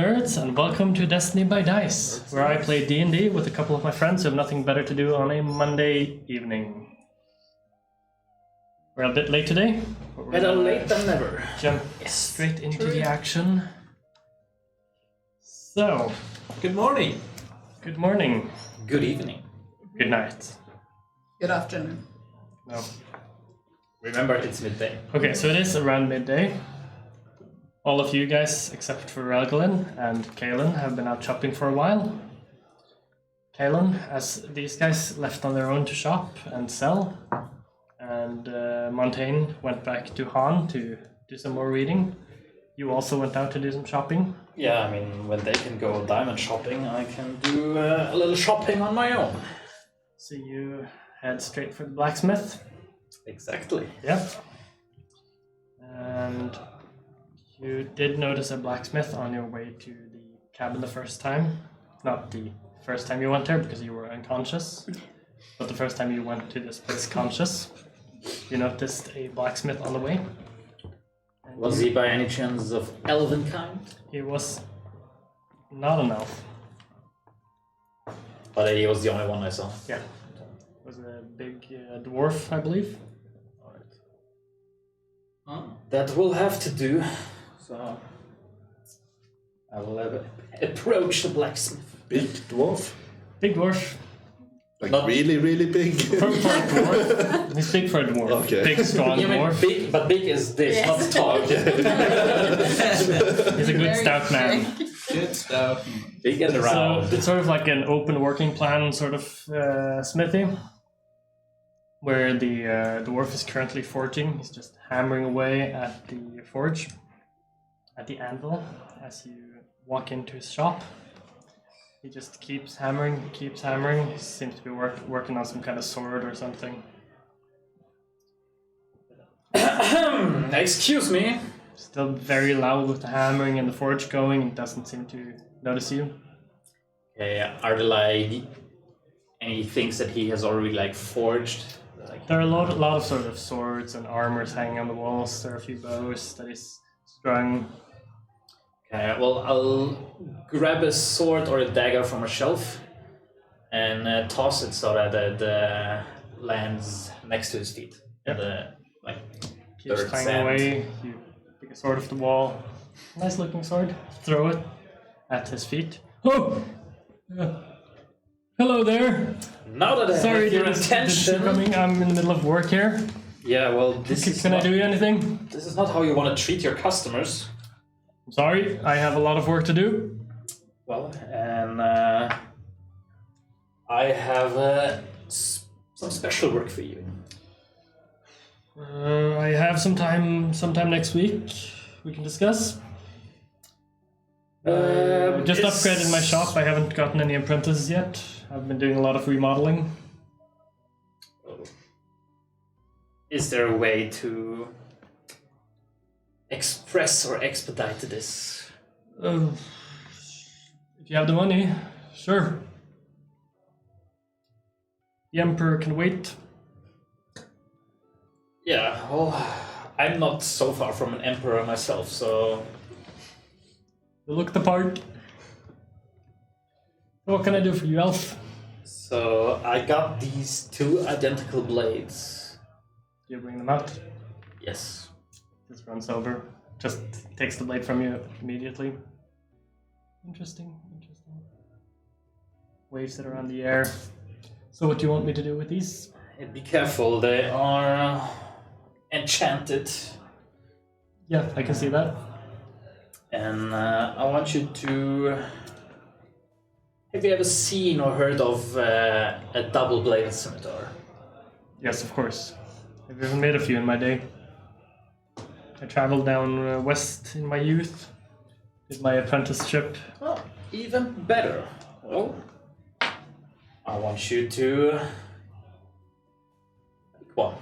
nerds, and welcome to Destiny by Dice, where I play D&D with a couple of my friends who have nothing better to do on a Monday evening. We're a bit late today. Better late than never. Jump straight into the action. So, Good morning. good morning, Good evening. good night. Good afternoon. No. Remember, it's midday. Okay, so it is around midday. All of you guys, except for Relgalin and Kaelin, have been out shopping for a while. Kaelin, as these guys left on their own to shop and sell, and Montaigne went back to Han to do some more reading. You also went out to do some shopping. Yeah, I mean, when they can go diamond shopping, I can do a little shopping on my own. So you head straight for the blacksmith. Exactly. Yep. And you did notice a blacksmith on your way to the cabin the first time. Not the first time you went there because you were unconscious, but the first time you went to this place conscious. You noticed a blacksmith on the way. And Was he by any chance of elven kind? He was not an elf. But he was the only one I saw. Yeah. Was a big dwarf, I believe. That will have to do. So I will approach the blacksmith. Big dwarf? Big dwarf. Like Not- really, really big? For a dwarf. He's big for a dwarf. Okay. Big, strong You mean dwarf. big, but big is this, Yes. not tall. He's a good Very stout man. Good stuff. Big and So round. it's sort of like an open working plan sort of smithy, where the dwarf is currently forging. He's just hammering away at the forge, at the anvil, as you walk into his shop. He just keeps hammering, keeps hammering. He seems to be working on some kind of sword or something. Excuse me. Still very loud with the hammering and the forge going, and doesn't seem to notice you. Okay, are there like any things that he has already like forged? Like, There are a lot of sort of swords and armors hanging on the walls. There are a few bows that he's strung. okay, well, I'll grab a sword or a dagger from a shelf and toss it so that it lands next to his feet. Yep. The, like, Keeps dirt, hanging sand. away. You pick a sword off the wall. Nice looking sword. Throw it at his feet. Oh! Hello there. Now that I Sorry, have your this attention. coming. I'm in the middle of work here. Yeah, well, this is Can I not, do you anything? This is not how you want to treat your customers. I'm sorry. I have a lot of work to do. Well, and I have some special work for you. I have sometime next week. We can discuss. Just It's- upgraded my shop. I haven't gotten any apprentices yet. I've been doing a lot of remodeling. Is there a way to express or expedite this? If you have the money, sure. The Emperor can wait. Yeah, well, I'm not so far from an emperor myself, so You look the part. What can I do for you, Elf? I got these two identical blades. Do you bring them out? Yes. Just runs over. Just takes the blade from you immediately. Interesting. Waves it around the air. So what do you want me to do with these? Be careful, they are enchanted. Yeah, I can see that. And I want you to... Have you ever seen or heard of a double-bladed scimitar? Yes, of course. I've even made a few in my day. I traveled down west in my youth. Did my apprenticeship. Oh, even better. Well, I want you to... Pick one.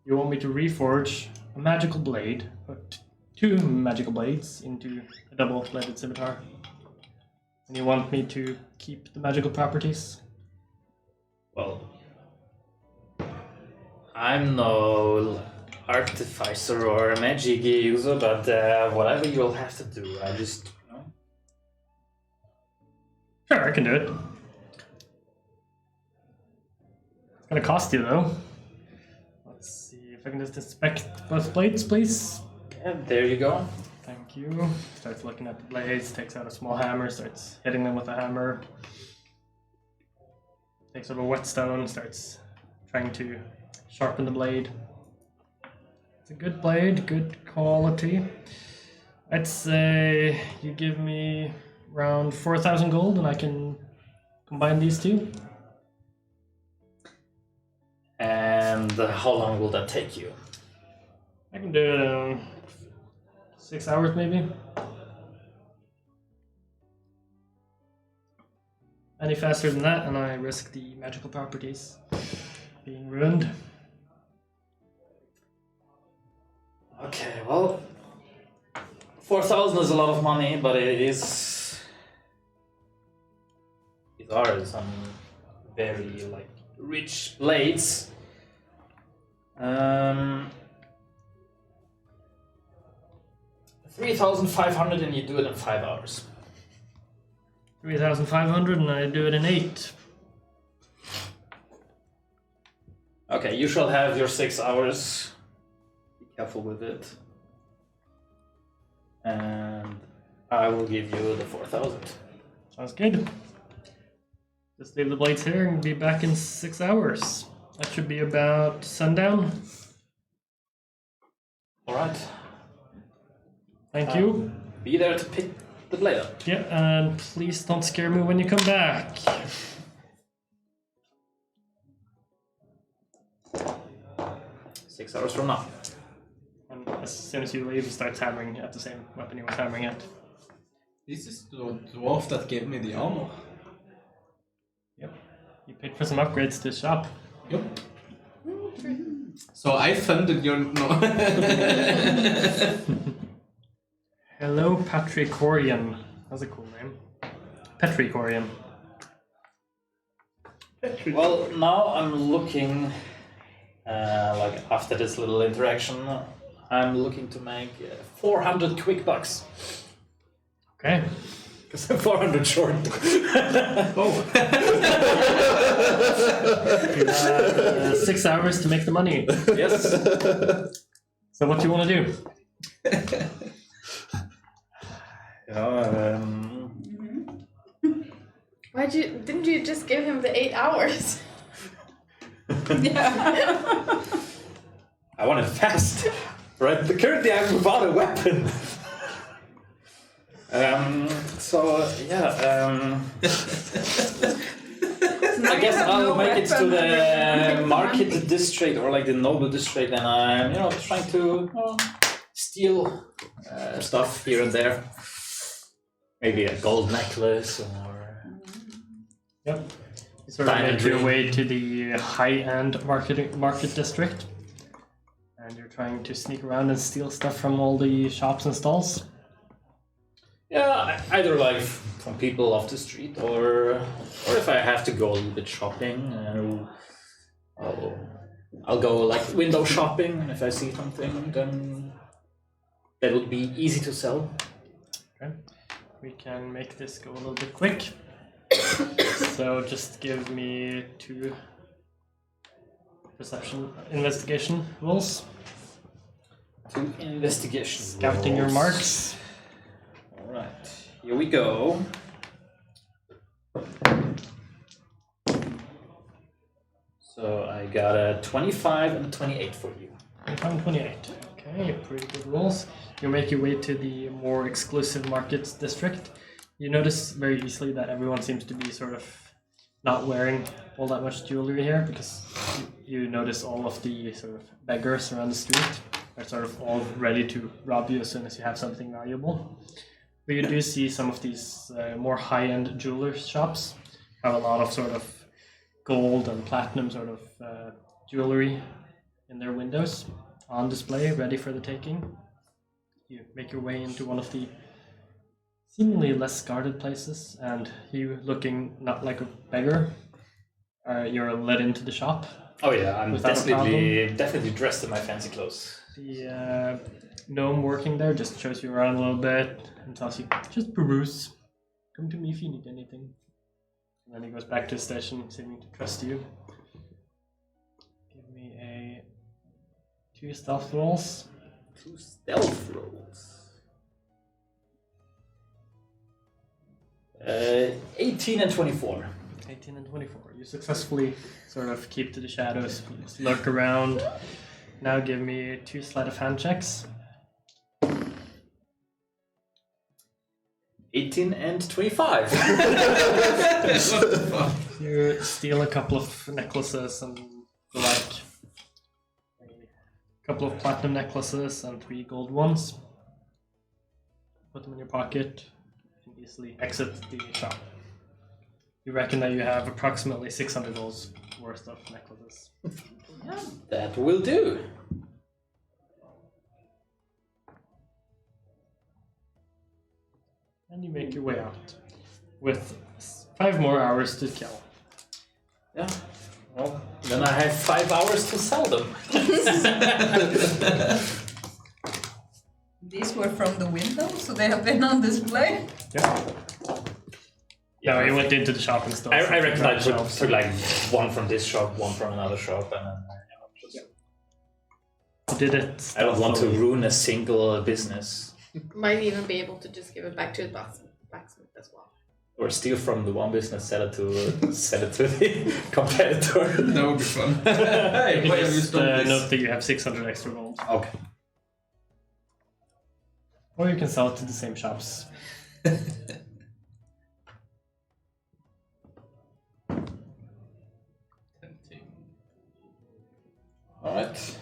You want me to reforge a magical blade, or two magical blades, into a double-bladed scimitar? And you want me to keep the magical properties? Well, I'm no artificer or a magic user, but whatever you'll have to do, I just Sure, I can do it. It's gonna cost you though. Let's see if I can just inspect both blades, please. Yeah, there you go. Thank you. Starts looking at the blades, takes out a small hammer, starts hitting them with a hammer. Takes out a whetstone, starts trying to sharpen the blade. It's a good blade, good quality. I'd say you give me around 4,000 gold and I can combine these two. And how long will that take you? I can do it in 6 hours maybe. Any faster than that and I risk the magical properties being ruined. Okay, well, 4,000 is a lot of money, but these are some very like rich blades. 3,500 and you do it in 5 hours. 3,500 and I do it in 8. Okay, you shall have your 6 hours. Be careful with it. And I will give you the 4,000. Sounds good. Just leave the blades here and be back in 6 hours. That should be about sundown. Alright. Thank you. Be there to pick the blade up. Yeah, and please don't scare me when you come back. Six hours from now. And as soon as you leave, he starts hammering at the same weapon he was hammering at. This is the dwarf that gave me the armor. Yep. You paid for some upgrades to the shop. Yep. So I funded your... No. Hello, Patricorian. That's a cool name. Petricorian. Well, now I'm looking, like after this little interaction, I'm looking to make 400 quick bucks. Okay. Because I'm 400 short. Oh. 6 hours to make the money. Yes. So what do you want to do? Didn't you just give him the 8 hours? Yeah. I want it fast. Right? Currently I'm without a weapon. I guess I'll make it to the market district or like the noble district, and I'm, trying to steal stuff here and there. Maybe a gold necklace or. Yep. You sort of make your way to the high-end market district, and you're trying to sneak around and steal stuff from all the shops and stalls. Yeah, either like from people off the street, or if I have to go a little bit shopping, I'll go like window shopping, and if I see something, then that would be easy to sell. Okay, we can make this go a little bit quick. So just give me 2 perception investigation rolls. 2 investigation. Scouting your marks. Alright, here we go. So I got a 25 and a 28 for you. 25 and 28. Okay, pretty good rolls. You make your way to the more exclusive markets district. You notice very easily that everyone seems to be sort of not wearing all that much jewelry here, because you notice all of the sort of beggars around the street are sort of all ready to rob you as soon as you have something valuable. But you do see some of these more high-end jeweler shops have a lot of sort of gold and platinum sort of jewelry in their windows on display, ready for the taking. You make your way into one of the seemingly less guarded places, and you, looking not like a beggar, you're led into the shop. Oh yeah, I'm Without a definitely dressed in my fancy clothes. The gnome working there just shows you around a little bit and tells you, just peruse. Come to me if you need anything. And then he goes back to his station, seeming to trust you. Give me 2 stealth rolls. 2 stealth rolls. 18 and 24. 18 and 24. You successfully sort of keep to the shadows, just lurk around. Now give me 2 sleight of hand checks. 18 and 25. What the fuck? You steal a couple of necklaces and the like. A couple of platinum necklaces and 3 gold ones. Put them in your pocket. You can easily exit the shop. You reckon that you have approximately 600 gold worth of necklaces. Yeah, that will do. And you make your way out with 5 more hours to kill. Yeah. Well, then I have 5 hours to sell them. These were from the window, so they have been on display. Yeah. Yeah, he went into the shop and stuff. I reckon I took like one from this shop, one from another shop, and then You did it. I don't want to ruin a single business. Might even be able to just give it back to the blacksmith as well. Or steal from the one business, sell it to the competitor. That would be fun. You Hey, can why have you just stopped this? note that you have 600 extra gold. Okay. Or you can sell it to the same shops. Alright.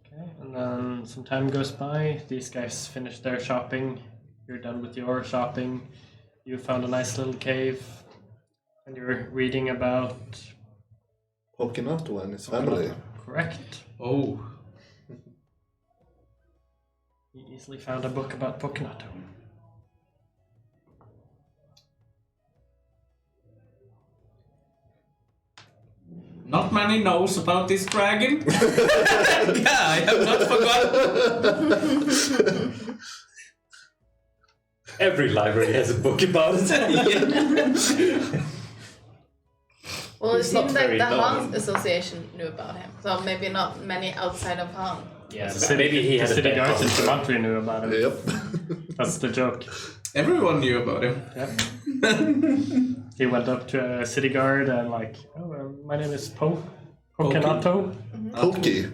Okay, and then some time goes by. These guys finish their shopping. You're done with your shopping. You found a nice little cave. And you're reading about... Pokinato and his family. Correct. Oh. You easily found a book about Pokinato. Not many knows about this dragon. Yeah, I have not forgotten. Every library has a book about it. Well, it He's not seems like very the known. Han Association knew about him, so maybe not many outside of Han. Yeah, The but city, maybe he the had a city bad guards in culture. Toronto knew about it. Yep. That's the joke. Everyone knew about him. Yep. He went up to a city guard and like, oh, my name is Pokinato. Pokinato.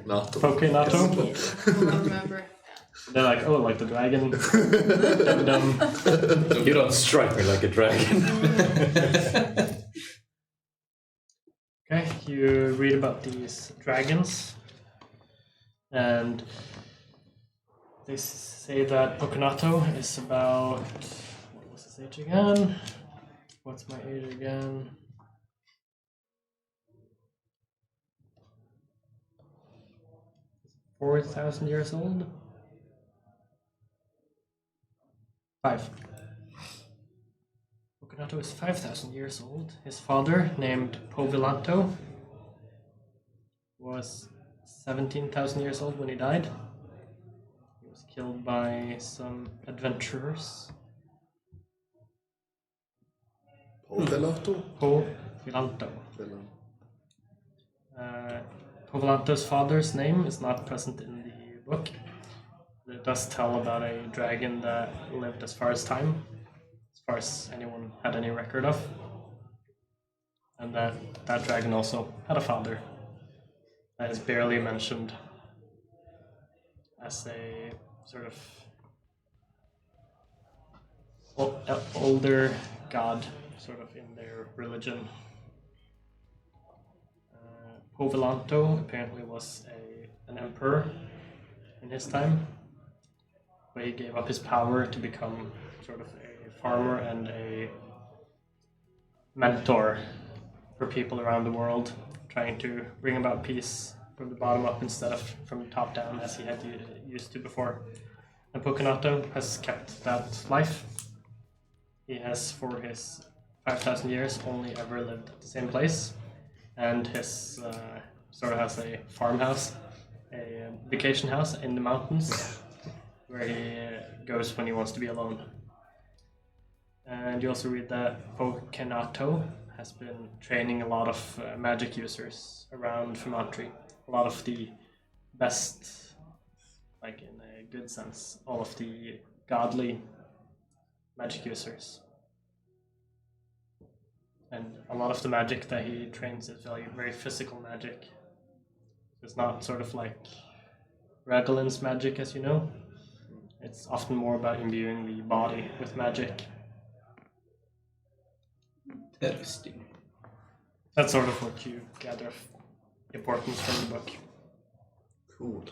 Pokinato. I don't remember. They're like, oh, like the dragon. Dum dum. You don't strike me like a dragon. Okay, you read about these dragons, and they say that Pokinato is about, what was his age again? What's my age again? — 4,000 years old? 5. Pokinato is 5,000 years old. His father, named Povilanto, was 17,000 years old when he died. He was killed by some adventurers. Pokinato? Povilanto. Povilanto's father's name is not present in the book. It does tell about a dragon that lived as far as time, as far as anyone had any record of. And that dragon also had a father that is barely mentioned as a sort of older god, sort of in their religion. Povilanto apparently was an emperor in his time, but he gave up his power to become sort of a farmer and a mentor for people around the world, trying to bring about peace from the bottom up instead of from the top down as he had used to before. And Pokinato has kept that life. He has, for his 5,000 years, only ever lived at the same place, and his sort of has a farmhouse, a vacation house in the mountains, where he goes when he wants to be alone. And you also read that Pokinato has been training a lot of magic users around Fumantri. A lot of the best, like in a good sense, all of the godly magic users. And a lot of the magic that he trains is very physical magic. It's not sort of like Ragalan's magic, as you know. It's often more about imbuing the body with magic. Interesting. That's sort of what you gather of importance from the book. Cool.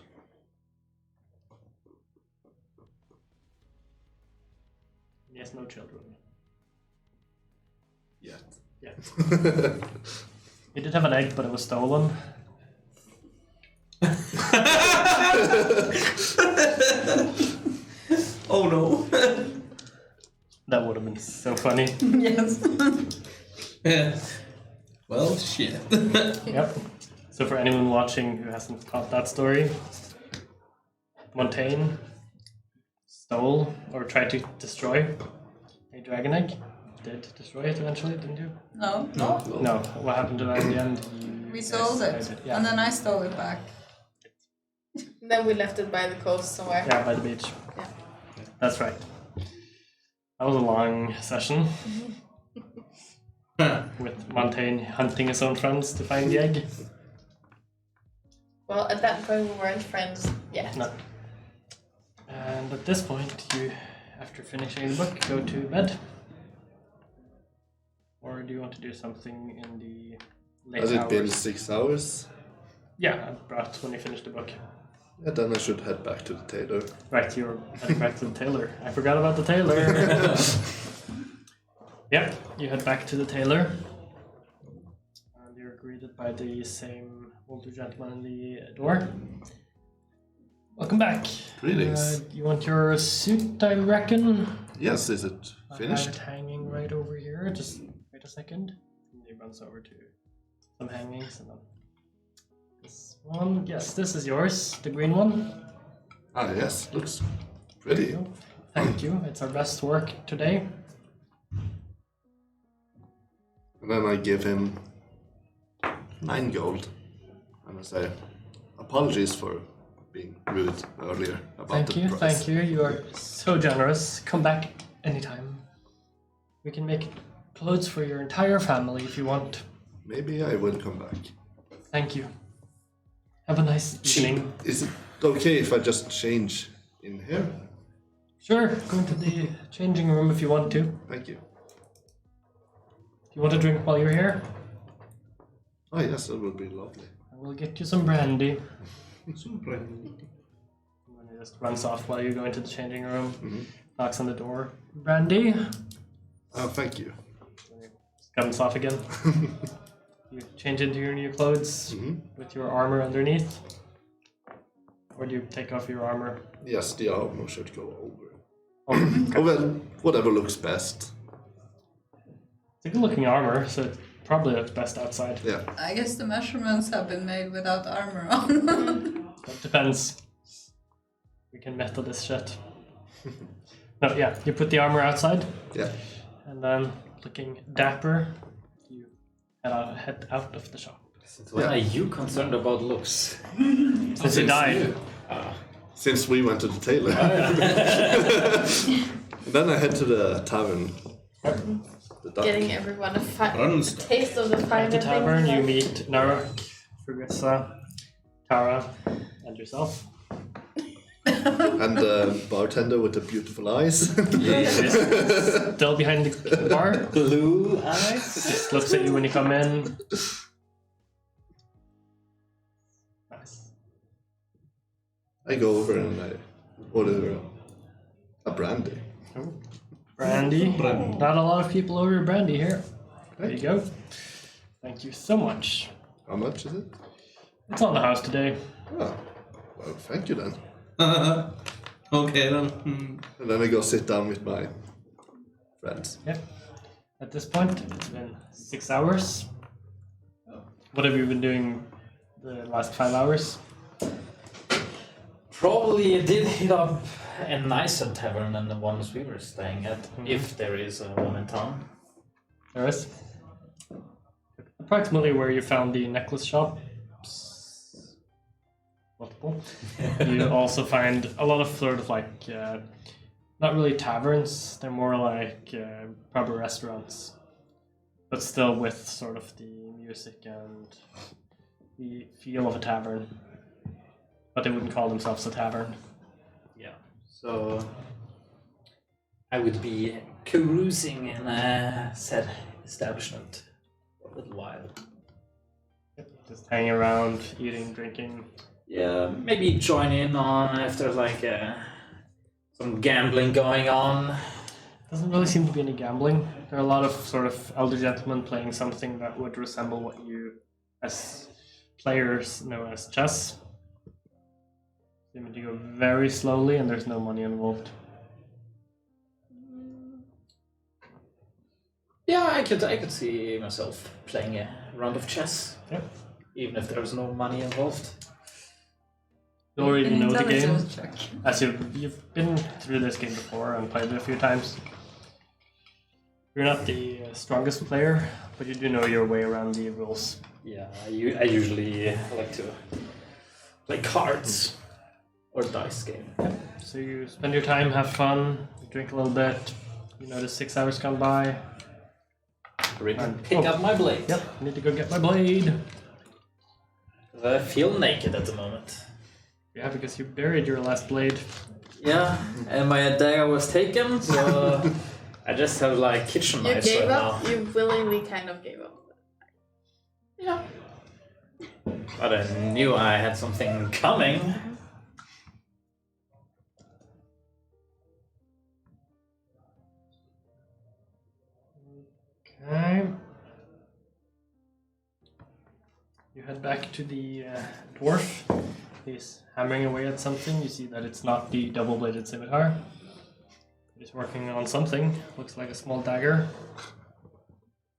He has no children. Yet. Yeah. He did have an egg, but it was stolen. Oh no. That would have been so funny. Yes. Yeah. Well, shit. Yep. So for anyone watching who hasn't caught that story, Montaigne stole or tried to destroy a dragon egg. Did destroy it eventually, didn't you? No. No. What happened to that in the end? We sold it, Yeah. and then I stole it back. And then we left it by the coast somewhere. Yeah, by the beach. Yeah. That's right. That was a long session with Montaigne hunting his own friends to find the egg. Well, at that point we weren't friends yet. No. And at this point, you, after finishing the book, go to bed. Or do you want to do something in the late Has it hours? been 6 hours? Yeah, about when you finish the book. Yeah, then I should head back to the tailor. Right, you're heading back to the tailor. I forgot about the tailor. Yep, you head back to the tailor. And you're greeted by the same older gentleman in the door. Welcome back. Greetings. You want your suit, I reckon? Yes, is it I have finished? it hanging right over here. Just wait a second. And he runs over to some hangings and then this one. Yes, this is yours, the green one. Ah, yes, looks There pretty. you go. Thank you. It's our best work today. And then I give him 9 gold. And I say, apologies for being rude earlier about Thank the you. price. Thank you. You are so generous. Come back anytime. We can make clothes for your entire family if you want. Maybe I will come back. Thank you. Have a nice evening. Is it okay if I just change in here? Sure, go into the changing room if you want to. Thank you. If you want a drink while you're here, Oh, yes, that would be lovely. I will get you some brandy. Super. And then he just runs off while you go into the changing room, Mm-hmm. knocks on the door. Brandy? Oh, thank you. Comes off again. You change into your new clothes with your armor underneath. Or do you take off your armor? Yes, the armor should go over. Oh, Oh, well, whatever looks best. it's a good looking armor, so it probably looks best outside. Yeah. I guess the measurements have been made without armor on. It depends. We can metal this shit. No, yeah, you put the armor outside, Yeah. and then looking dapper, you head out of the shop. Since when are you concerned about looks? Since he died. Since we went to the tailor. And then I head to the tavern. The duck. Getting everyone a Runs. taste of the finer At the things. tavern, you meet Naruk, Frugessa, Tara, and yourself. And the bartender with the beautiful eyes. Still behind the bar. Blue eyes? Just looks at you when you come in. Nice. I go over and I order a brandy. Brandy. Not a lot of people order brandy here. There you go. Thank you so much. How much is it? It's on the house today. Oh, well, thank you then. Okay then. Hmm. And then I go sit down with my friends. Yep. At this point, it's been 6 hours. What have you been doing the last 5 hours? Probably did hit up a nicer tavern than the ones we were staying at, if there is one in town. There is. approximately where you found the necklace shops, multiple, you also find a lot of sort of like, not really taverns, they're more like proper restaurants, but still with sort of the music and the feel of a tavern. But they wouldn't call themselves a tavern. Yeah. So I would be carousing in a said establishment for a little while. Just hanging around, eating, drinking. Yeah, maybe join in on if there's like some gambling going on. Doesn't really seem to be any gambling. There are a lot of sort of elder gentlemen playing something that would resemble what you, as players, know as chess. Seem to go very slowly, and there's no money involved. Yeah, I could see myself playing a round of chess. Yep. Even if there's no money involved. You already An know the game, intelligence check. as you've been through this game before and played it a few times. You're not the strongest player, but you do know your way around the rules. Yeah, I usually like to play cards or dice game. So you spend your time, have fun, you drink a little bit. You notice 6 hours gone by. And Pick up my blade. Yep, I need to go get my blade. I feel naked at the moment. Yeah, because you buried your last blade. Yeah, and my dagger was taken, so I just have like kitchen You knives gave right up? now. You willingly kind of gave up. Yeah. But I knew I had something coming. Okay. You head back to the dwarf. He's hammering away at something. You see that it's not the double-bladed scimitar. He's working on something. Looks like a small dagger.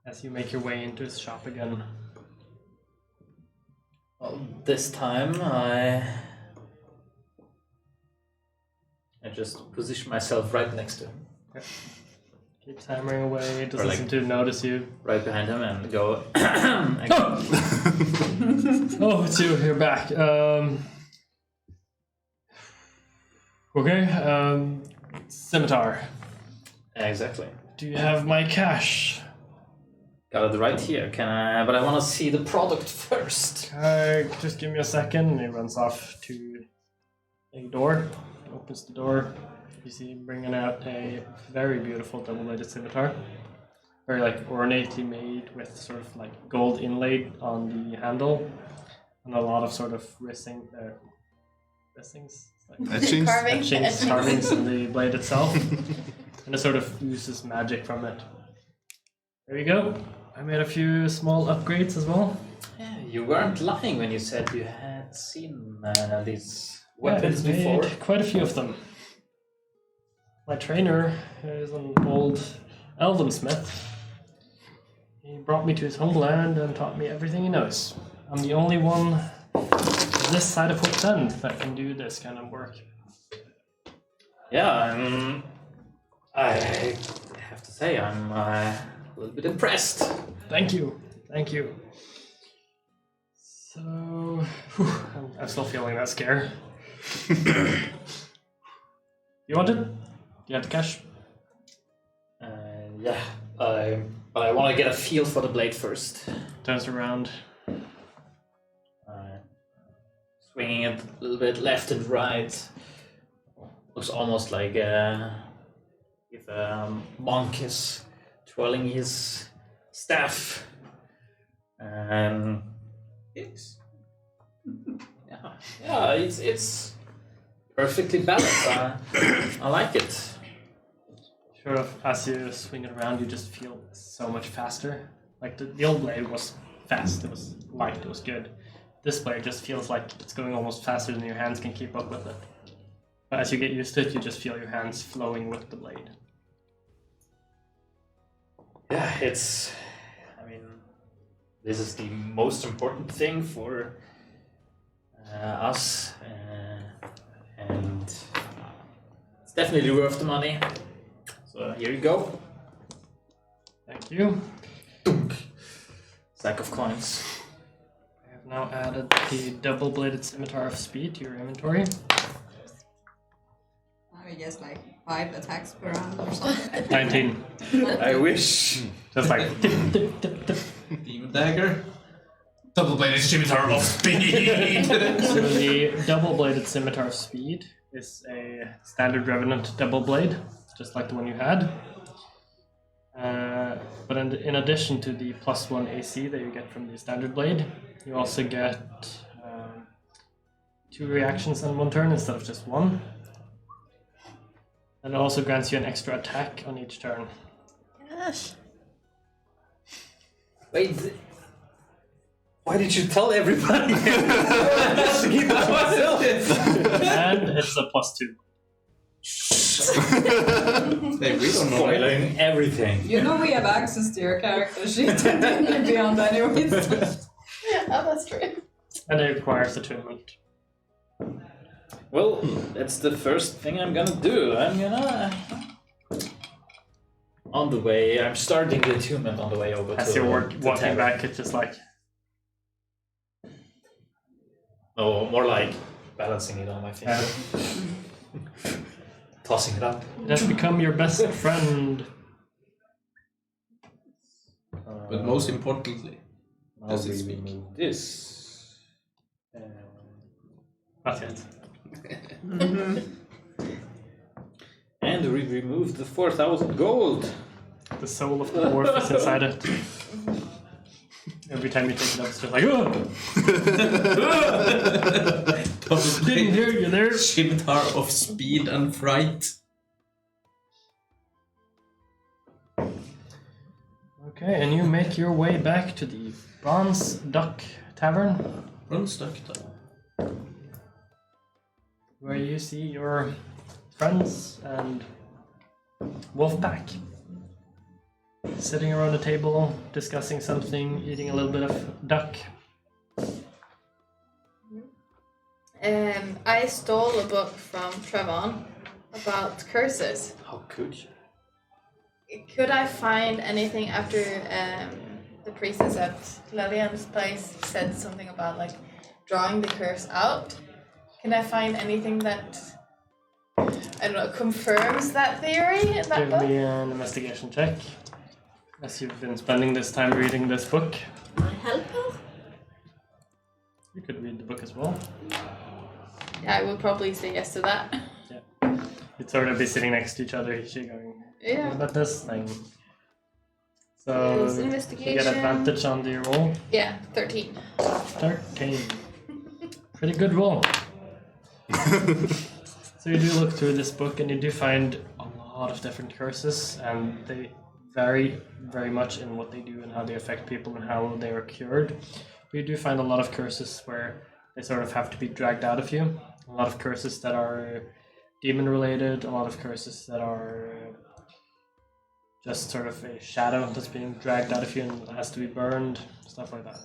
As you make your way into his shop again. Well, this time I just position myself right next to him. Okay. Keeps hammering away. Doesn't Or like- seem to notice you. Right behind him and go. Oh, it's you. You're back. Okay. Scimitar. Exactly. Do you have my cash? Got it right here. Can I? But I want to see the product first. Just give me a second. And he runs off to a door. Opens the door. You see him bringing out a very beautiful double-bladed scimitar. Very like ornately made with sort of like gold inlaid on the handle. And a lot of sort of rissings. Like Etchings? carvings in the blade itself. And it sort of oozes magic from it. There you go. I made a few small upgrades as well. Yeah, you weren't lying when you said you had seen these Yeah, weapons I've made before. quite a few of them. My trainer is an old elven smith. He brought me to his homeland and taught me everything he knows. I'm the only one this side of Hook's End that can do this kind of work. Yeah, I have to say I'm a little bit impressed. Thank you. Thank you. So, I'm still feeling that scare. You want it? You have the cash? Yeah, but I want to get a feel for the blade first. Turns around. Swinging it a little bit left and right. Looks almost like if a monk is twirling his staff. It's it's perfectly balanced. I like it. Sort of, as you swing it around, you just feel so much faster. Like the old blade was fast, it was light, it was good. This blade just feels like it's going almost faster than your hands can keep up with it. But as you get used to it, you just feel your hands flowing with the blade. Yeah, this is the most important thing for us, and it's definitely worth the money. So here you go. Thank you. Sack of coins. I have now added the double-bladed scimitar of speed to your inventory. Now he gets like 5 attacks per round or something. 19. I wish. Just like tip, tip, tip, tip. Demon dagger. Double-bladed scimitar of speed. So the double-bladed scimitar of speed is a standard revenant double blade, just like the one you had. But in addition to the +1 AC that you get from the standard blade, you also get 2 reactions on 1 turn instead of just 1. And it also grants you an extra attack on each turn. Gosh. Wait. Why did you tell everybody? Just to keep it to myself. And it's a +2. Hey, we don't know. Spoiling everything. You know we have access to your character sheet beyond anyways. Oh, that's true. And it requires attunement. Well, that's the first thing I'm gonna do. I'm gonna... On the way, I'm starting the attunement on the way over As to you're the walking tavern. back, it's just like, No, more like balancing it on my finger. Tossing it up. it has become your best friend. But most importantly, Now does it we speak? remove this. Not yet. And we remove the 4,000 gold. The soul of the dwarf is inside it. Every time you take it up, it's just like, oh! Didn't hear you there. Scimitar of speed and fright. Okay, and you make your way back to the Bronze Duck Tavern, Run stuck though. where you see your friends and Wolfpack sitting around a table, discussing something, eating a little bit of duck. I stole a book from Trevon about curses. How could you? Could I find anything after the priestess at Lillian's place said something about like drawing the curse out? Can I find anything that I don't know confirms that theory in that Give book? me an investigation check, as you've been spending this time reading this book. My helper? You could read the book as well. Yeah, I will probably say yes to that. Yeah. You'd sort of be sitting next to each other, each going, Yeah. what about this thing? It's So, you investigation. get advantage on the roll. Yeah, 13. 13. Pretty good roll. So you do look through this book and you do find a lot of different curses, and they vary very much in what they do and how they affect people and how they are cured. But you do find a lot of curses where they sort of have to be dragged out of you. A lot of curses that are demon related, a lot of curses that are just sort of a shadow that's being dragged out of you and has to be burned, stuff like that.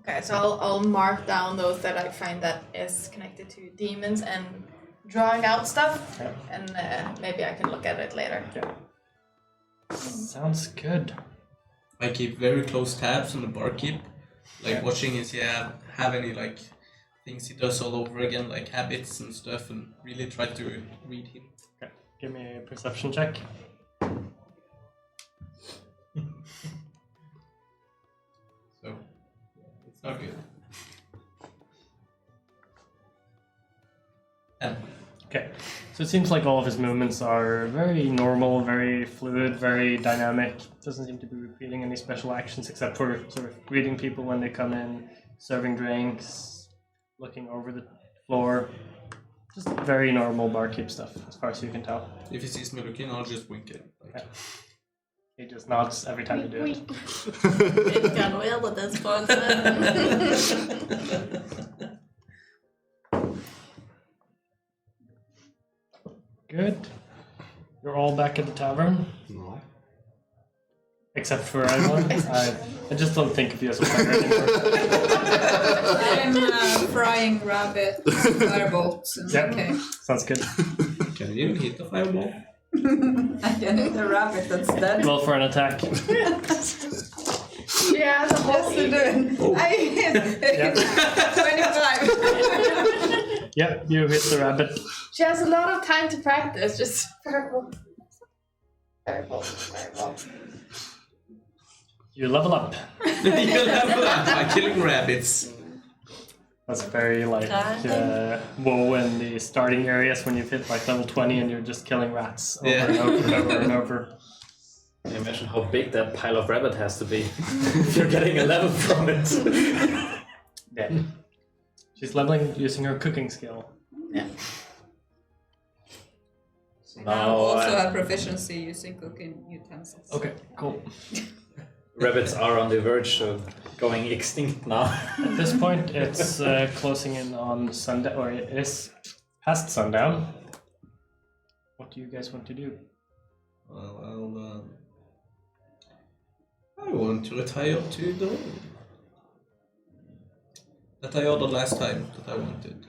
Okay, so I'll mark down those that I find that is connected to demons and drawing out stuff, Yeah. and maybe I can look at it later. Sounds good. I keep very close tabs on the barkeep, like watching if he have any like things he does all over again, like habits and stuff, and really try to read him. Okay. Give me a perception check. So it's not good. And Okay, so it seems like all of his movements are very normal, very fluid, very dynamic. Doesn't seem to be repeating any special actions except for sort of greeting people when they come in, serving drinks, looking over the floor. Just very normal barkeep stuff, as far as you can tell. if he sees me looking, I'll just wink at him. Like, Yeah. He just nods every time you do it. It can well at this point. Good. You're all back at the tavern, No. except for Ivan. I just don't think of you as a player anymore. I'm frying rabbit firebolts. Yep. Okay. Sounds good. can you hit the fireball? I can hit the rabbit that's dead. Roll for an attack. Yeah, the whole Yes, you do. I hit 25. Yep, you hit the rabbit. She has a lot of time to practice. Just terrible. You level up. You level up by killing rabbits. That's very like WoW in the starting areas when you've hit like level 20 and you're just killing rats over and over and over and over. Can you imagine how big that pile of rabbit has to be if you're getting a level from it? Yeah. She's leveling using her cooking skill. Yeah. So I now also have proficiency using cooking utensils. Okay, cool. rabbits are on the verge of going extinct now. At this point, it's closing in on sundown, or it is past sundown. What do you guys want to do? Well, I want to retire to the room that I ordered last time that I wanted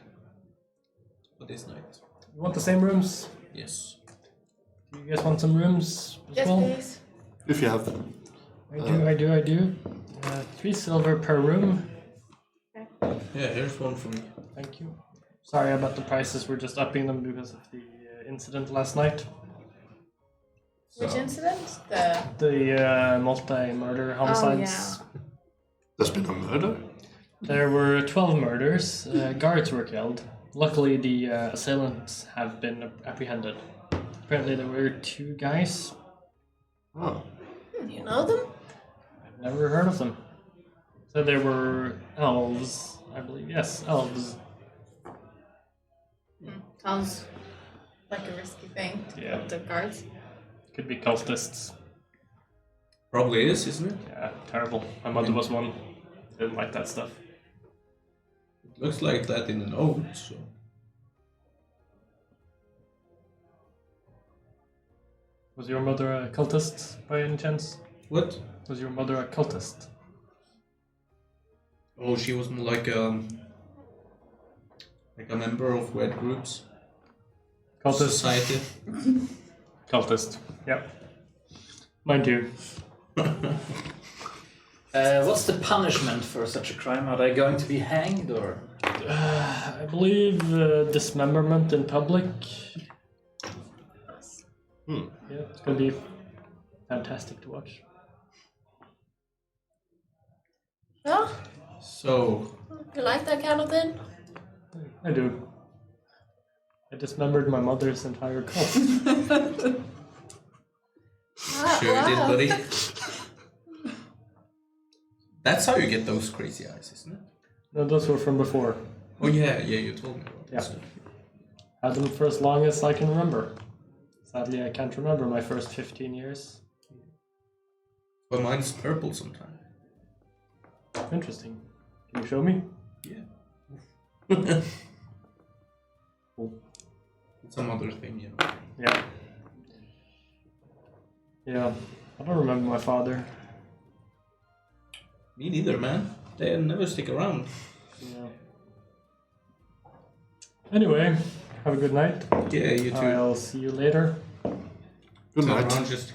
for this night. You want the same rooms? Yes. Do you guys want some rooms as Yes, well? please. If you have them. I do. 3 silver per room. Yeah, here's one for me. Thank you. Sorry about the prices, we're just upping them because of the incident last night. Which incident? The multi-murder homicides. There's been a murder? There were 12 murders. Guards were killed. Luckily, the assailants have been apprehended. Apparently, there were 2 guys. Oh. You know them? I've never heard of them. So there were elves, I believe. Yes, elves. Sounds like a risky thing. Yeah. With the guards. Could be cultists. Probably is, isn't it? Yeah, terrible. My mother was one. Didn't like that stuff. It looks like that in the note, so. Was your mother a cultist by any chance? What? Was your mother a cultist? Oh, she was more like a member of weird groups. Cultist. Society. Cultist. Yep. Mine too. What's the punishment for such a crime? Are they going to be hanged or? I believe dismemberment in public. Yeah, it's gonna be fantastic to watch. Well, So, you like that kind of thing? I do. I dismembered my mother's entire cult. sure you did, buddy. That's how you get those crazy eyes, isn't it? No, those were from before. Oh yeah, you told me about Yeah. that stuff. Had them for as long as I can remember. Sadly, I can't remember my first 15 years. But mine's purple sometimes. Interesting. Can you show me? Yeah. Cool. Some other thing, you know. Yeah. Yeah. I don't remember my father. Me neither, man. They never stick around. Yeah. Anyway, have a good night. Yeah, you too. I'll see you later. Good Turn night. around, just.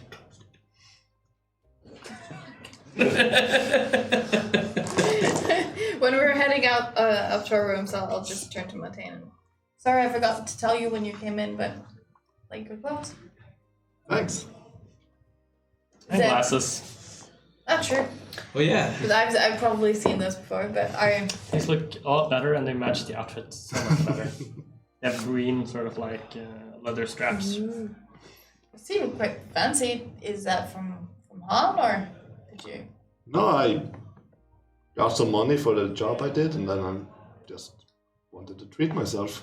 When we're heading out up to our rooms, I'll just turn to Montaigne. Sorry, I forgot to tell you when you came in, but like your clothes. Thanks. And Then- glasses. Not sure, Oh yeah. because I've probably seen those before, but These look a lot better and they match the outfit so much better. They have green sort of like leather straps. you seem quite fancy. Is that from Han or did you? No, I got some money for the job I did, and then I just wanted to treat myself.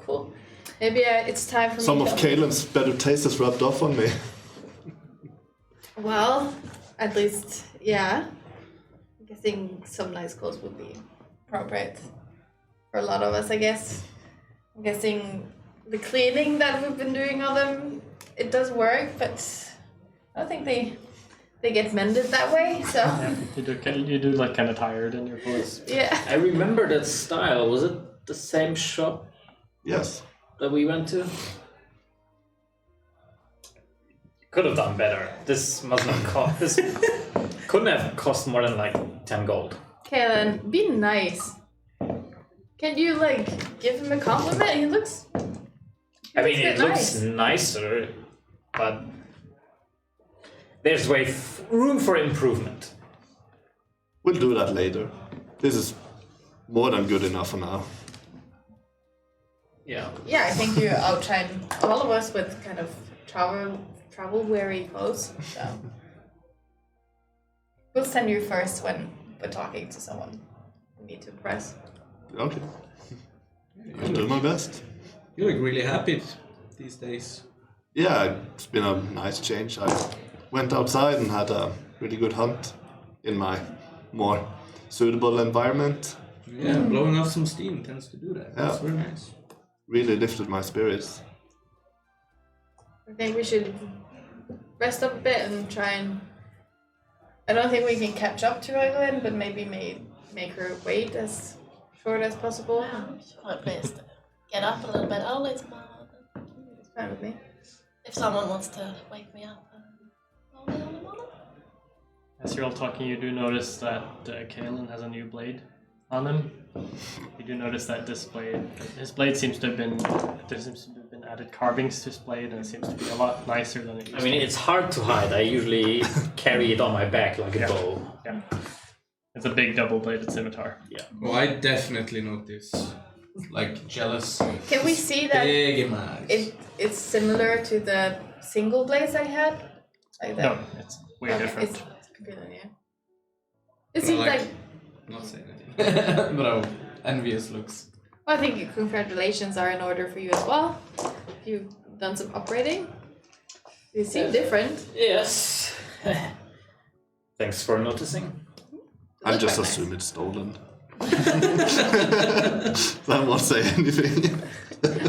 Cool. Maybe it's time for Some me of to. Caelan's better taste has rubbed off on me. Well, at least, yeah. I'm guessing some nice clothes would be appropriate for a lot of us, I guess. I'm guessing the cleaning that we've been doing on them, it does work, but I don't think they get mended that way, so Yeah, you do look kind of tired in your clothes. yeah. I remember that style. Was it the same shop Yes. that we went to? Could have done better. This must not cost. This couldn't have cost more than like 10 gold. Kaylin, be nice. Can you like give him a compliment? He looks. I mean, it nice. looks nicer, but there's room for improvement. We'll do that later. This is more than good enough for now. Yeah. Yeah, I think you outshine all of us with kind of travel weary clothes. So we'll send you first when we're talking to someone we need to impress. Okay. I'll do my best. You look really happy these days. Yeah, it's been a nice change. I went outside and had a really good hunt in my more suitable environment. Yeah, blowing off some steam tends to do that. Yeah. That's very nice. Really lifted my spirits. I think we should rest up a bit and try and. I don't think we can catch up to Evelyn, but maybe make her wait as short as possible. Or at least get up a little bit early tomorrow. It's fine with me. If someone wants to wake me up early in the morning. As you're all talking, you do notice that Kaelin has a new blade on him. You do notice that his blade seems to have been, there seems to have been added carvings to his blade, and it seems to be a lot nicer than it used I mean, to be. it's hard to hide. I usually carry it on my back like a bow. Yeah. It's a big double-bladed scimitar. Yeah. Well, I definitely notice, like, jealous. Can we see that Big eyes. it's similar to the single blades I had? Like that? No, it's way Okay, different. It's completely new. It seems like. Not saying anything. But oh, envious looks. Well, I think congratulations are in order for you as well. You've done some upgrading. You seem different. Yes. Thanks for noticing. I just quite assume it's stolen. So I won't say anything.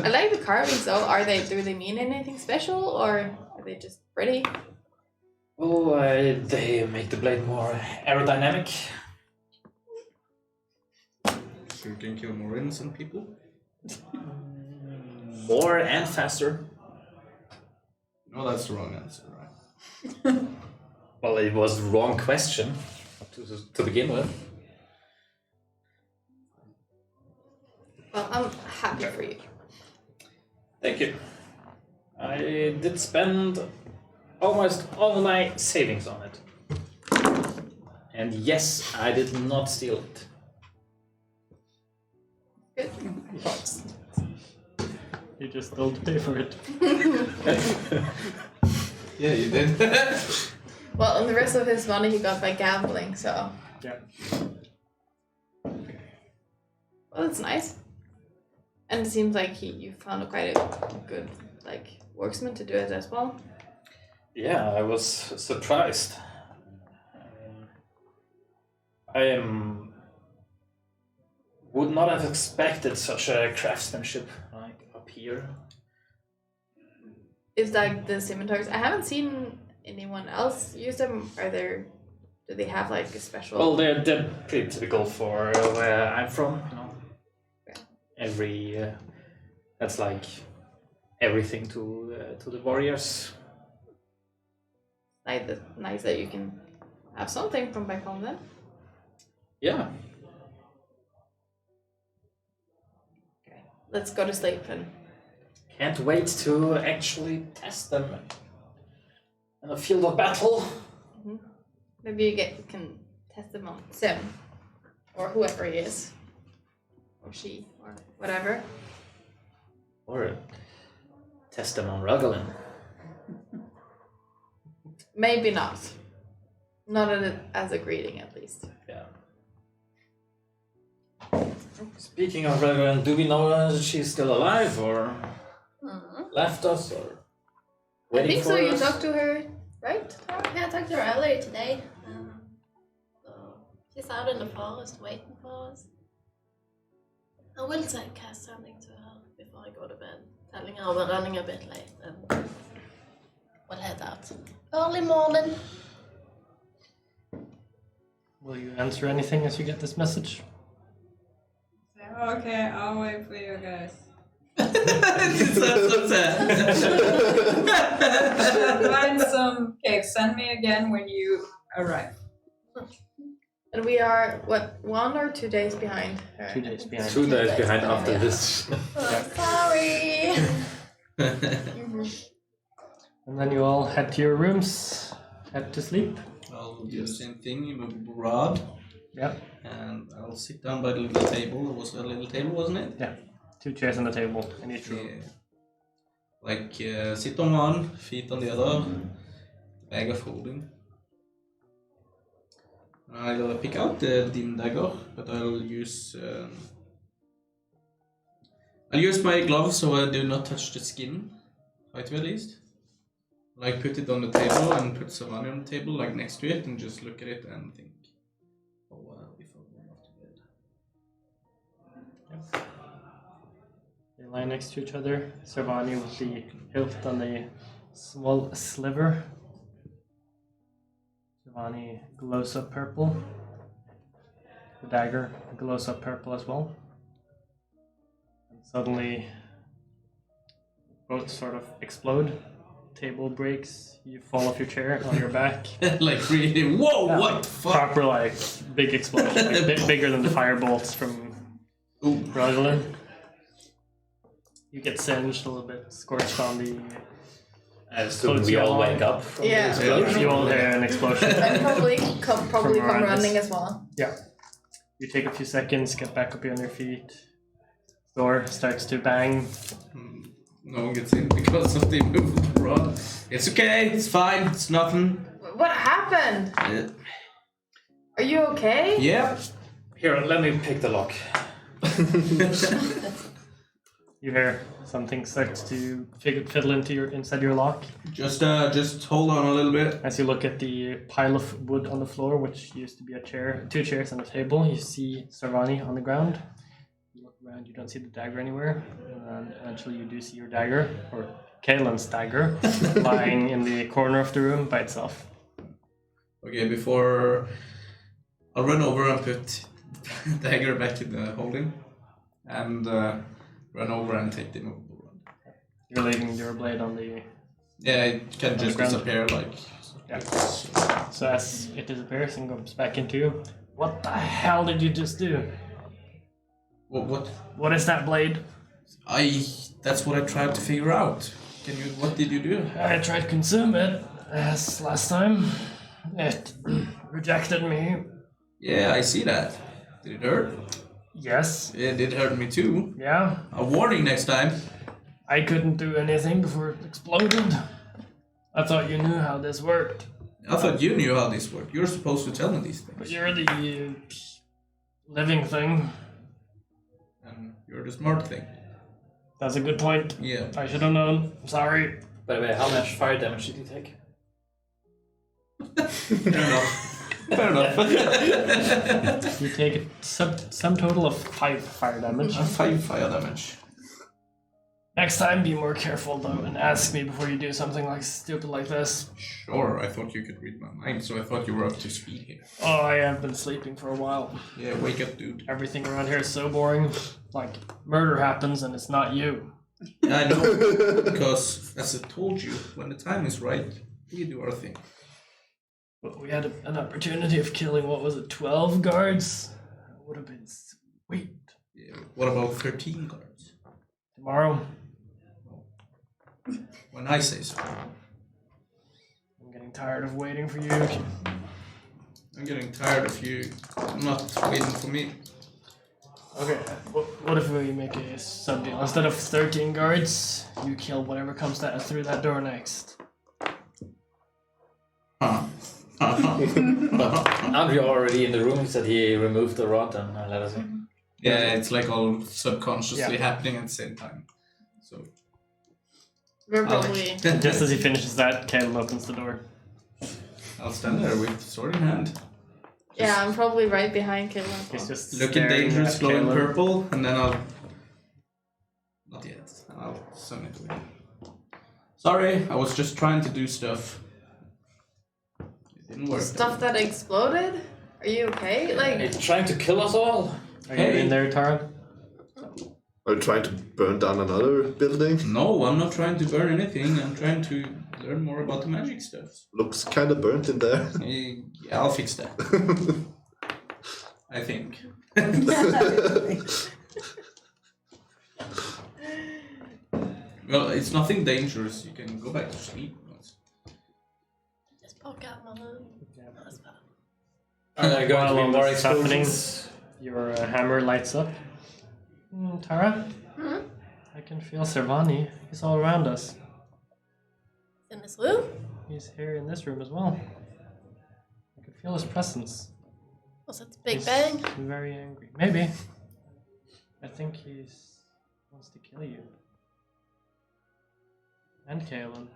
I like the carvings though. Do they mean anything special or are they just pretty? Oh, they make the blade more aerodynamic. So you can kill more innocent people. More and faster. No, that's the wrong answer, right? Well, it was the wrong question to begin with. Well, I'm happy for you. Thank you. I did spend almost all my savings on it. And yes, I did not steal it. Good. You just don't pay for it. Yeah, you did. Well, and the rest of his money he got by gambling, so. Yeah. Well, that's nice. And it seems like you found quite a good, worksman to do it as well. Yeah, I was surprised. I would not have expected such a craftsmanship up here. Is that the scimitars? I haven't seen anyone else use them. Do they have a special? Well, they're pretty typical for where I'm from. You know, Yeah. That's like everything to the warriors. Nice that you can have something from back home then. Yeah. Okay, let's go to sleep and. Can't wait to actually test them in a field of battle. Maybe you can test them on Sim, or whoever he is, or she, or whatever. Or test them on Ruggelin. Maybe not. Not as a greeting, at least. Yeah. Speaking of Ruggelin, do we know that she's still alive or left us or I waiting think for so. You us? talked to her, right? Yeah, I talked to her earlier today. So she's out in the forest waiting for us. I will cast something to her before I go to bed, telling her we're running a bit late and we'll head out early morning. Will you answer anything as you get this message? Okay, I'll wait for you guys. So sad. Find some cake. Send me again when you arrive. And we are, what, 1 or 2 days behind her? 2 days behind. 2 days behind after yeah. this. Oh, sorry. And then you all head to your rooms, head to sleep. I'll do the same thing with Rod, Yep. and I'll sit down by the little table. It was a little table, wasn't it? Yeah. 2 chairs on the table in each room. Yeah. Like sit on one, feet on the other, bag of holding. I'll pick out the dim dagger, but I'll use my gloves so I do not touch the skin. Try to at least. Like put it on the table and put Savani on the table, like next to it, and just look at it and think, oh wow, before going off to bed. They lie next to each other. Servani with the hilt on the small sliver. Servani glows up purple. The dagger glows up purple as well. And suddenly, both sort of explode. Table breaks. You fall off your chair on your back. Like really, whoa, Yeah, what the fuck? Proper like big explosion, like bigger than the firebolts from Rosalind. You get singed a little bit, scorched on the. So we all wake up from Yeah. the explosion. You all hear an explosion. And probably come around us. running as well. Yeah. You take a few seconds, get back up on your feet. Door starts to bang. No one gets in because of the movement rod. It's okay, it's fine, it's nothing. What happened? Are you okay? Yeah. Here, let me pick the lock. You hear something starts to fiddle inside your lock. Just hold on a little bit. As you look at the pile of wood on the floor, which used to be a chair, 2 chairs and a table, you see Sarvani on the ground. You look around, you don't see the dagger anywhere, and then eventually you do see your dagger, or Kaelin's dagger, lying in the corner of the room by itself. Okay, before I'll run over and put dagger back in the holding, and run over and take the movable rod. You're leaving your blade on the... Yeah, it can just ground. disappear like. Yeah. So as it disappears and goes back into you, what the hell did you just do? What? What is that blade? That's what I tried to figure out. What did you do? I tried to consume it, as last time. It rejected me. Yeah, I see that. Did it hurt? Yes. It did hurt me too. Yeah. A warning next time. I couldn't do anything before it exploded. I thought you knew how this worked. I thought you knew how this worked. You're supposed to tell me these But things. you're the living thing. And you're the smart thing. That's a good point. Yeah. I should have known. Sorry. By the way, how much fire damage did you take? Fair enough. Fair enough. You take some total of 5 fire damage. 5 fire damage. Next time, be more careful though, and ask me before you do something like stupid like this. Sure, I thought you could read my mind, so I thought you were up to speed here. Oh, I have been sleeping for a while. Yeah, wake up, dude. Everything around here is so boring. Like, murder happens and it's not you. Yeah, I know. Because, as I told you, when the time is right, we do our thing. But we had an opportunity of killing, 12 guards? That would have been sweet. Yeah, what about 13 guards? Tomorrow, When I say so. I'm getting tired of waiting for you. I'm getting tired of you not waiting for me. Okay, what if we make a sub deal? Instead of 13 guards, you kill whatever comes through that door next. Huh. Andrew already in the room said he removed the rod and let us in. Yeah, it's like all subconsciously Yeah. happening at the same time. So We're probably. Just as he finishes that, Caleb opens the door. I'll stand there with sword in hand. Yeah, I'm probably right behind Caleb. He's just Looking staring dangerous, at glowing Caleb. purple, and then I'll. Not yet. I'll send it away. Sorry, I was just trying to do stuff. It didn't work. Stuff that exploded? Are you okay? Like, It's trying to kill us all. Are you in there, Tara? Are you trying to burn down another building? No, I'm not trying to burn anything. I'm trying to learn more about the magic stuff. Looks kind of burnt in there. Yeah, I'll fix that. I think. Well, it's nothing dangerous. You can go back to sleep. Just poke out my room. That's fine. Are there going to While be all more this is happening, explosions? your hammer lights up. Tara, I can feel Servani. He's all around us. In this room? He's here in this room as well. I can feel his presence. Was it the Big He's Bang? very angry. Maybe. I think he's wants to kill you. And Kaelin.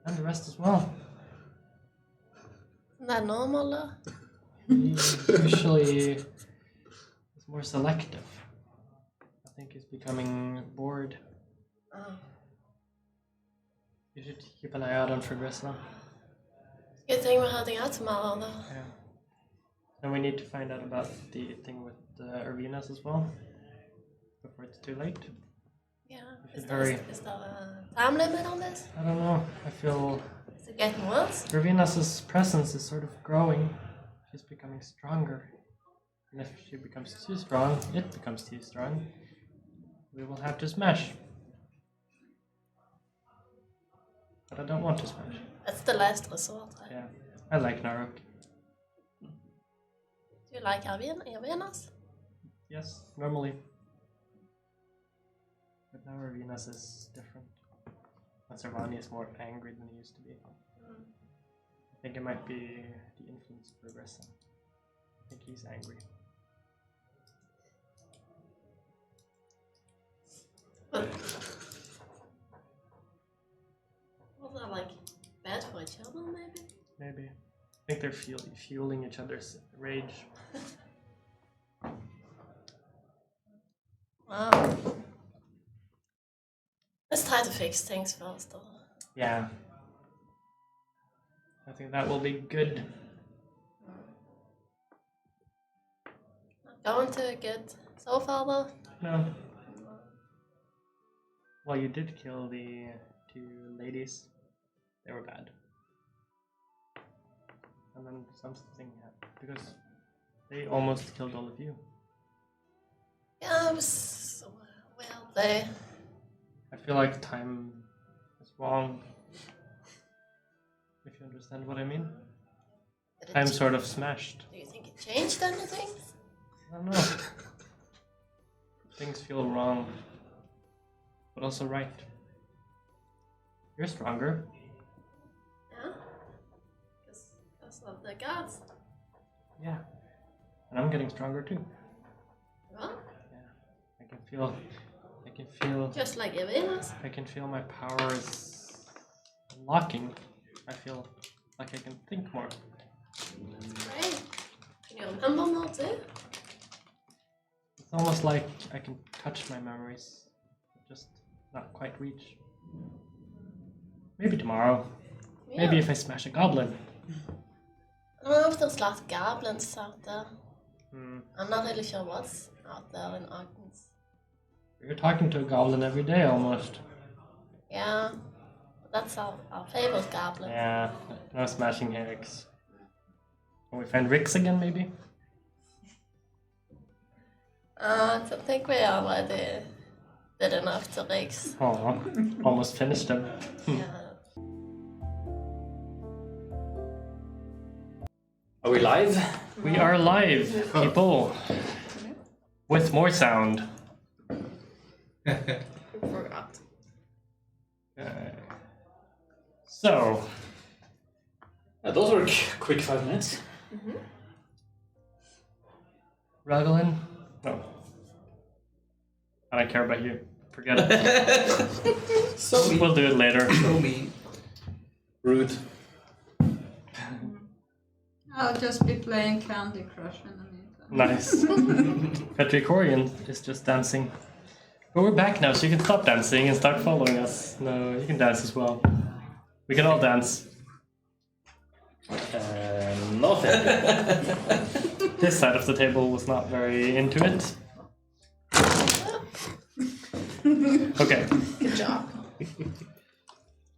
And the rest as well. Isn't that normal though? He usually is more selective. I think he's becoming bored. Oh. You should keep an eye out on Fragrissa. Good thing we're heading out tomorrow though. Yeah. And we need to find out about the thing with Irvinas as well. Before it's too late. Yeah. should hurry. Is there a time limit on this? I don't know. I feel Is it getting worse? Irvinas's presence is sort of growing. She's becoming stronger. And if she becomes too strong, it becomes too strong. We will have to smash. But I don't want to smash. That's the last resort. Right? Yeah. I like Naruk. Do you like Irvinas? Yes, normally. But now Irvinas is different. And Servani is more angry than he used to be. I think it might be the influence of Regressa. I think he's angry. Was that like bad for each other maybe? Maybe. I think they're fueling each other's rage. Wow. Let's try to fix things first though. Yeah. I think that will be good. Not going too good so far though. No. Well, you did kill the two ladies. They were bad. And then something happened because they almost killed all of you. Yeah, it was well there. I feel like time is wrong. If you understand what I mean. I'm sort of smashed. Do you think it changed anything? I don't know. Things feel wrong. But also right. You're stronger. Yeah. Because of the gods. Yeah. And I'm getting stronger too. Well, I can feel just like Irvinas. I can feel my power is unlocking. I feel like I can think more. Great. Can you remember more too? It's almost like I can touch my memories. Just not quite reach. Maybe tomorrow. Yeah. Maybe if I smash a goblin. I don't know if there's lots of goblins out there. Hmm. I'm not really sure what's out there in Ogden's. You're talking to a goblin every day almost. Yeah. But that's our favorite goblin. Yeah, no smashing Herrick's. Can we find Rix again maybe? I don't think we already did enough to Rix. Oh, almost finished him. Yeah. Are we live? We are live, people. With more sound. I forgot. So, Those were quick 5 minutes. Raglan? No. I don't care about you. Forget it. So me. We'll do it later. So me. Rude. I'll just be playing Candy Crush in the meantime. Nice. Petricorian is just dancing. But we're back now, so you can stop dancing and start following us. No, you can dance as well. We can all dance. No thank you. This side of the table was not very into it. Okay. Good job.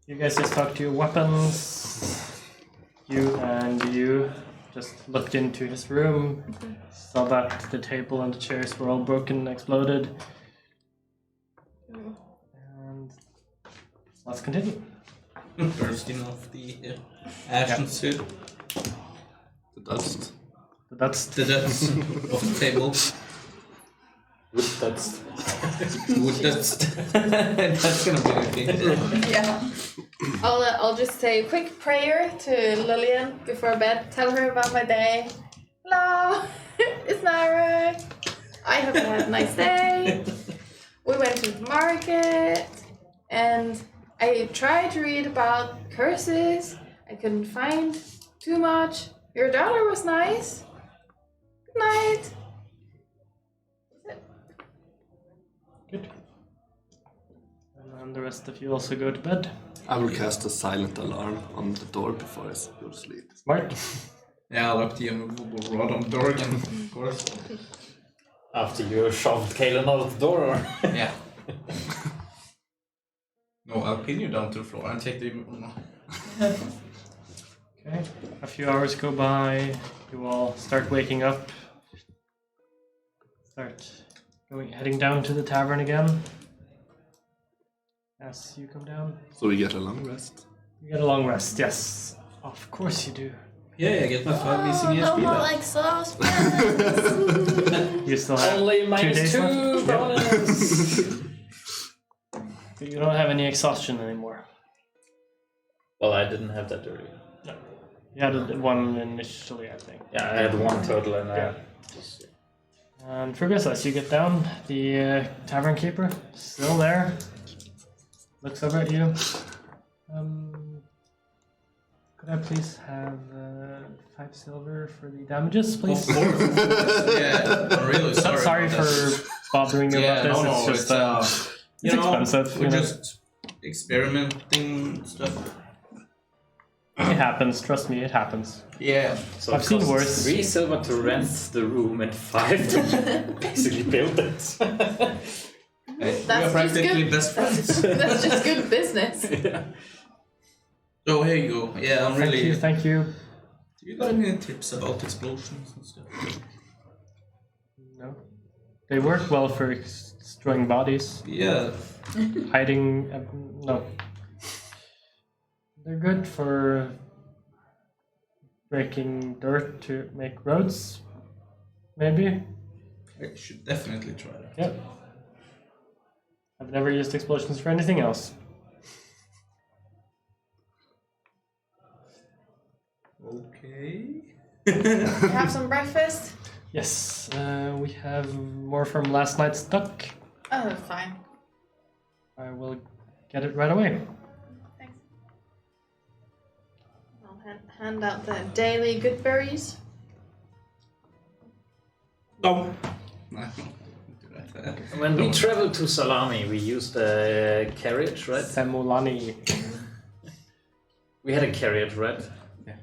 You guys just talked to your weapons. You just looked into his room, saw that the table and the chairs were all broken and exploded. And let's continue. Bursting off the ash and suit. The dust. That's The dust off the table. Wood dust. Wood dust. That's gonna be the thing. Yeah. I'll just say a quick prayer to Lillian before bed. Tell her about my day. Hello, it's Nara. I hope you had a nice day. We went to the market and I tried to read about curses. I couldn't find too much. Your daughter was nice. Good night. good. And then the rest of you also go to bed. I will cast a silent alarm on the door before I go to sleep. Smart. Yeah, I'll up the immovable rod on the door again, of course. After you shoved Kalen out of the door, or? Yeah. No, I'll pin you down to the floor and take the... Okay. A few hours go by. You all start waking up. Heading down to the tavern again. As you come down. So we get a long rest. You get a long rest, yes. Of course you do. Yeah, I get my 5 missing no HP more back. exhaustion. You still have Only 2 minus days 2 left. bonus. But you don't have any exhaustion anymore. Well, I didn't have that earlier. No. You had one initially, I think. Yeah, I had 1 total and Yeah. just... And Frugus, as you get down, the tavern keeper still there. Looks over at you. Could I please have 5 silver for the damages, please? Of course. Yeah, I'm really sorry. Sorry about that. for bothering you Yeah, about this. no, It's just you it's know, expensive. We're you know. just experimenting stuff. It happens. Trust me, it happens. Yeah. So I've it seen costs worse. 3 silver to rent the room and 5 to basically build it. We are That's just practically good. best friends. That's just good business. Yeah. Oh, here you go. Yeah, I'm really... Thank you. Do you got any tips about explosions and stuff? No. They work well for destroying bodies. Yeah. Hiding... no. They're good for breaking dirt to make roads. Maybe. I should definitely try that. Yep. I've never used explosions for anything else. Okay. Have some breakfast. Yes, we have more from last night's duck. Oh, that's fine. I will get it right away. Thanks. I'll hand out the daily good berries. No. No. Do that. When we traveled to Salami, we used a carriage, right? Semolani. We had a carriage, right? Yeah.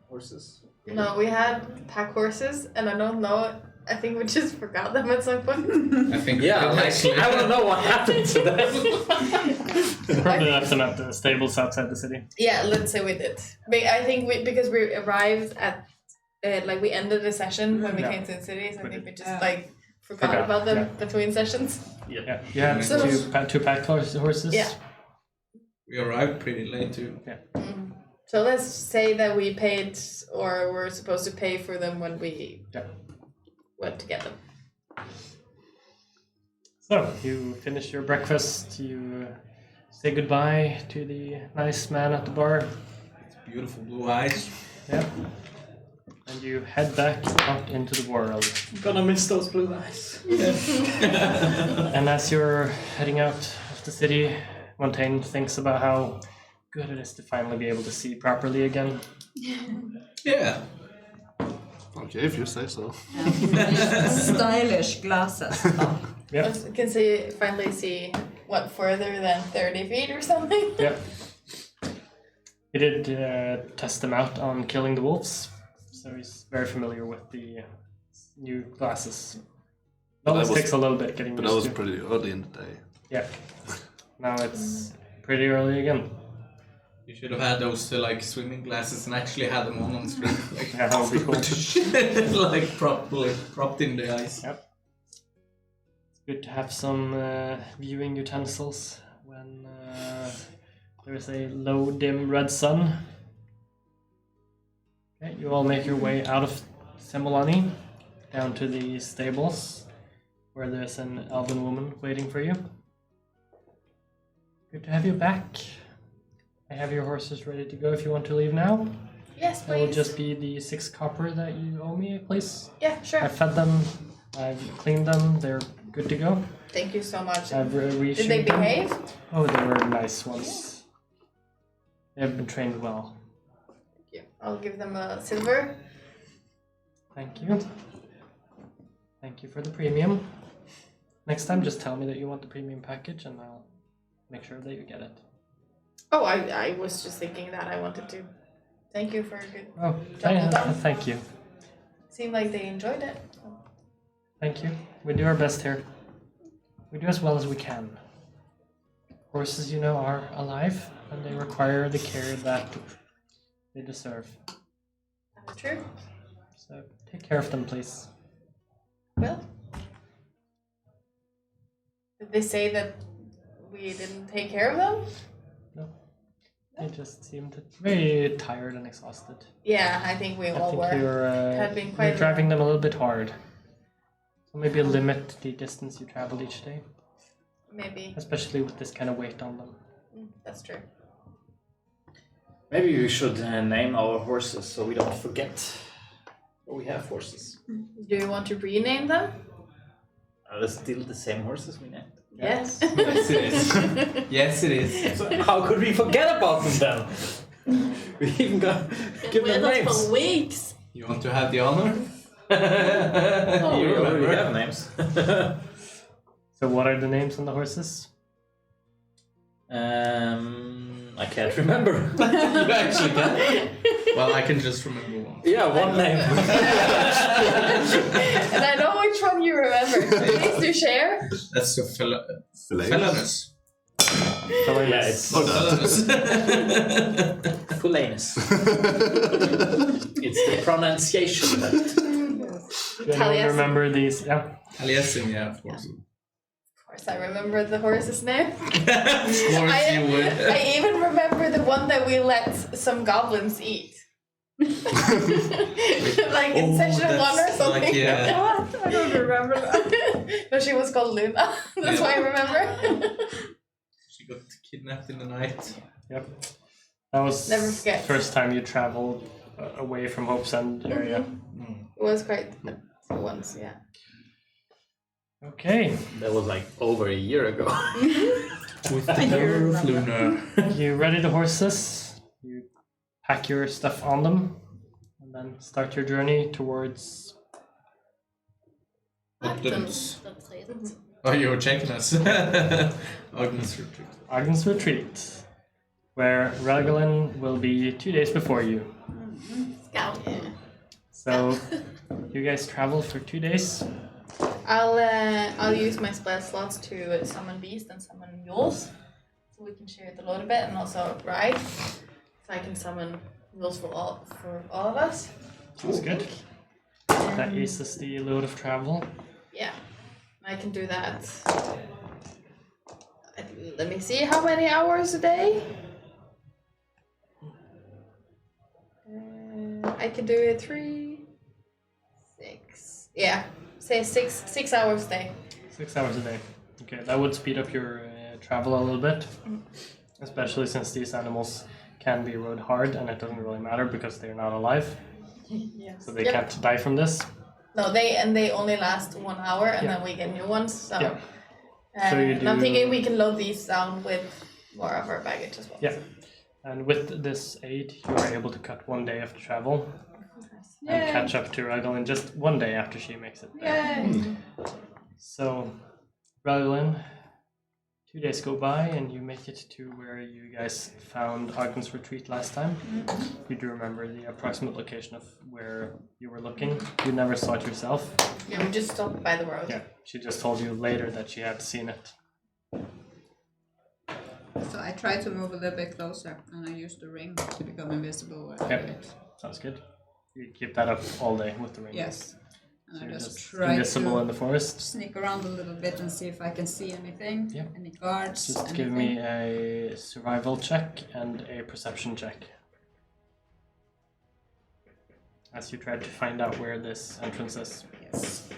Horses. No, we had pack horses, and I don't know. I think we just forgot them at some point. I think Yeah, like, I want to know what happened to them. Probably left them at the stables outside the city. Yeah, let's say we did. But I think because we arrived at like we ended the session when we Yeah. came to the cities. I think we just Yeah. like forgot Forgot, about them yeah. between sessions. Yeah, you had So- two packed horses. Yeah. we arrived pretty late too. So let's say that we paid or were supposed to pay for them when we Yeah. went to get them. So you finish your breakfast. You say goodbye to the nice man at the bar. Beautiful blue eyes. Yeah. And you head back out into the world. Gonna miss those blue eyes. And as you're heading out of the city, Montaigne thinks about how good it is to finally be able to see properly again. Yeah. Okay, if you say so. Stylish glasses. Oh. Yep. You can finally see what further than 30 feet or something. Yep. He did test them out on killing the wolves, so he's very familiar with the new glasses. It always was- takes a little bit getting But that used was to. pretty early in the day. Yeah. Now it's pretty early again. You should have had those like swimming glasses and actually had them on screen. Like, Yeah, that would be cool. like properly propped in the ice. Yep. It's good to have some viewing utensils when there is a low, dim red sun. Okay, you all make your way out of Semolani down to the stables where there's an elven woman waiting for you. Good to have you back. I have your horses ready to go if you want to leave now. Yes, That will please. just be the 6 copper that you owe me, please. Yeah, sure. I fed them, I've cleaned them, they're good to go. Thank you so much. I've Did they reshoed them. behave? Oh, they were nice ones. They have been trained well. Thank you. I'll give them a silver. Thank you. Thank you for the premium. Next time, just tell me that you want the premium package and I'll make sure that you get it. Oh, I was just thinking that I wanted to. Thank you for a good. Oh, Double done. thank you. Seemed like they enjoyed it. Thank you. We do our best here. We do as well as we can. Horses, you know, are alive and they require the care that they deserve. That's true. So take care of them, please. Well, did they say that we didn't take care of them? No. They just seemed very tired and exhausted. Yeah, I think we I all think were. you're, been you're quite- driving them a little bit hard. So maybe limit the distance you travel each day, Maybe. especially with this kind of weight on them. That's true. Maybe we should name our horses so we don't forget what we have horses. Do you want to rename them? Are they still the same horses we named? Yes. Yes, it is. Yes, it is. So how could we forget about them then? We even got give them With us names. for weeks. You want to have the honor? Oh, You we already remember. have names. So what are the names on the horses? I can't remember. You actually can. Well, I can just remember one. Yeah, one name. And I know which one you remember. Please do share. That's the Fillets? felonous. Yeah, it's Oh, no. Fulanus. It's the pronunciation that. Do anyone Taliesin. remember these? Yeah. Taliesin, yeah, of course. Of course, I remember the horse's name. Of course you would. I even remember the one that we let some goblins eat. Like in Oh, session 1 or that's something. like, yeah. What? I don't remember that. No, she was called Luna. That's why I remember. She got kidnapped in the night. Yep. That was Never forget. the first time you traveled away from Hope's End area. It was quite once, yeah. Okay. That was like over a year ago. With the power of Luna. You ready the horses? You pack your stuff on them and then start your journey towards Uplands. That's it. Oh, you were checking us. Agnes retreat. Agnes Retreat, where Raglan will be 2 days before you. Scout. So you guys travel for 2 days. I'll use my spell slots to summon beasts and summon mules, so we can share the load a bit, and also ride, so I can summon mules for all of us. Sounds good. That eases the load of travel. Yeah, I can do that. Let me see, how many hours a day? I can do it 3, 6. Yeah, say 6 hours a day. 6 hours a day. Okay, that would speed up your travel a little bit, especially since these animals can be rode hard and it doesn't really matter because they're not alive, Yes. so they can't die from this. No, they only last 1 hour, and Yeah. then we get new ones. So, Yeah. So you and I'm do- thinking we can load these down with more of our baggage as well. Yeah, and with this aid, you are able to cut 1 day of the travel and Yay. catch up to Raglan just 1 day after she makes it there. Yay! So, Raglan, 2 days go by and you make it to where you guys found Agnes Retreat last time. You do remember the approximate location of where you were looking. You never saw it yourself. Yeah, we just stopped by the road. Yeah, she just told you later that she had seen it. So I try to move a little bit closer, and I use the ring to become invisible. Okay, sounds good. You keep that up all day with the ring. Yes. And So I you're just just try invisible in to the forest. sneak around a little bit and see if I can see anything. Yep. Any guards. Just anything. give me a survival check and a perception check. As you try to find out where this entrance is. Yes.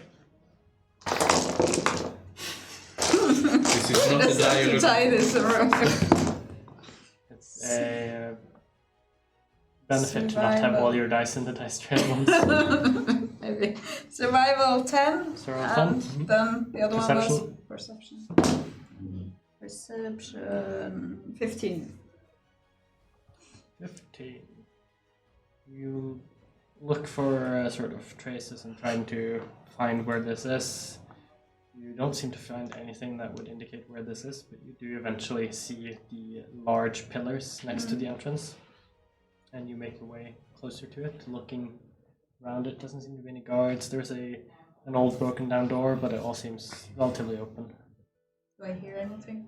This is not the That's how you diary. tie this around. It's a benefit to not have Survival. all your dice in the dice tray at once. Maybe. Survival 10. Survival 10, And mhm. then the other one was Perception. Perception 15. 15. You look for sort of traces and trying to find where this is. You don't seem to find anything that would indicate where this is, but you do eventually see the large pillars next to the entrance. And you make your way closer to it, looking around it. Doesn't seem to be any guards. There's an old broken down door, but it all seems relatively open. Do I hear anything?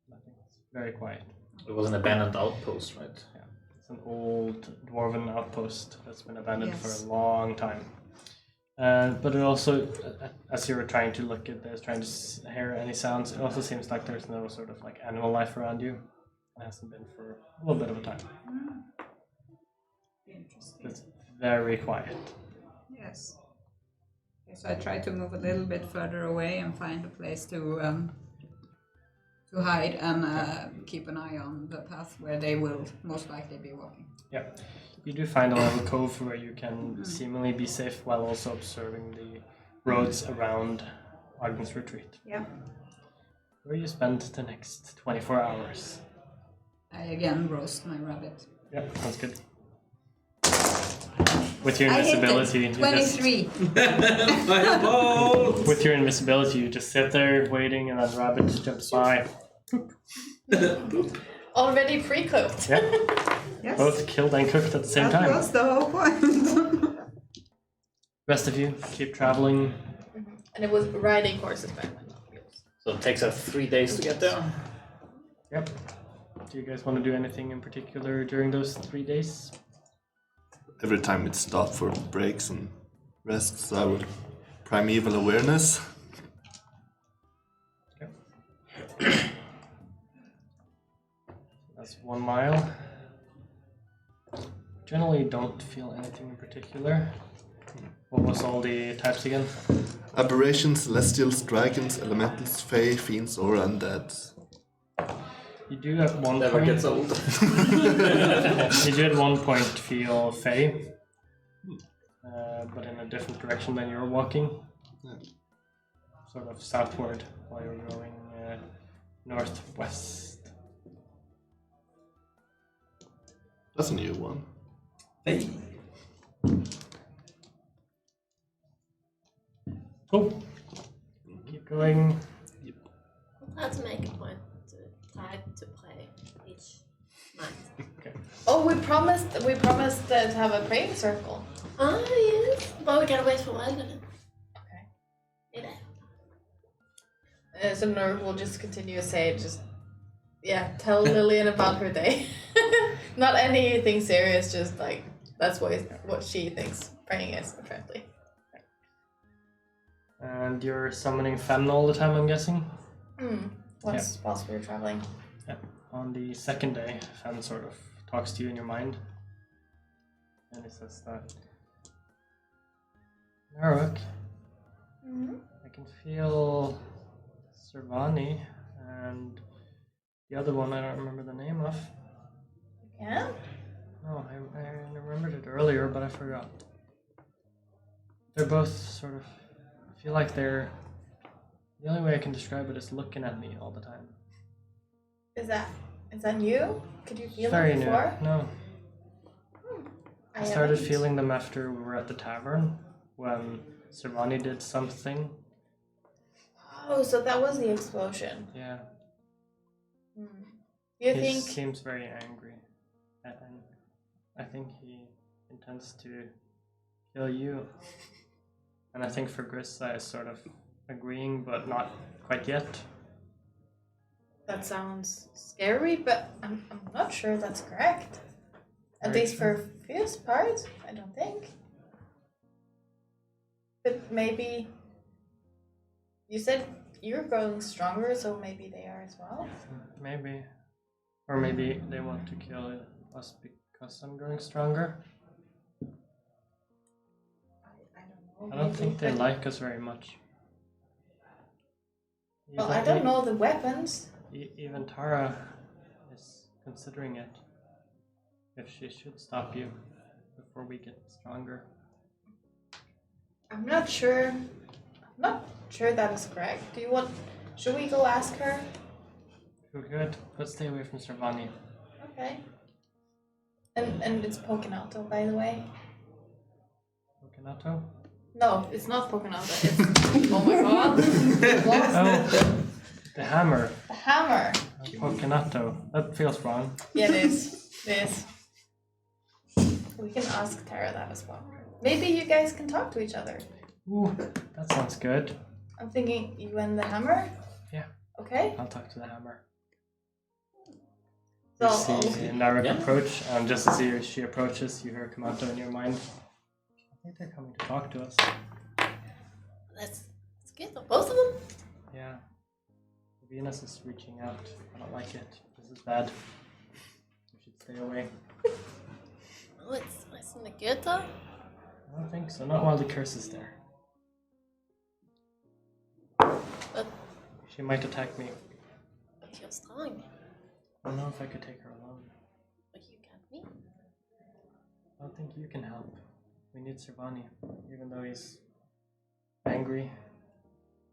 Nothing. It's very quiet. It was an abandoned outpost, right? Yeah. It's an old dwarven outpost that's been abandoned for Yes. a long time. But it also, as you were trying to look at this, trying to hear any sounds, it also seems like there's no sort of like animal life around you. It hasn't been for a little bit of a time. Interesting. It's very quiet. Yes. Okay, so I try to move a little bit further away and find a place to hide and keep an eye on the path where they will most likely be walking. Yeah. You do find a little cove where you can seemingly be safe while also observing the roads around Arden's retreat. Yeah. Where you spend the next 24 hours. I again roast my rabbit. Yeah, sounds good. With your I hit invisibility, it. you just, 23. Fireball! with your invisibility, you just sit there waiting, and then rabbit jumps by. Already pre-cooked. Yeah, Yes. both killed and cooked at the same That time. was the whole point. Rest of you keep traveling. And it was riding horses back then. So it takes us 3 days to get there. Yep. Do you guys want to do anything in particular during those 3 days? Every time it stopped for breaks and rests, I would primeval awareness. That's 1 mile. Generally don't feel anything in particular. What was all the types again? Aberrations, celestials, dragons, elementals, fae, fiends, or undead. You do at one Never point. gets old. You do at one point feel Fae, but in a different direction than you were walking. Yeah. Sort of southward while you were going northwest. That's a new one. Hey. Cool. Keep going. Let's make a point to try to play each night. Oh, we promised to have a praying circle. Oh, yes. But we gotta wait for a while then. Okay. Yeah. So Nor will just continue to say, tell Lillian about her day. Not anything serious, just like that's what she thinks praying is, apparently. And you're summoning Fen all the time, I'm guessing? Once whilst we were traveling. Yeah. On the second day, Fen sort of talks to you in your mind. And he says that, Narok, I can feel Servani and the other one I don't remember the name of. Yeah? No, I remembered it earlier, but I forgot. They're both sort of, I feel like they're, the only way I can describe it is looking at me all the time. Is that new? Could you feel Very them new. before? No. I haven't. started feeling them after we were at the tavern, when Servani did something. Oh, so that was the explosion. Yeah. You He think seems very angry. And I think he intends to kill you. And I think for Grissa is sort of agreeing, but not quite yet. That sounds scary, but I'm not sure that's correct. At Very least for Fio's part, I don't think. But maybe you said you're growing stronger, so maybe they are as well. Maybe. Or maybe they want to kill us because I'm growing stronger. I don't know. I don't maybe, think they but- like us very much. Well, I don't know the weapons. Even Tara is considering it. If she should stop you before we get stronger. I'm not sure. I'm not sure that is correct. Do you want? Should we go ask her? We're good. Let's stay away from Servani. Okay. And it's Pokinato, by the way. Pokinato? No, it's not Pokinato. It's oh my god. What? Oh, the hammer. The hammer. Pokinato. That feels wrong. Yeah, it is. It is. We can ask Tara that as well. Maybe you guys can talk to each other. Ooh, that sounds good. I'm thinking you and the hammer. Yeah. Okay. I'll talk to the hammer. So You see Narek Yeah. approach, and just as she approaches, you hear Kamato in your mind. I think they're coming to talk to us. That's good. Both of them? Yeah. Venus is reaching out. I don't like it. This is bad. We should stay away. Oh, isn't it good though? I don't think so. Not while the curse is there. But She might attack me. you're strong. I don't know if I could take her alone. But you got me. I don't think you can help. We need Servani, even though he's angry.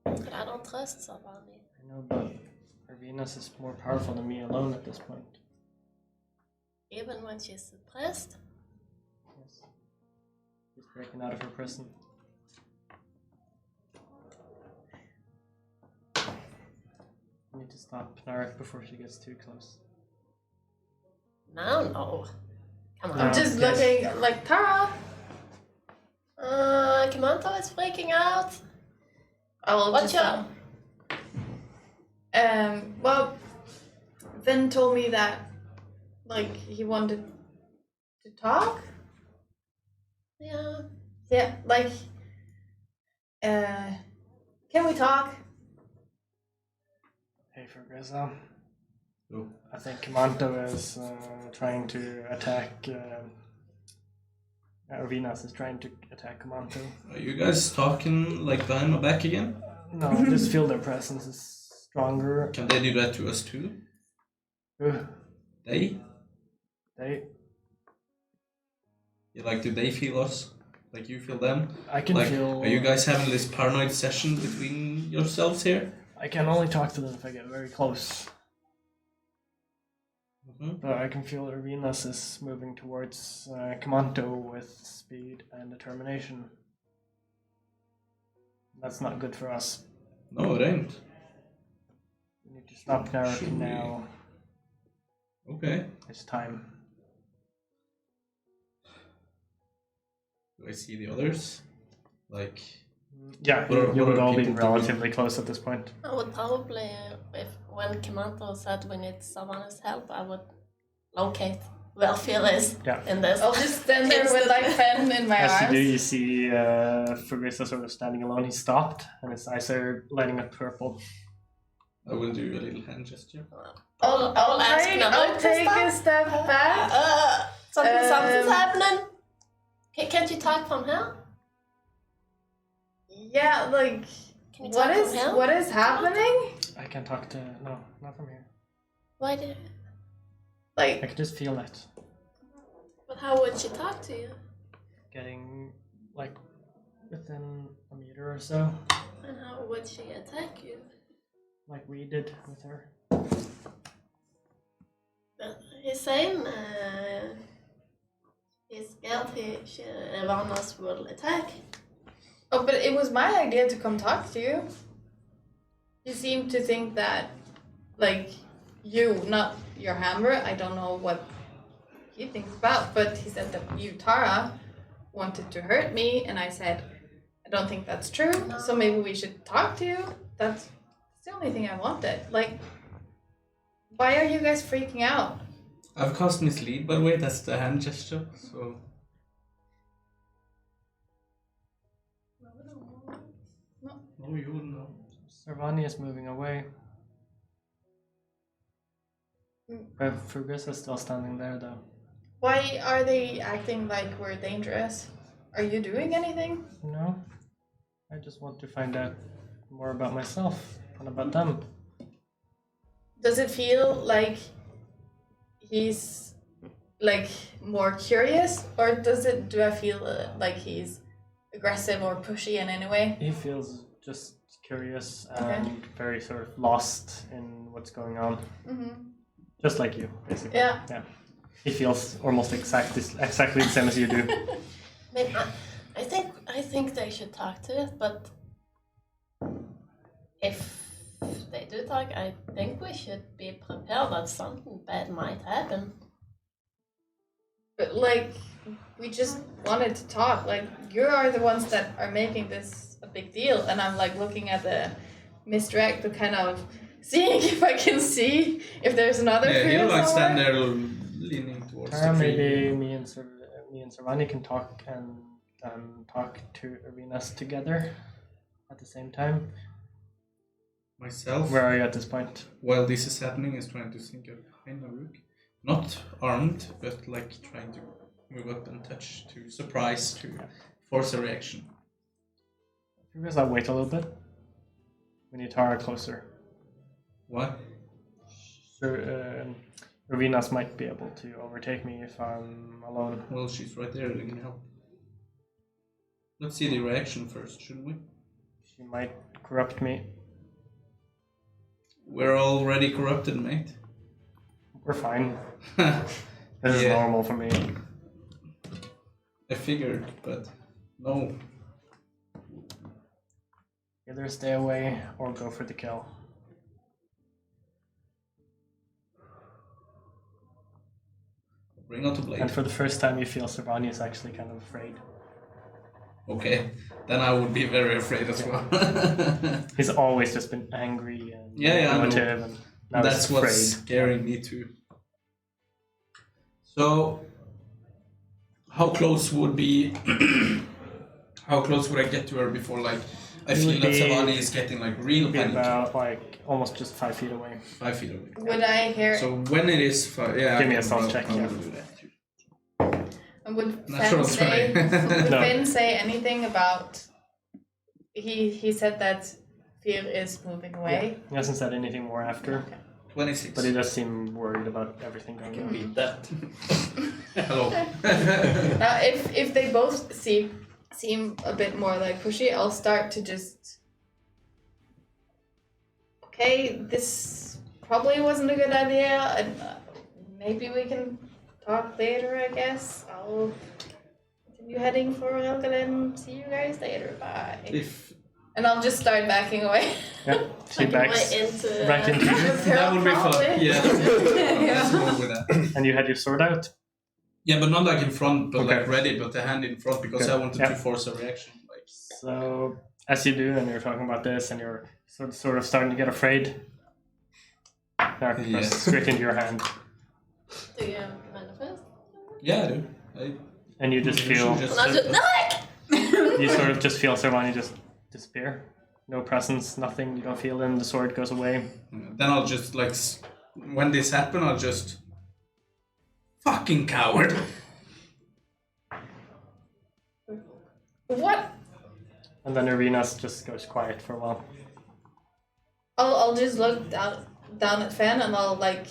But I don't trust somebody. I know, but her Venus is more powerful than me alone at this point. Even when she's suppressed. Yes. She's breaking out of her prison. I need to stop Narek before she gets too close. No. Come on. I'm just looking like Tara. Kamanto is freaking out. I'll What's just your... well, Vin told me that like he wanted to talk. Yeah. Yeah, like can we talk? Hey, Ferguson. Oh. I think Kamanto is trying to attack. Venus is trying to attack Kamanto. Are you guys talking like behind my back again? No, I just feel their presence is stronger. Can they do that to us too? Ugh, They? they, Yeah, like, do they feel us? Like you feel them? I can Like, feel. are you guys having this paranoid session between yourselves here? I can only talk to them if I get very close. Mm-hmm. But I can feel that Venus is moving towards Kamanto with speed and determination. That's not good for us. No, it ain't. We need to stop Narek Should we? now. Okay. It's time. Do I see the others? Like, Yeah, What are- you what would are all be people doing? relatively close at this point. I would probably, when Kamanto said we need someone's help, I would locate where Phil is Yeah. in this. I'll just stand there with like pen in my As you do, arms. you see Ferguson sort of standing alone. He stopped, and his eyes are lighting up purple. I will do a little hand gesture. I'll take a step back. Something's happening. Can't you talk from here? Yeah, like Can you talk from here? what is happening? I can talk to no, not from here. Why do? I Like can just feel it But how would she talk to you? getting like within a meter or so, And how would she attack you? like we did with her. He's saying he's scared Ivanos will attack. oh, but it was my idea to come talk to you. You seem to think that like you, not your hammer. I don't know what he thinks about, but he said that you, Tara, wanted to hurt me, and I said, I don't think that's true. So maybe we should talk to you. That's the only thing I wanted. Like, Why are you guys freaking out? I've cast mislead, by the way. That's the hand gesture. So no, you wouldn't know. Servani is moving away. But Frugus is still standing there, though. Why are they acting like we're dangerous? Are you doing anything? No, I just want to find out more about myself and about them. Does it feel like he's like more curious, or do I feel like he's aggressive or pushy in any way? He feels just curious and very sort of lost in what's going on. Just like you, basically. Yeah. He feels almost exactly the same as you do. I think they should talk to it, but if they do talk, I think we should be prepared that something bad might happen. But like, we just wanted to talk. Like, you are the ones that are making this a big deal, and I'm like looking at the misdirect to kind of seeing if I can see if there's another. Yeah, Prius he'll like stand somewhere. there leaning towards Tara, the tree. maybe me and Servani can talk and talk to Arenas together at the same time. Myself, Where are you at this point? while this is happening, is trying to sneak up behind Maruk. Not armed, but like trying to move up and touch to surprise, to force a reaction. You guys, I'll wait a little bit. We need Tara closer. What? So, Ravinas might be able to overtake me if I'm alone. Well, she's right there, they can help. Let's see the reaction first, shouldn't we? She might corrupt me. We're already corrupted, mate. We're fine. This is Yeah. normal for me. I figured, but no. Either stay away or go for the kill. Bring out the blade. And for the first time, you feel Servani is actually kind of afraid. Okay, then I would be very afraid as well. He's always just been angry and Yeah, I know. emotive, and now That's he's what's afraid. scaring me too. So, how close would be? How close would I get to her before, like, I It feel would that be- Savani is getting like real Be panic? about like almost just 5 feet away. 5 feet away. Would I hear? So when it is, yeah. Give me I a can- stealth I'll- check, I'll yeah. do that too. And would Natural Finn say? 20. Would No. Finn say anything about? He said that fear is moving away. He hasn't said anything more after, 26. but he does seem worried about everything going on. Beat that. Hello. Now, if they both seem a bit more like pushy, I'll start to just. Okay, this probably wasn't a good idea, and maybe we can talk later. I guess I'll continue heading for Helgalen. See you guys later. Bye. If And I'll just start backing away. Yeah, she backs right into you, that would be fun. Probably. Yeah. Let's move with that. and you had your sword out. Yeah, but not like in front, but Okay. like ready, but the hand in front because Good. I wanted Yeah. to force a reaction. Like, So as you do, and you're talking about this, and you're sort of starting to get afraid, that Yeah. goes straight into your hand, Do you manifest? yeah, I do. and you just You should feel just- And I'll just you sort of just feel Servani just disappear. No presence, nothing. You don't feel him. The sword goes away. Then I'll just like, when this happens, I'll just fucking coward. What? And then Arenas just goes quiet for a while. I'll just look down at Finn and I'll like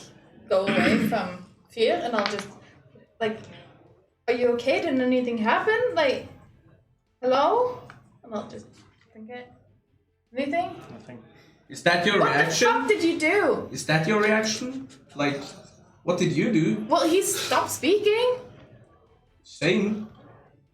go away from fear and I'll just like, are you okay? Didn't anything happen? Like, hello? And I'll just think it. Anything? Nothing. Is that your What reaction? the fuck did you do? Is that your reaction? Like, what did you do? Well, he stopped speaking. Same.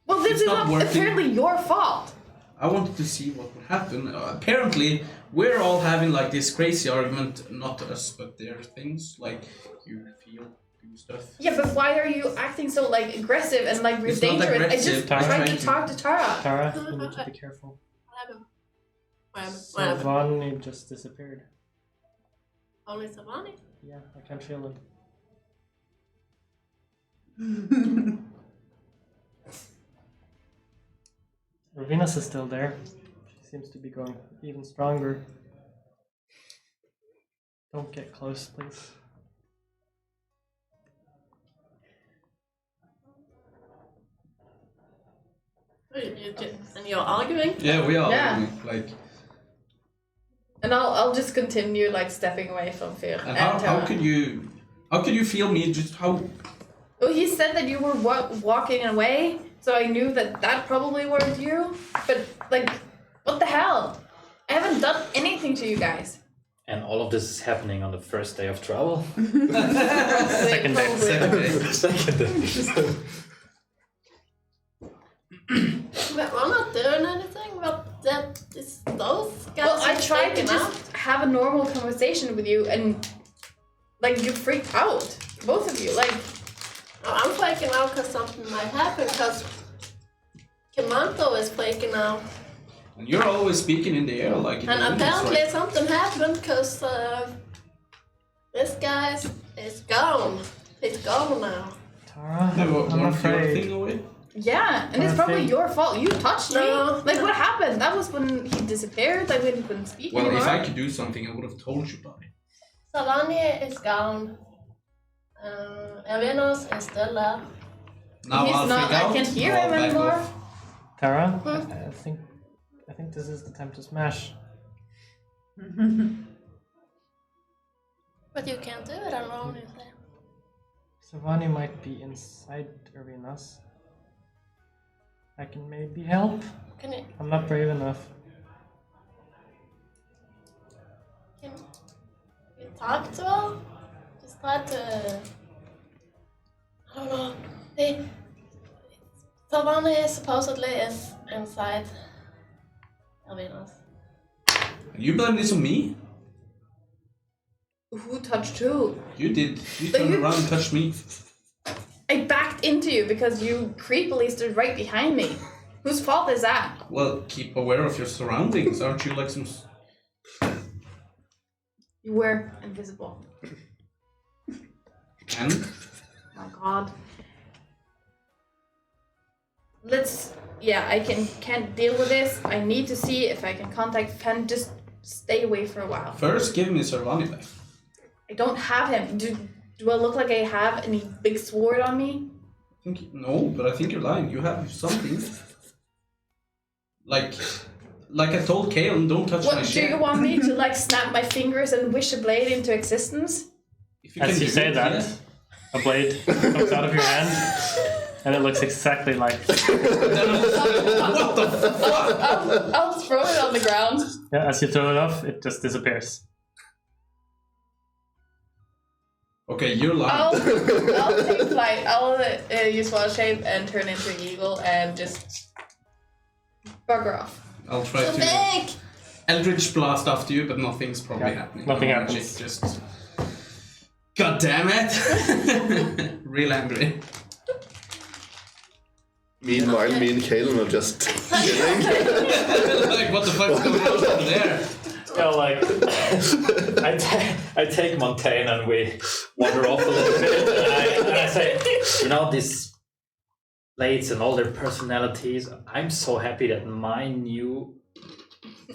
Well, this It's is not not working. apparently your fault. I wanted to see what would happen. Apparently, we're all having like this crazy argument, not us, but their things. Like, you feel, do stuff. Yeah, but why are you acting so like aggressive and like It's not dangerous? I aggressive, just I'm tried trying to to- talk to Tara. Tara, you need to be careful. What happened? What happened? Servani just disappeared. Only Savani? Yeah, I can feel it. Venus is still there. She seems to be going even stronger. Don't get close, please. And you're arguing? Yeah, we are. Yeah. Like, And I'll just continue like stepping away from Fear. and how could you feel me? Just how? Well, he said that you were walking away, so I knew that probably weren't you. But like, what the hell? I haven't done anything to you guys. And all of this is happening on the first day of travel. Second day. Probably. Second day. But we're not doing anything, but that is those guys. Well, I are tried to taken just have a normal conversation with you, and like you freaked out, both of you. Like, Oh, I'm freaking out because something might happen, because Commando is freaking out. And you're always speaking in the air, like. in the And windows, apparently right? something happened because this guy is gone. He's gone now. Tara, No, I'm weren't your afraid. thing away? yeah, and it's probably your fault. You touched me. No. Like, what happened? That was when he disappeared. Like, when he couldn't speak Well, anymore. if I could do something, I would have told you about it. Savani is gone. Ervinus is still there. Now He's I'll not. freak out. I can't hear I'll him back anymore. off. Tara, I think this is the time to smash. But you can't do it alone, is there? Savani might be inside Arenas. I can maybe help. Can you I'm not brave enough. can you talk to her? Just try to. I don't know. Savani supposedly is inside Ervinus. You blame this on me? Who touched who? You did. You But turned you- around and touched me. I backed into you because you creepily stood right behind me. Whose fault is that? Well, keep aware of your surroundings. Aren't you like some? You were invisible. And Oh my god. I can't deal with this. I need to see if I can contact Fen. Just stay away for a while. first, give me Servani back. I don't have him. Do I look like I have any big sword on me? No, but I think you're lying. You have something. Like I told Kaelin, don't touch my What, do shit. you want me to like snap my fingers and wish a blade into existence? If you As can you do say it, that, yeah. a blade comes out of your hand, and it looks exactly like. What the fuck? I'll throw it on the ground. Yeah, as you throw it off, it just disappears. Okay, you're lying. I'll take flight. I'll use wild shape and turn into an eagle and just bugger off. I'll try So to big! Eldritch blast after you, but nothing's probably Yeah, happening. nothing Magic happens. Just. God damn it! Real angry. Meanwhile, me and Kaelin are just chilling. Like, what the fuck's going on over there? You know, like I take Montaigne and we wander off a little bit, and I say, you know, these blades and all their personalities. I'm so happy that my new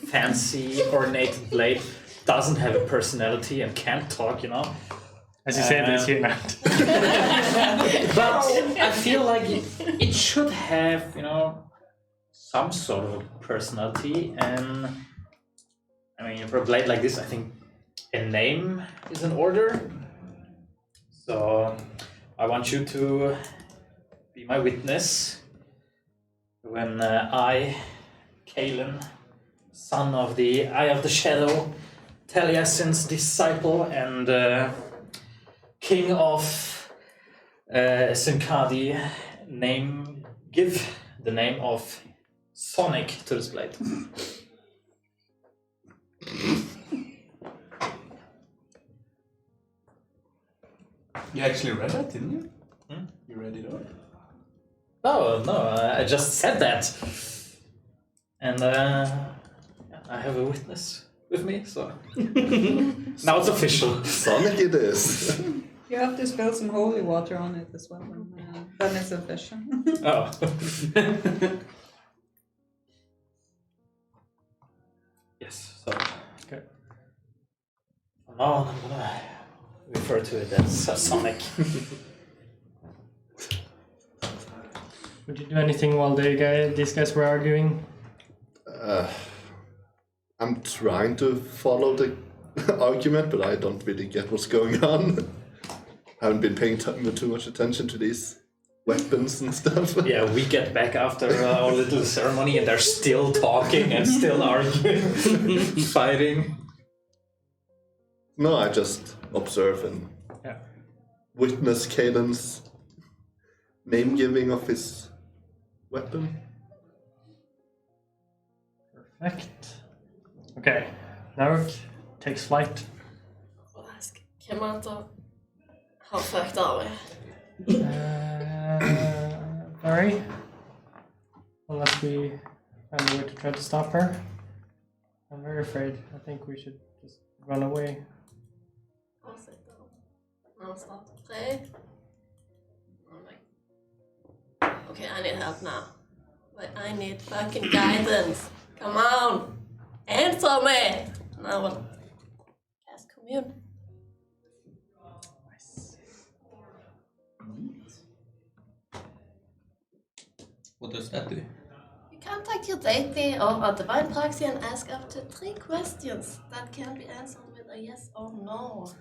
fancy ornate blade doesn't have a personality and can't talk. You know. As you say this, you know. But I feel like it should have, you know, some sort of personality. And I mean, for a blade like this, I think a name is in order. So I want you to be my witness when I, Kaelin, son of the Eye of the Shadow, Taliesin's disciple and king of Syncadi, give the name of Sonic to this blade. You actually read that, didn't you? Hmm? You read it up? No, I just said that. And I have a witness. with me, so now it's official. Sonic it is. You have to spill some holy water on it as well, and then it's official. Oh. Yes, so. Okay. From now on, I'm gonna refer to it as Sonic. Would you do anything while these guys were arguing? I'm trying to follow the argument, but I don't really get what's going on. Haven't been paying too much attention to these weapons and stuff. Yeah, we get back after our little ceremony and they're still talking and still arguing, fighting. No, I just observe and witness Caden's name giving of his weapon. Perfect. Okay, Naruk takes flight. Och ask, kan man inte ha fökt av er? Sorry. Unless we find a way to try to stop her. I'm very afraid. I think we should just run away. Och sätta dem någonstans. 3. Okay, I need help now. But I need fucking guidance. Come on! Answer me! And I will cast commune. What does that do? You contact your deity or a divine proxy and ask up to 3 questions that can be answered with a yes or no.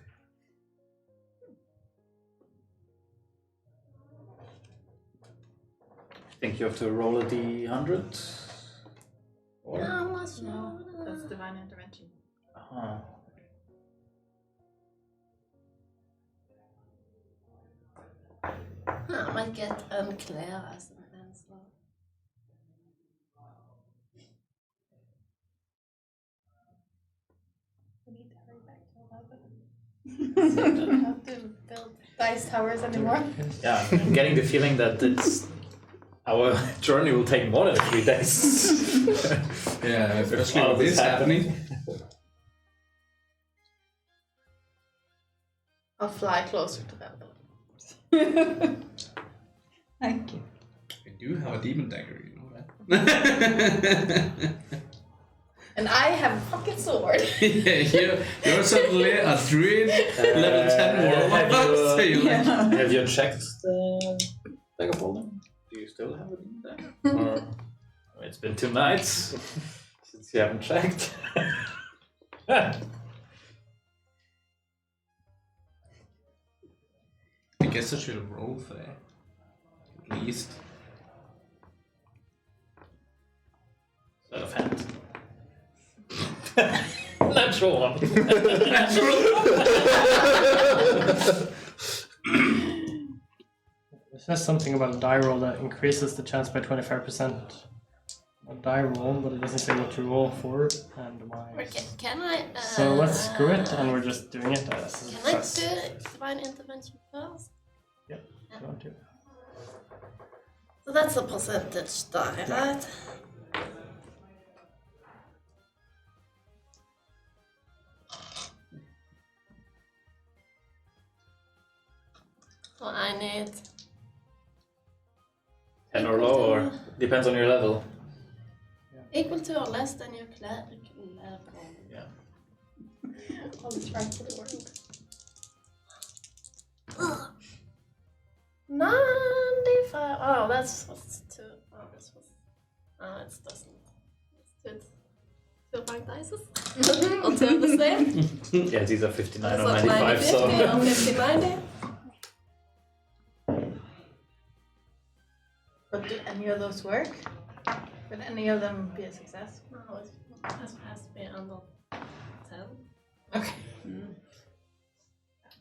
I think you have to roll a d100. Or? No, I'm not sure. No, that's divine intervention. Uh-huh. I might get unclear as an answer. We need to hurry back to 11. So we don't have to build dice towers anymore. Yeah, I'm getting the feeling that our journey will take more than 3 days. Yeah, especially all with this this happening. I'll fly closer to that building. Thank you. I do have a demon dagger, you know that. And I have a fucking sword. Yeah, you're suddenly a druid, level 10 warlock. So Have you checked the dagger folding? Do you still have a demon dagger? Or it's been 2 nights since you haven't checked. I guess I should roll for that. At least. Set of hand. Natural one. It says something about a die roll that increases the chance by 25%. A die roll, but it doesn't say what to roll for and why. Okay, can I? So let's screw it, and we're just doing it as a Can I success. do divine intervention first? Yep, if you want to. So that's a percentage die, right? So I need 10 or low, or depends on your level. equal to or less than your cleric level. Yeah. I'll try for the world. 95. Oh, that's what's 2. Oh, this was. Oh, it doesn't. It's 2 blank dices. Or 2 of the same. Yeah, these are 59 So or 90, 95, 50 so. or 50, 90. But do any of those work? Would any of them be a success? No, it has to be under 10. Okay.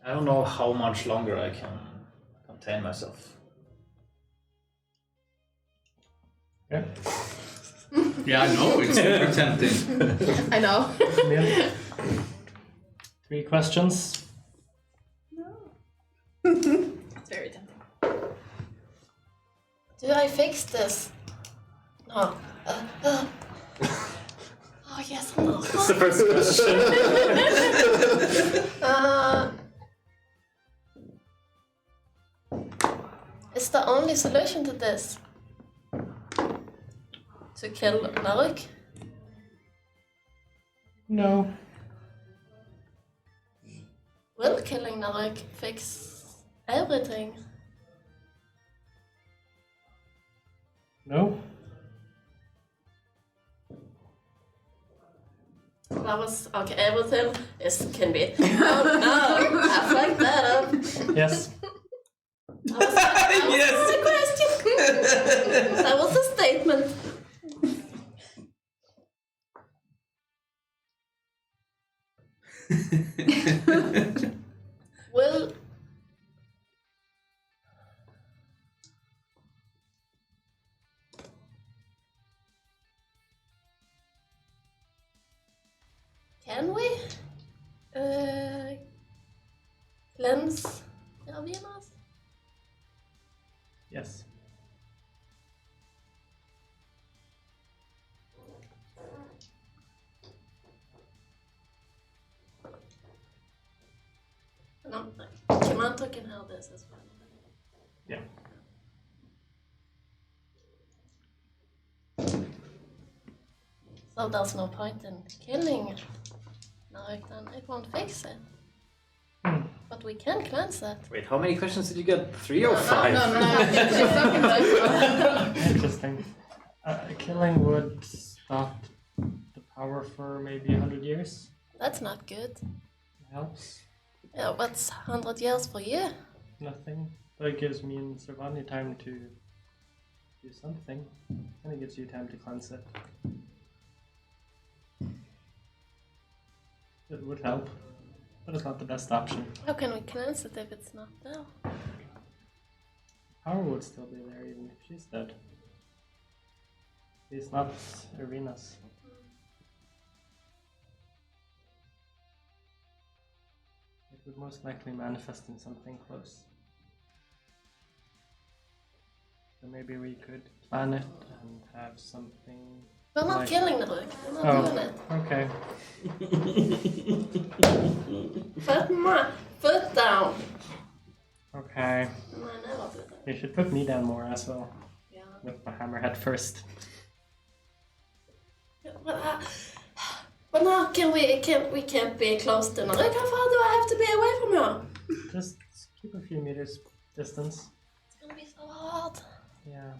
I don't know how much longer I can contain myself. Yeah. Yeah, I know, it's super tempting. I know. Yeah. 3 questions. It's very tempting. Do I fix this? No. Oh yes or no? That's the first question. Is the only solution to this to kill Naruk? No. Will killing Naruk fix everything? No. That was okay. Everything can be. Oh no! I flagged that up. Yes. That was a question. That was a statement. Will can we cleanse Ravinas? Yes. No, Kimanto can have this as well. Yeah. So there's no point in killing Naruk then. It won't fix it. But we can cleanse it. Wait, how many questions did you get? 3 or 5? Interesting. Killing would stop the power for maybe 100 years. That's not good. Helps. Yeah, what's 100 years for you? Nothing. But it gives me and Servani time to do something. And it gives you time to cleanse it. It would help. But it's not the best option. How can we cleanse it if it's not there? Power would still be there even if she's dead. She's not Arenas. It would most likely manifest in something close. So maybe we could plan it and have something. We're not like- killing Naruk. We're not doing it. Okay. Put my foot down. Okay. No, I never do that. You should put me down more as well. Yeah. With the hammerhead first. But now we can't be close to Naruk. How far do I have to be away from you? Just keep a few meters distance. It's gonna be so hard. Yeah.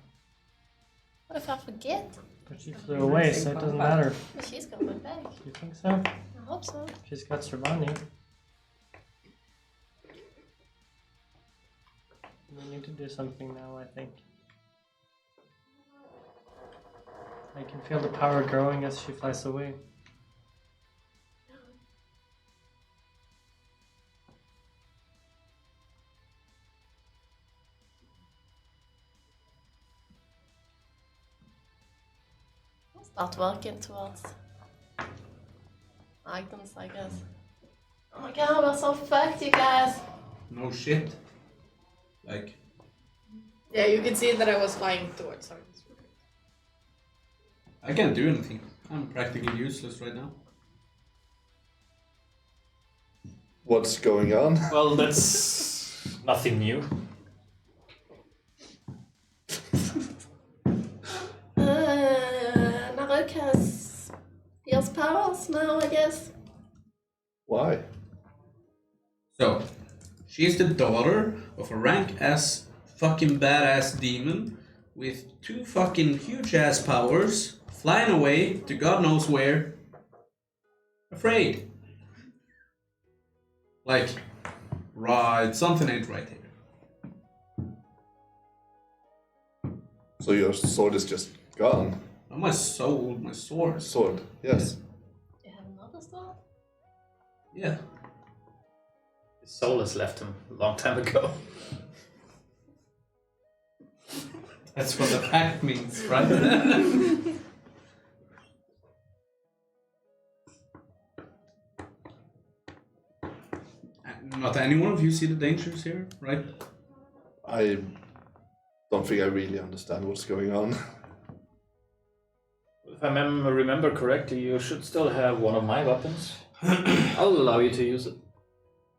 What if I forget? But she flew away, so it doesn't matter. But she's coming back. You think so? I hope so. She's got Servani. We need to do something now, I think. I can feel the power growing as she flies away. Start working towards items, I guess. Oh my god, we're so fucked, you guys. No shit. Like, Yeah, you can see that I was flying towards her. I can't do anything. I'm practically useless right now. What's going on? Well, that's nothing new. Naruk has Fierce powers now, I guess. Why? So, she's the daughter of a rank ass fucking badass demon with 2 fucking huge ass powers, flying away to God knows where, afraid. Like, right, something ain't right here. So your sword is just gone? Not my soul, my sword. Sword, yes. You have another sword? Yeah. His soul has left him a long time ago. That's what the pact means, right? Not any one of you see the dangers here, right? I don't think I really understand what's going on. If If I remember correctly, you should still have one of my weapons. I'll allow you to use it.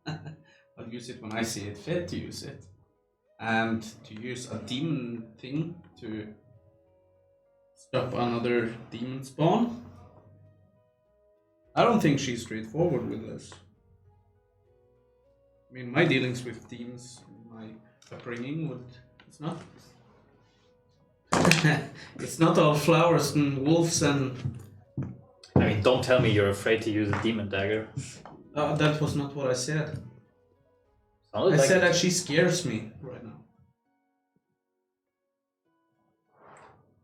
I'll use it when I see it fit to use it. And to use a demon thing to stop another demon spawn. I don't think she's straightforward with this. I mean, my dealings with demons, my upbringing, it's not. It's not all flowers and wolves and. I mean, don't tell me you're afraid to use a demon dagger. That was not what I said. Sounded I like said it. that she scares me right now.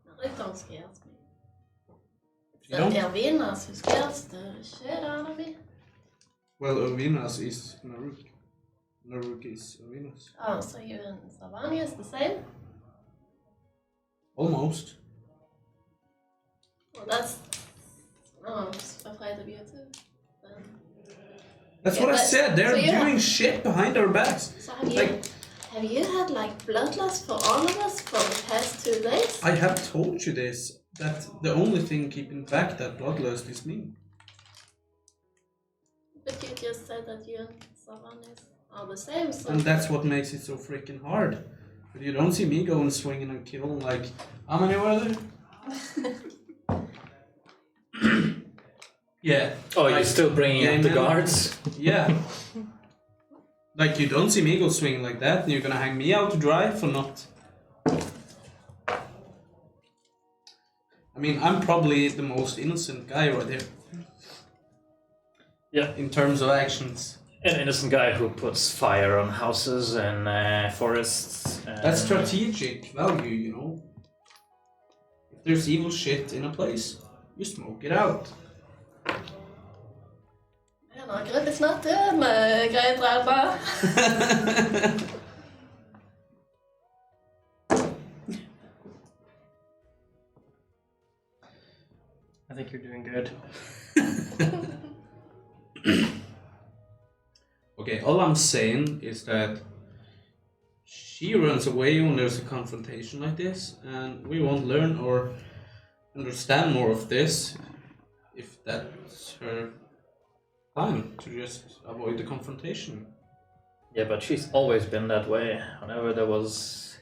No, it don't scare me. You don't? Elvinas who scares the shit out of me. Well, Ervinas is Naruk. Naruk is Ervinas. Oh, so you and Savania is the same? Almost. Well, that's. No, I'm just afraid of you too. Then. That's Yeah, what I but- said. They're so you doing have- shit behind our backs. So have you, Like- have you had like bloodlust for all of us for the past 2 days? I have told you this. That the only thing keeping back that bloodlust is me. But you just said that you and Savania are the same, so. And that's what makes it so freaking hard. But you don't see me going swinging and killing like. How many were there? Yeah. Oh, you're Like, still bringing yeah, up the man. guards? Yeah. Like, you don't see me go swinging like that, and you're gonna hang me out to dry for not. I mean, I'm probably the most innocent guy right here. Yeah. In terms of actions. An innocent guy who puts fire on houses and forests. That's strategic value, you know? If there's evil shit in a place, you smoke it out. Jeg har akkurat snart det med greit ræva. I think you're doing good. Okay, all I'm saying is that she runs away when there's a confrontation like this, and we won't learn or understand more of this if that's her plan, to just avoid the confrontation. Yeah, but she's always been that way. Whenever there was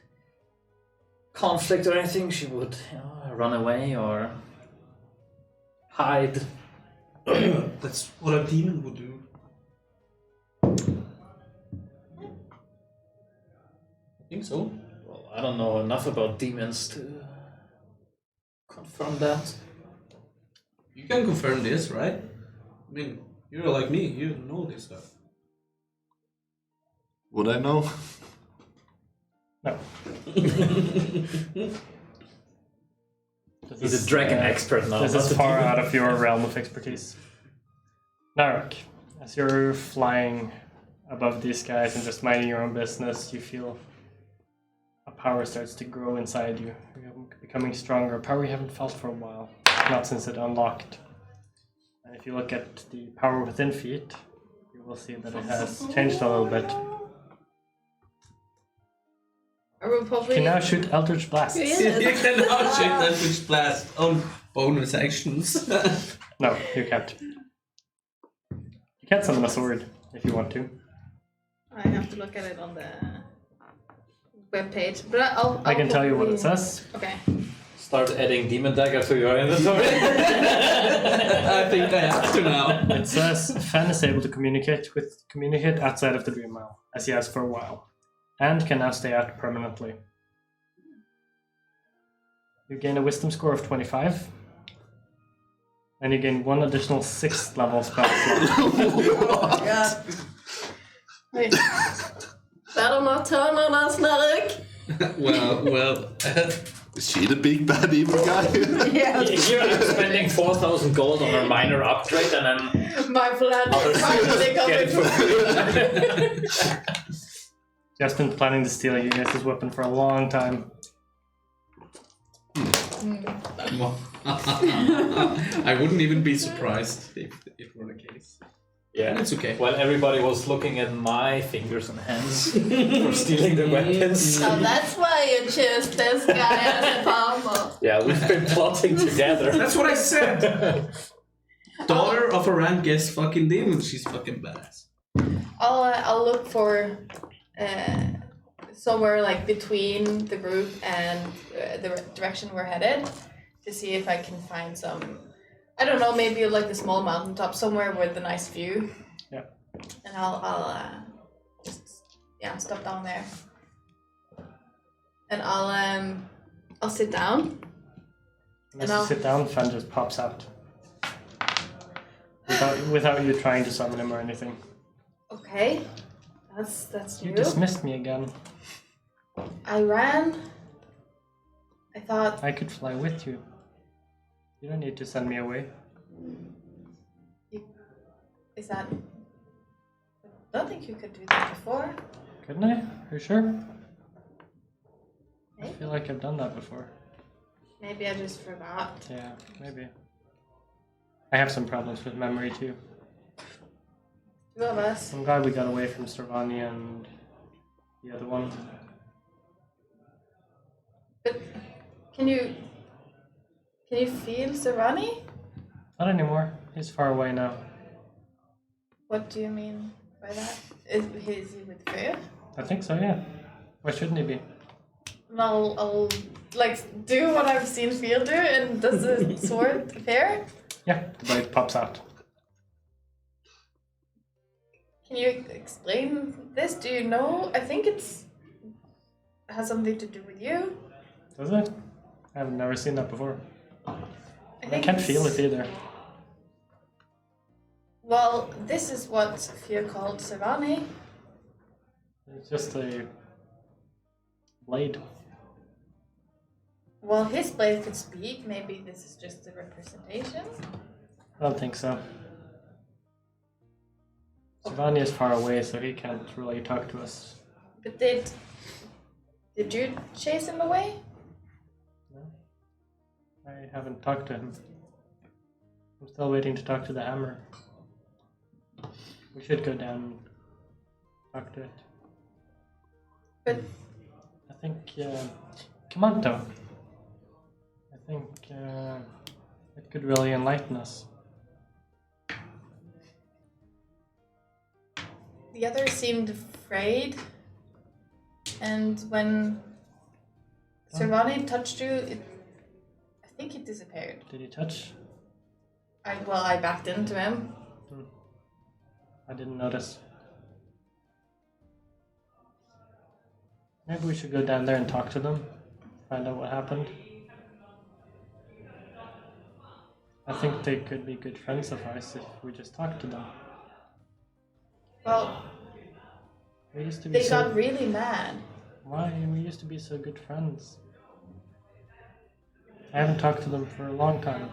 conflict or anything, she would run away or hide. That's what a demon would do. I think so. Well, I don't know enough about demons to confirm that. You can confirm this, right? I mean, you're like me, you know this stuff. Would I know? No. He's a dragon expert now. This not is a far demon. out of your realm of expertise. Narek, as you're flying above these guys and just minding your own business, you feel a power starts to grow inside you. You're becoming stronger, a power you haven't felt for a while, not since it unlocked. And if you look at the power within feet, you will see that it has changed a little bit. I will You probably. can now shoot Eldritch Blasts. You can now shoot that which blast on bonus actions. No, you can't. You can't summon a sword if you want to. I have to look at it on the webpage, but I'll I can tell you what probably- it says. Okay. Start adding demon dagger to your inventory. I think I have to now. It says Fen is able to communicate outside of the Dream Mile, as he has for a while, and can now stay out permanently. You gain a wisdom score of 25, and you gain 1 additional 6th level spell slot. Yeah. Wait. Better not turn on us, Narek. Well. Is she the big bad evil guy? Yeah. Here I'm spending 4,000 gold on a minor upgrade and then My plan others is finally get it coming. for free. Just been planning to steal you guys' weapon for a long time. I wouldn't even be surprised if it were the case. Yeah, It's okay. Well, everybody was looking at my fingers and hands for stealing the weapons. So that's why you choose this guy as a palmer. Yeah, we've been plotting together. That's what I said. Daughter of a rank guest fucking demon. She's fucking badass. I'll look for somewhere like between the group and the direction we're headed to see if I can find some. I don't know, maybe like the small mountaintop somewhere with a nice view. Yeah. And I'll just stop down there. And I'll sit down. As you sit down, Fan just pops out. Without you trying to summon him or anything. Okay. That's You new. dismissed me again. I ran. I thought I could fly with you. You don't need to send me away. is that I don't think you could do that before. Couldn't I? Are you sure? I Maybe. feel like I've done that before. Maybe I just forgot. Yeah, maybe. I have some problems with memory too. Two of us. I'm glad we got away from Stravani and the other one. But can you feel Sarani? Not anymore. He's far away now. What do you mean by that? Is he with fear? I think so, yeah. Why shouldn't he be? And I'll like do what I've seen Field do, and does the sword appear? Yeah, the blade pops out. Can you explain this? Do you know? I think has something to do with you. Does it? I've never seen that before. I I think can't feel it's- it either. Well, this is what Fear called Sarani. It's just a blade. Well, his blade could speak. Maybe this is just a representation. I don't think so. Stravani is far away, so he can't really talk to us. But did you chase him away? No? I haven't talked to him. I'm still waiting to talk to the hammer. We should go down and talk to it. But I think Kamanto. I think it could really enlighten us. the others seemed afraid, and when Sarvani touched you, I think it disappeared. Did he touch? I backed into him. I didn't notice. Maybe we should go down there and talk to them, find out what happened. I think they could be good friends of ours if we just talk to them. Well, We used to be they so... got really mad. Why? We used to be so good friends. I haven't talked to them for a long time.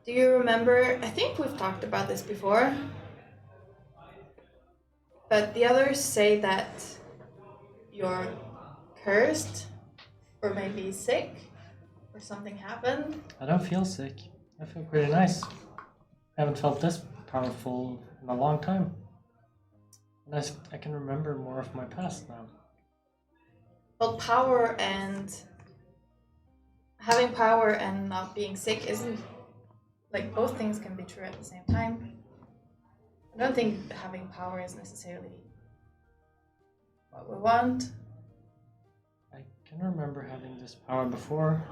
Do you remember? I think we've talked about this before. But the others say that you're cursed, or maybe sick, or something happened. I don't feel sick. I feel pretty nice. I haven't felt this powerful in a long time. And I can remember more of my past now. Well, power and having power and not being sick isn't like both things can be true at the same time. I don't think having power is necessarily what we want. I can remember having this power before,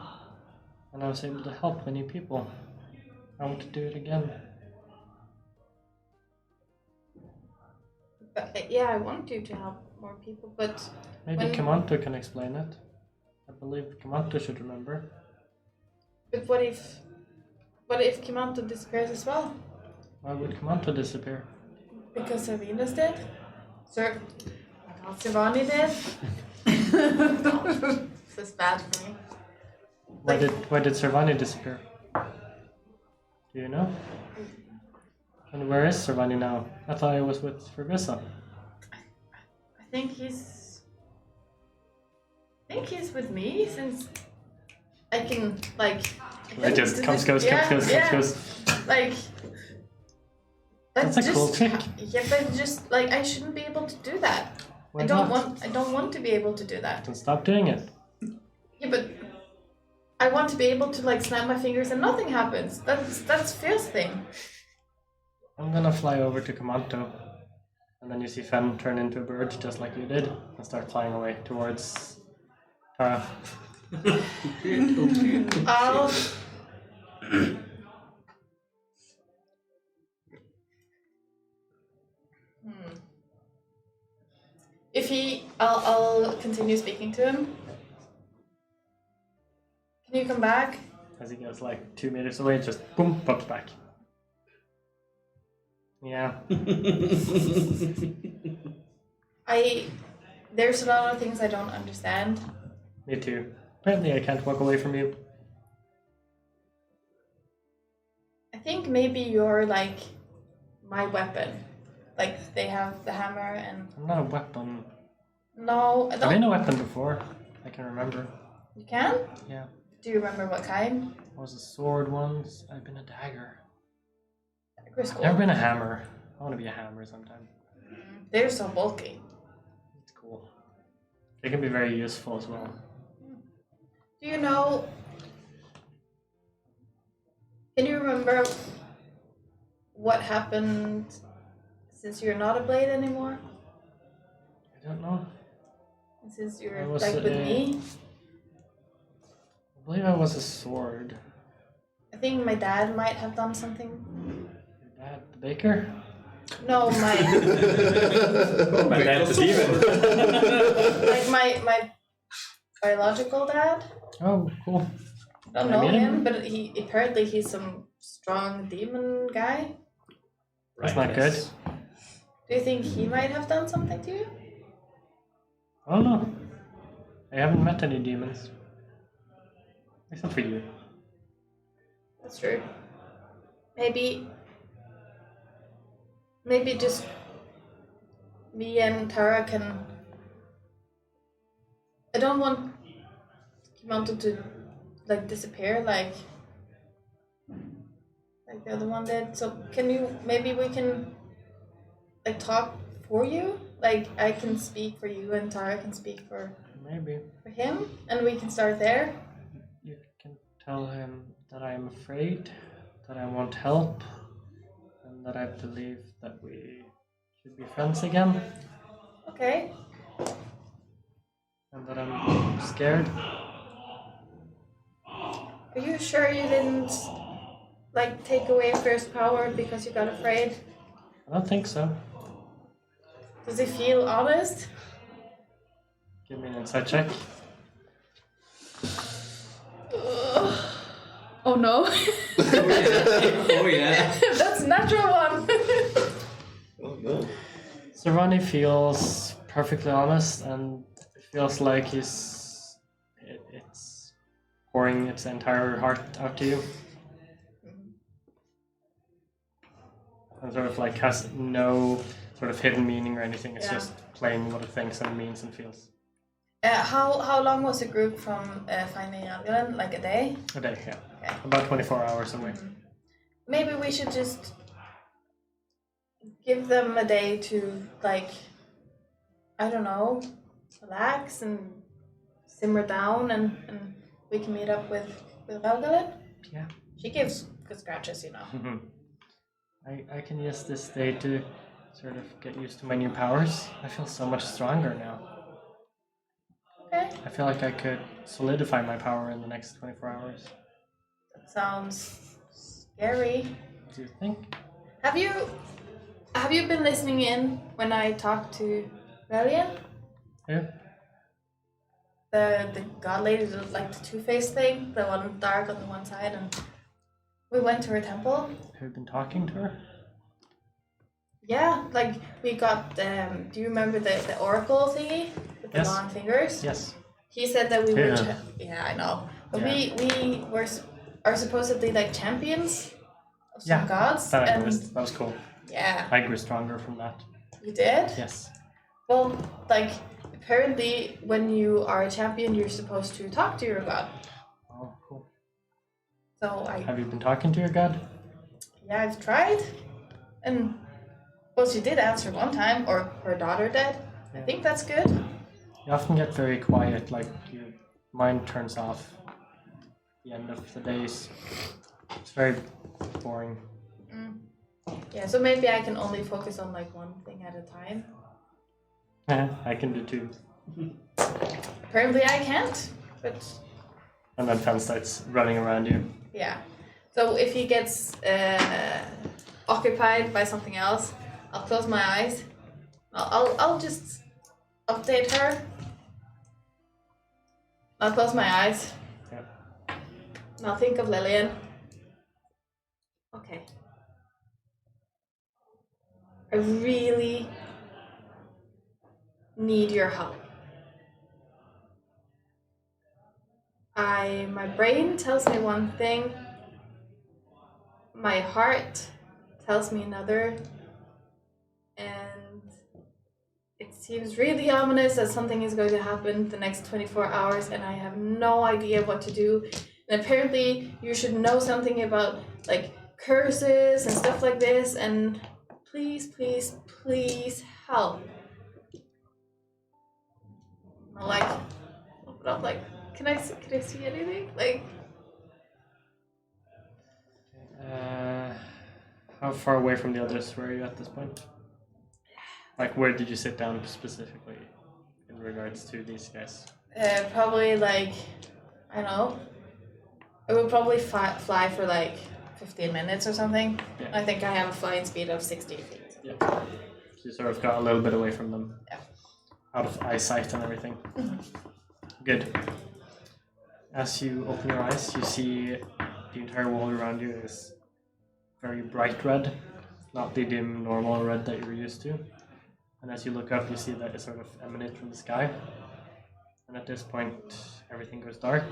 and I was able to help many people. I want to do it again. But yeah, I want you to help more people, but Maybe when- Kamanto can explain it. I believe Kamanto should remember. what if Kimanto disappears as well? Why would Kamanto disappear? Because Servina's dead? Sir, I thought Sivani did. This is bad for me. Why did Servani disappear? Do you know? And where is Servani now? I thought he was with Fergusa. I think he's with me since I can I It can just do comes, this- goes, yeah, comes, yeah. goes. Like That's a cool trick. Yeah, but just like I shouldn't be able to do that. Why I don't not? want to be able to do that. Then stop doing it. Yeah, but I want to be able to like snap my fingers and nothing happens. That's Fear's thing. I'm gonna fly over to Kamanto. And then you see Fen turn into a bird just like you did and start flying away towards Tara. I'll I'll continue speaking to him. Can you come back? As he gets like 2 meters away, just boom, pops back. Yeah. There's a lot of things I don't understand. Me too. Apparently I can't walk away from you. I think maybe you're like my weapon. Like they have the hammer and I'm not a weapon. no, I I've been don't. a weapon before. I can remember. You can? Yeah. Do you remember what kind? I was a sword once. I've been a dagger. Dagger's cool. Never been a hammer. I want to be a hammer sometime. They're so bulky. It's cool. They can be very useful as well. Do you know? Can you remember what happened since you're not a blade anymore? I don't know. Since I you're was, like with me? I believe I was a sword. I think my dad might have done something. Your dad, the baker? No, My dad's a demon. like my biological dad. Oh, cool. I don't I know meet him? him, but he's some strong demon guy. That's not good. Do you think he might have done something to you? I don't know. I haven't met any demons. Except for you. That's true. Maybe just me and Tara can. I don't want Kimanto to like disappear like the other one did. So maybe we can like talk for you? Like I can speak for you and Tara can speak for Maybe. him and we can start there. You can tell him that I am afraid, that I want help, and that I believe that we should be friends again, Okay. and that I'm scared. Are you sure you didn't like take away first power because you got afraid? I don't think so. Does it feel honest? Give me an insight check. Oh no. Oh yeah. That's natural one. Oh no. Servani feels perfectly honest, and it feels like it's pouring its entire heart out to you. And sort of like has no sort of hidden meaning or anything. It's Yeah. just plain what it thinks and means and feels. How long was the group from finding Algalan? Like a day? A day, yeah. Okay. About 24 hours away. Maybe we should just give them a day to like, I don't know, relax and simmer down and we can meet up with Algalan. Yeah. She gives good scratches, you know. I can use this day to sort of get used to my new powers. I feel so much stronger now. Okay. I feel like I could solidify my power in the next 24 hours. That sounds scary. Do you think? Have you been listening in when I talked to Relian? Yeah. The god lady did like the two-faced thing, the one dark on the one side, and we went to her temple. Have you been talking to her? Yeah, like we got do you remember the oracle thingy with the Yes. long fingers? Yes. He said that we were Yeah. yeah, I know. But Yeah. we are supposedly like champions of some gods. That I and noticed. That was cool. yeah, I grew stronger from that. you did? Yes. Well, like apparently when you are a champion you're supposed to talk to your god. Oh, cool. So Have you been talking to your god? I've tried and Well, she did answer one time, or her daughter did. I think that's good. You often get very quiet, like your mind turns off at the end of the days. It's very boring. Yeah, so maybe I can only focus on like one thing at a time. I can do too. Apparently I can't, but And then Fen starts running around you. yeah. So if he gets occupied by something else, I'll close my eyes. I'll just update her. I'll close my eyes. Yeah. And I'll think of Lillian. Okay. I really need your help. My brain tells me one thing, my heart tells me another, and it seems really ominous that something is going to happen the next 24 hours and I have no idea what to do. And apparently you should know something about like curses and stuff like this, and please, please, please help. I'm like, can I see anything? Like, How far away from the others were you at this point? Like, where did you sit down specifically in regards to these guys? probably like, I don't know. I would probably fly for like 15 minutes or something. Yeah. I think I have a flying speed of 60 feet. Yeah. So you sort of got a little bit away from them. Yeah. Out of eyesight and everything. Good. As you open your eyes, you see the entire wall around you is very bright red, not the dim normal red that you're used to. And as you look up, you see that it sort of emanates from the sky. And at this point, everything goes dark.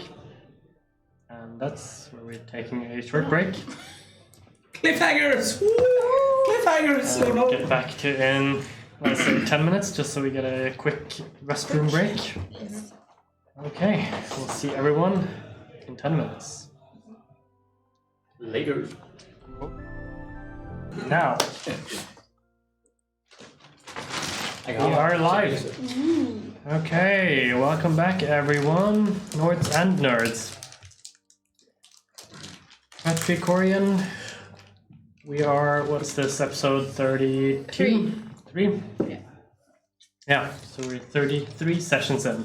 And that's where we're taking a short break. Cliffhangers! Woo! Cliffhangers! Oh no! Get back to in, let's say, 10 minutes, just so we get a quick restroom break. Yes. Okay, we'll see everyone in 10 minutes. Later. Now, we are live. Okay, welcome back everyone, Nords and Nerds. Patricorian, we are, what's this, episode 32? 3? Yeah. Yeah, so we're 33 sessions in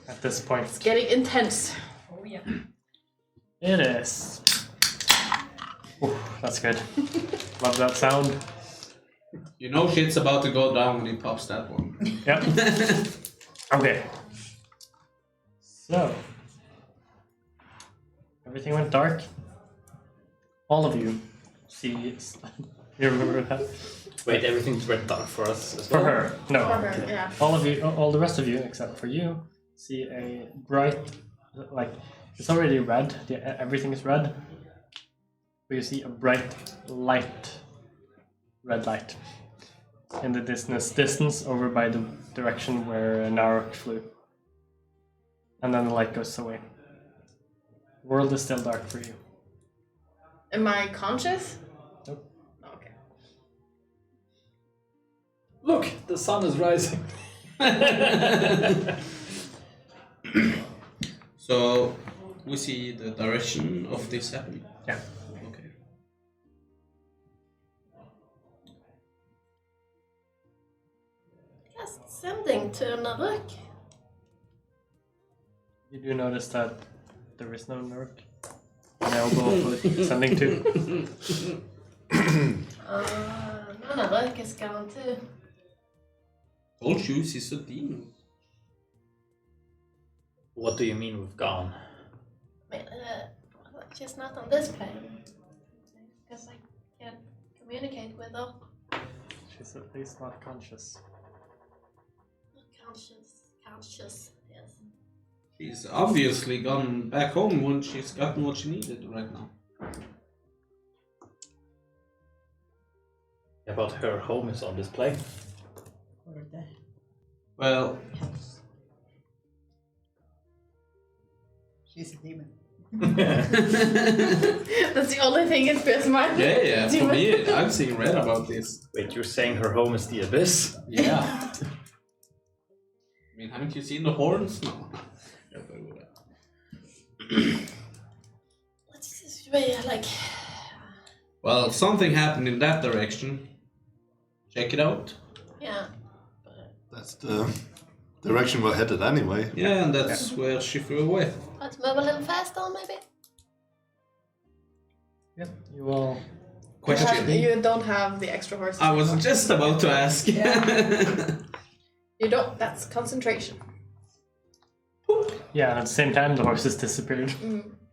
at this point. It's getting intense. Oh yeah. It is. Ooh, that's good. Love that sound. You know shit's about to go down when he pops that one. Yep. Okay. So, everything went dark. All of you see. You remember that? Wait, everything went dark for us as For well? her, no. For her, yeah. All of you, all the rest of you, except for you, see a bright, like it's already red. Everything is red. But you see a bright light, red light, in the distance over by the direction where Narok flew. And then the light goes away. The world is still dark for you. Am I conscious? Nope. Okay. Look, the sun is rising. So, we see the direction of this happening. Yeah. Okay. Just sending to Naruk. You do notice that there is no Narok. Elbow sending to. No, Naruk is gone too. Told you she's a demon. What do you mean we've gone? I mean, she's not on this plane. Because I can't communicate with her. She's at least not conscious. Not conscious, yes. She's obviously gone back home when she's gotten what she needed right now. About her home is on display. Or the Well, house. She's a demon. That's the only thing in Bismarck. Yeah, for me, I'm seeing read about this. Wait, you're saying her home is the abyss? Yeah. I mean, haven't you seen the horns? No. What's this way? Like, Well, something happened in that direction. Check it out. yeah. That's the direction we're headed anyway. Yeah, and that's where she flew away. Let's move a little faster, maybe. Yep, you will. Question. You don't have the extra horses. I was just about to ask. You don't. That's concentration. Yeah, and at the same time, the horses disappeared.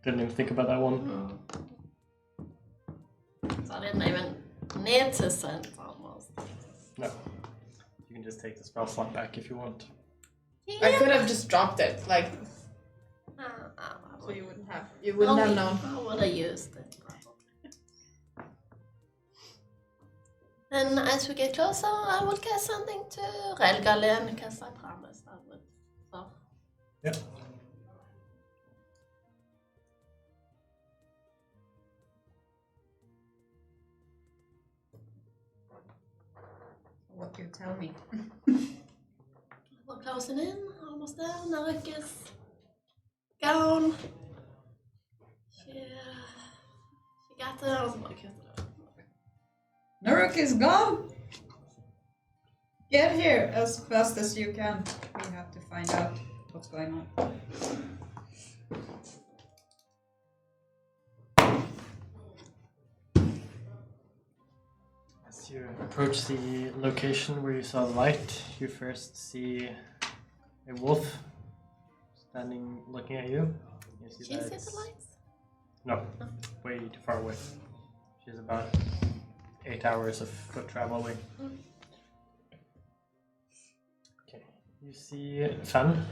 Didn't even think about that one. So I didn't even need to send almost. No. You can just take the spell slot back if you want. I could have just dropped it, like, I so you wouldn't have known. I would have used it. And as we get closer, I will cast something to Relgalen because I promised I would. So. Yep. What you tell me. We're closing in, almost there. Narek is gone. She got the. Nuruk is gone! Get here as fast as you can. We have to find out what's going on. As you approach the location where you saw the light, you first see a wolf standing looking at you. You see She that sees it's- the lights? No, way too far away. She's about 8 hours of foot travel away. Okay, you see Fan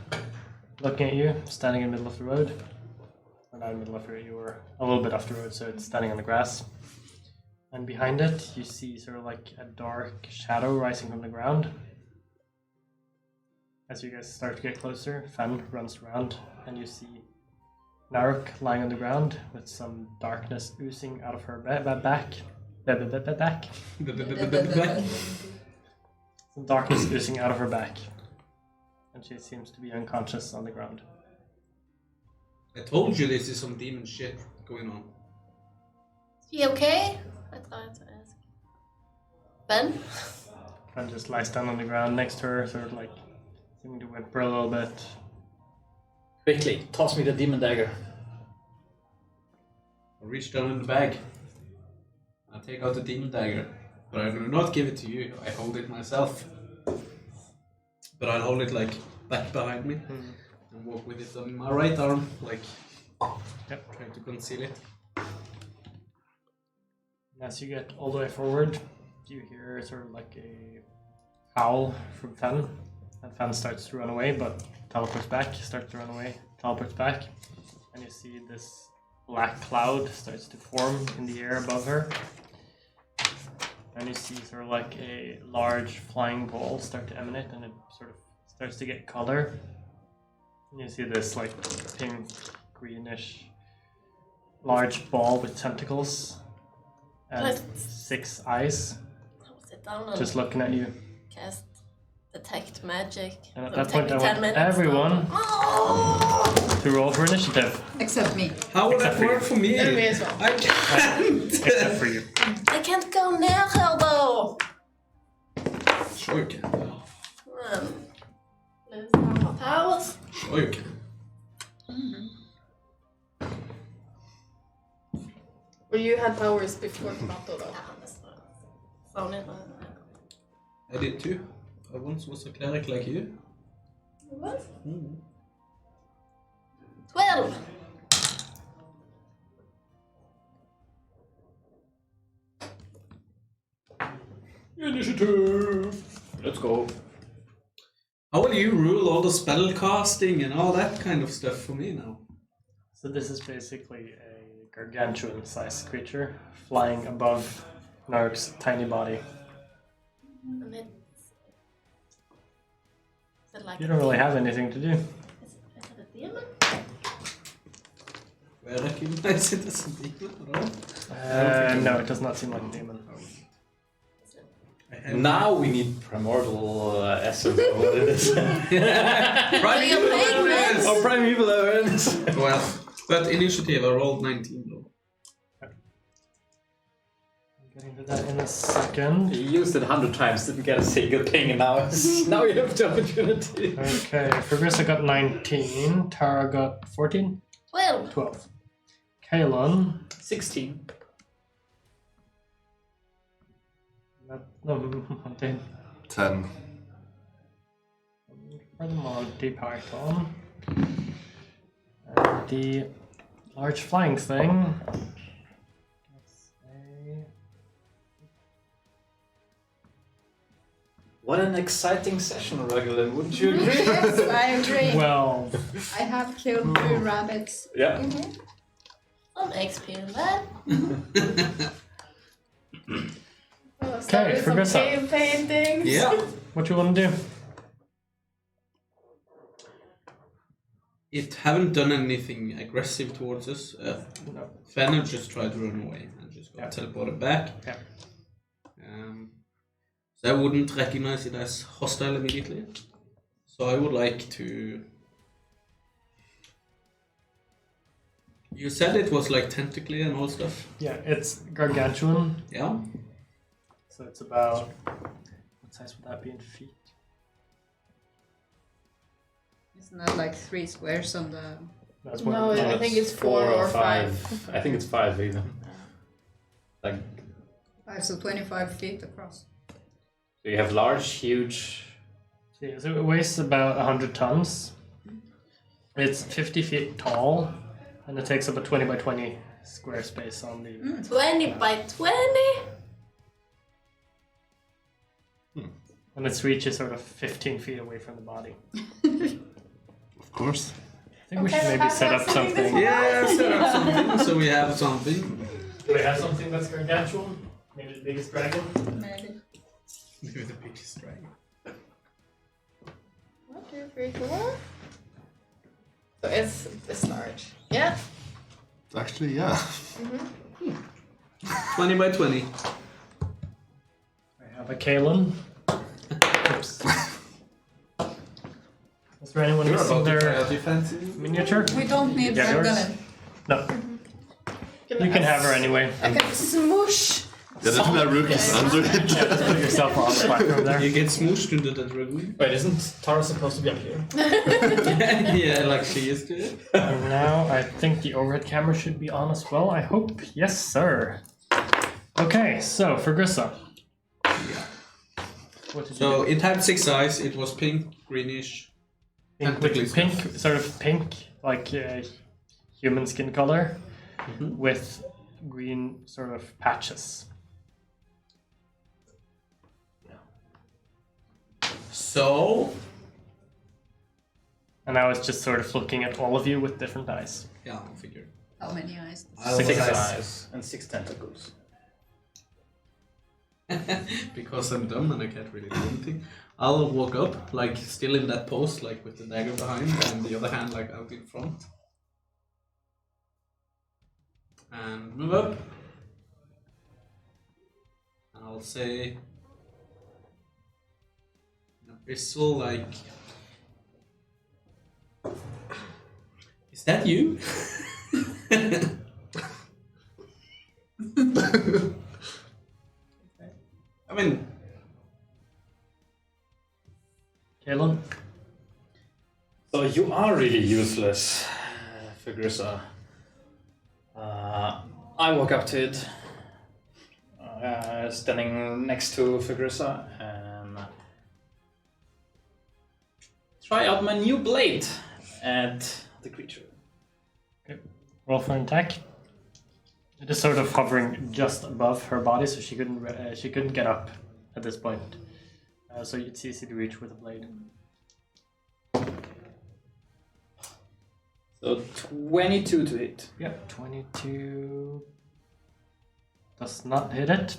looking at you, standing in the middle of the road. Or not in the middle of the road, you were a little bit off the road, so it's standing on the grass. And behind it, you see sort of like a dark shadow rising from the ground. As you guys start to get closer, Fan runs around, and you see Naruk lying on the ground with some darkness oozing out of her back. Some darkness oozing out of her back. And she seems to be unconscious on the ground. I told you this is some demon shit going on. Is she okay? I tried to ask. Ben? Fan just lies down on the ground next to her, sort of like seeming to whimper a little bit. Quickly, toss me the demon dagger. I reach down in the bag. I take out the demon dagger. But I do not give it to you. I hold it myself. But I'll hold it like back behind me. And walk with it on my right arm. Like, trying to conceal it. And as you get all the way forward, you hear sort of like a howl from Fan. And Fan starts to run away, but teleports back, starts to run away, teleports back. And you see this black cloud starts to form in the air above her. And you see sort of like a large flying ball start to emanate, and it sort of starts to get color. And you see this like pink, greenish, large ball with tentacles and Let's- 6 eyes I'll sit down and just looking at you. cast Detect Magic. And at It'll that take point, me I 10 want minutes. everyone Oh! to roll for initiative, Except me. How will Except that for work you. for me? And me as well. I can't! except for you. I can't go near her though. Sure you can. Lose all my powers. Sure you can. Well, you had powers before Tomato, though. Yeah, that's phone it. I did too. I once was a cleric like you. What? 12. Initiative! Let's go. How will you rule all the spell casting and all that kind of stuff for me now? So this is basically a gargantuan-sized creature flying above Nark's tiny body. And it's. Is it like You don't really have anything to do. Is it a demon? I recognize it as a demon at all? No, it does not seem like a demon. Now we need primordial essence or what it is. Primeval awareness! Or primeval awareness. Well, but initiative, I rolled 19 though. Getting to that in a second. You used it 100 times, didn't get a single ping, and now now you have the opportunity. Okay, Fergusa got 19, Tara got 14, 12. 12. Kalon, 16. no, Monty. 10. For the Monty Python. And the large flying thing. Let's say. What an exciting session, Raglan, wouldn't you agree? Yes, I agree. Well, I have killed 2 rabbits. Yeah. Some XP in that. Well, start Okay, with some Fergusa. cave paintings. Yeah. what you want to do? It haven't done anything aggressive towards us. No. Fenner just tried to run away and just got teleported back. Yeah. So I wouldn't recognize it as hostile immediately. So I would like to. You said it was like tentacly and all stuff. Yeah, it's gargantuan, Yeah. so it's about. What size would that be in feet? Isn't that like 3 squares on the... That's No, I think it's 4 or 5. I think it's 5 even. Like, 5, so 25 feet across. so you have large, huge. Yeah, so it weighs about 100 tons. It's 50 feet tall, and it takes up a 20 by 20 square space on the. 20 by 20? And its reach is sort of 15 feet away from the body. Of course. I think we should maybe set up something. Yeah, set up something so we have something. Do we have something that's gargantuan? Maybe the biggest dragon? Maybe. Maybe the biggest dragon. 1, 2, 3, 4. So it's this large. Yeah. Actually, yeah. 20 by 20. I have a Kalon. Oops. Is there anyone missing their miniature? We don't need Yeah, yours? Magdalene. No. You can have her anyway. I can smoosh. Yeah, there's my rookies under it. Yeah, just put yourself on the platform there. You get smooshed into that dragon. Wait, isn't Tara supposed to be up here? Yeah, like she is to it. And now I think the overhead camera should be on as well. I hope. Yes, sir. Okay, so for Grissa. What did So you do? it had 6 eyes. It was pink, greenish. Pink, tentacles. pink, sort of pink, like human skin color, with green sort of patches. So And I was just sort of looking at all of you with different eyes. yeah, I figured. How many eyes? I'll 6 eyes. eyes and 6 tentacles. Because I'm dumb and I can't really do anything. I'll walk up, like still in that pose, like with the dagger behind, and the other hand like out in front. And move up. And I'll say in a whistle like, is that you? I mean, Kalon? So you are really useless, Figusa. I walk up to it, standing next to Figusa, and try out my new blade at the creature. Okay. Roll for an attack. It is sort of hovering just above her body, so she couldn't get up at this point. So it's easy to reach with a blade. So 22 to hit. Yep, 22 does not hit it.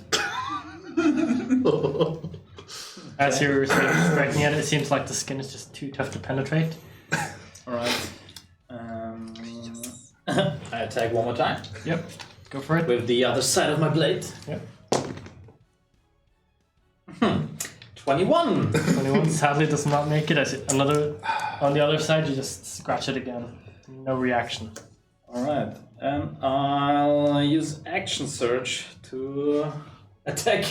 As you're sort of striking at it, it seems like the skin is just too tough to penetrate. Alright. I attack one more time Yep. Go for it. with the other side of my blade. Yep. 21. 21 sadly does not make it. I see another on the other side. You just scratch it again. No reaction. All right, and I'll use action surge to attack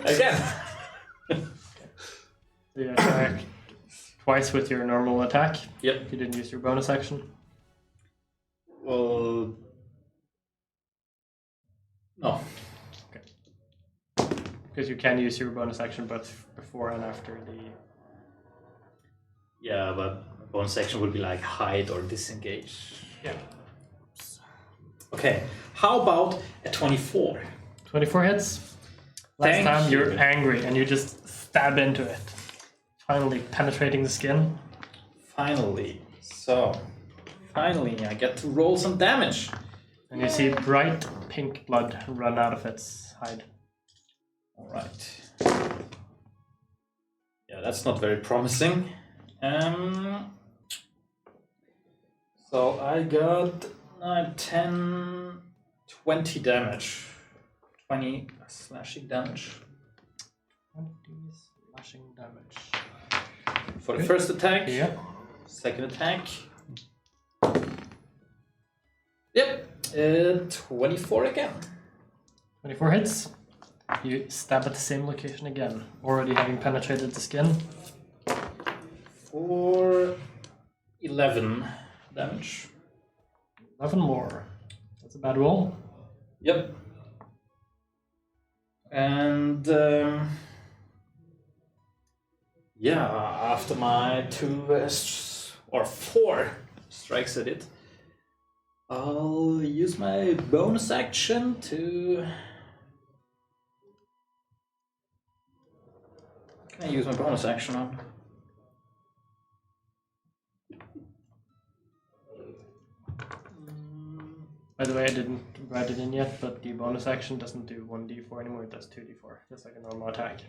again. So you attack twice with your normal attack. Yep. You didn't use your bonus action. Well, no. Because you can use your bonus action both before and after the. Yeah, but bonus action would be like hide or disengage. Yeah. Okay, how about a 24? 24 hits. Last Thank time you. you're angry and you just stab into it. Finally penetrating the skin. Finally. So, finally I get to roll some damage. And you see bright pink blood run out of its hide. Alright. Yeah, that's not very promising. So I got 10, 20 damage. 20 slashing damage. 20 slashing damage. For the first attack. Yeah. Second attack. Yep. 24 again. 24 hits. You stab at the same location again, already having penetrated the skin. For 11 damage. 11 more. That's a bad roll. Yep. And yeah, after my 2 or 4 strikes at it, I'll use my bonus action to. What can I use my bonus action on? By the way, I didn't write it in yet, but the bonus action doesn't do 1d4 anymore, it does 2d4, just like a normal attack.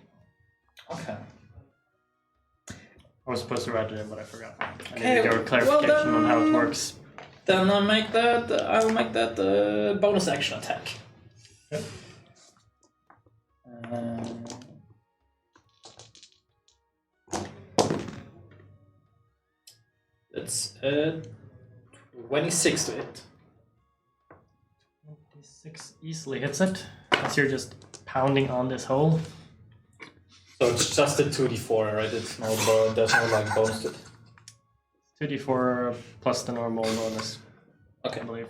Okay. I was supposed to write it in, but I forgot. I Okay, need your clarification well then- on how it works. Then I'll make that bonus action attack. Yep. It's 26 to hit. 26 easily hits it, as you're just pounding on this hole. So it's just a 2d4, right? It's no there's no like bonus to it. 2d4 plus the normal bonus, Okay. I believe.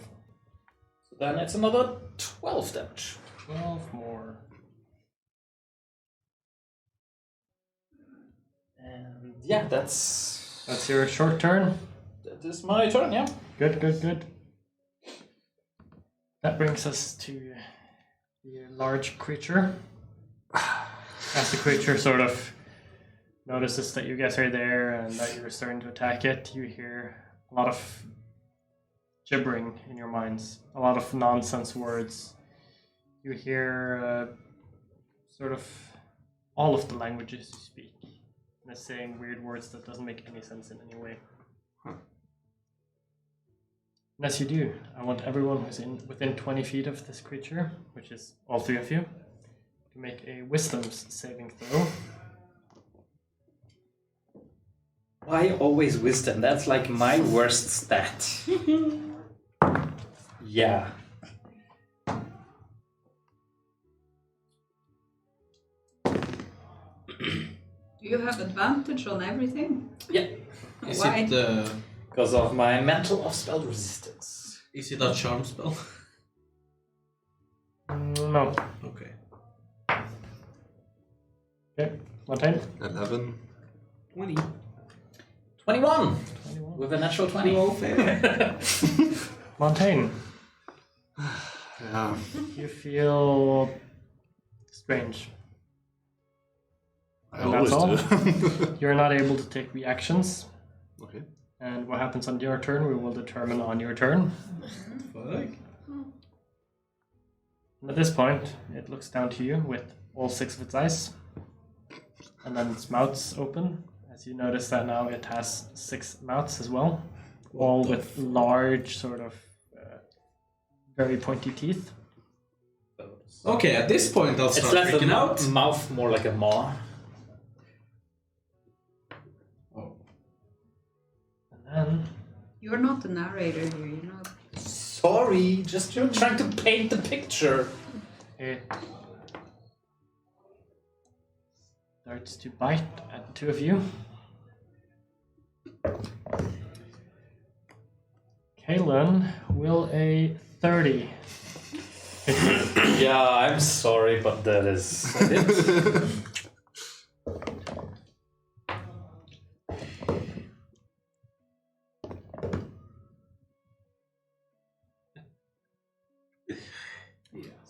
So then it's another 12 damage. 12 more. And yeah, that's your short turn. that is my turn, yeah. Good, good, good. That brings us to the large creature. As the creature sort of notices that you guys are there and that you're starting to attack it, you hear a lot of gibbering in your minds, a lot of nonsense words. You hear sort of all of the languages you speak, and it's saying weird words that doesn't make any sense in any way. And as you do, I want everyone who's within 20 feet of this creature, which is all 3 of you, to make a wisdom saving throw. Why always wisdom? That's like my worst stat. Yeah. Do you have advantage on everything? Yeah. Is Why? it Because of my mental of spell resistance. is it a charm spell? No. Okay. Okay, Montaigne? 11. 20. 21 21. with a natural 20. Montaigne, Yeah. you feel strange. I And that's always all? do. You're not able to take reactions, Okay. and what happens on your turn we will determine on your turn. Fuck. And at this point, it looks down to you with all 6 of its eyes, and then its mouths open. As you notice that now it has 6 mouths as well, all with large sort of very pointy teeth. Okay, at this point I'll It's start less freaking a out. mouth, more like a maw. Oh. And then You're not the narrator here, you know. Sorry, just you're trying to paint the picture. it starts to bite at the two of you. Kalen, will a 30 hit you? Yeah, I'm sorry, but that is it.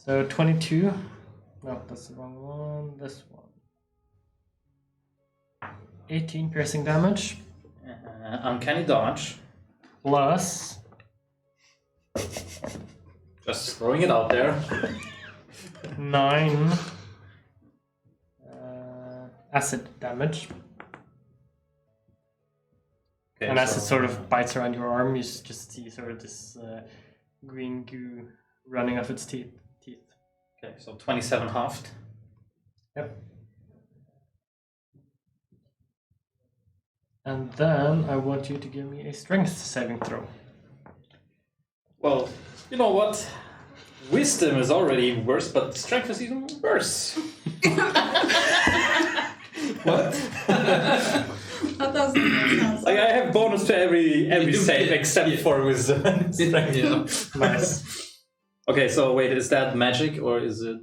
So 22. No, that's the wrong one. This one. 18 piercing damage. Uncanny dodge. Plus Just throwing it out there. 9 acid damage. Okay, And as so- it sort of bites around your arm, you just see sort of this green goo running off its teeth. Okay, so 27 halved. Yep. And then I want you to give me a strength saving throw. Well, you know what? Wisdom is already worse, but strength is even worse. What? That doesn't make sense. Like I have bonus to every save except for wisdom and strength. Yeah. Nice. Okay, so wait, is that magic or is it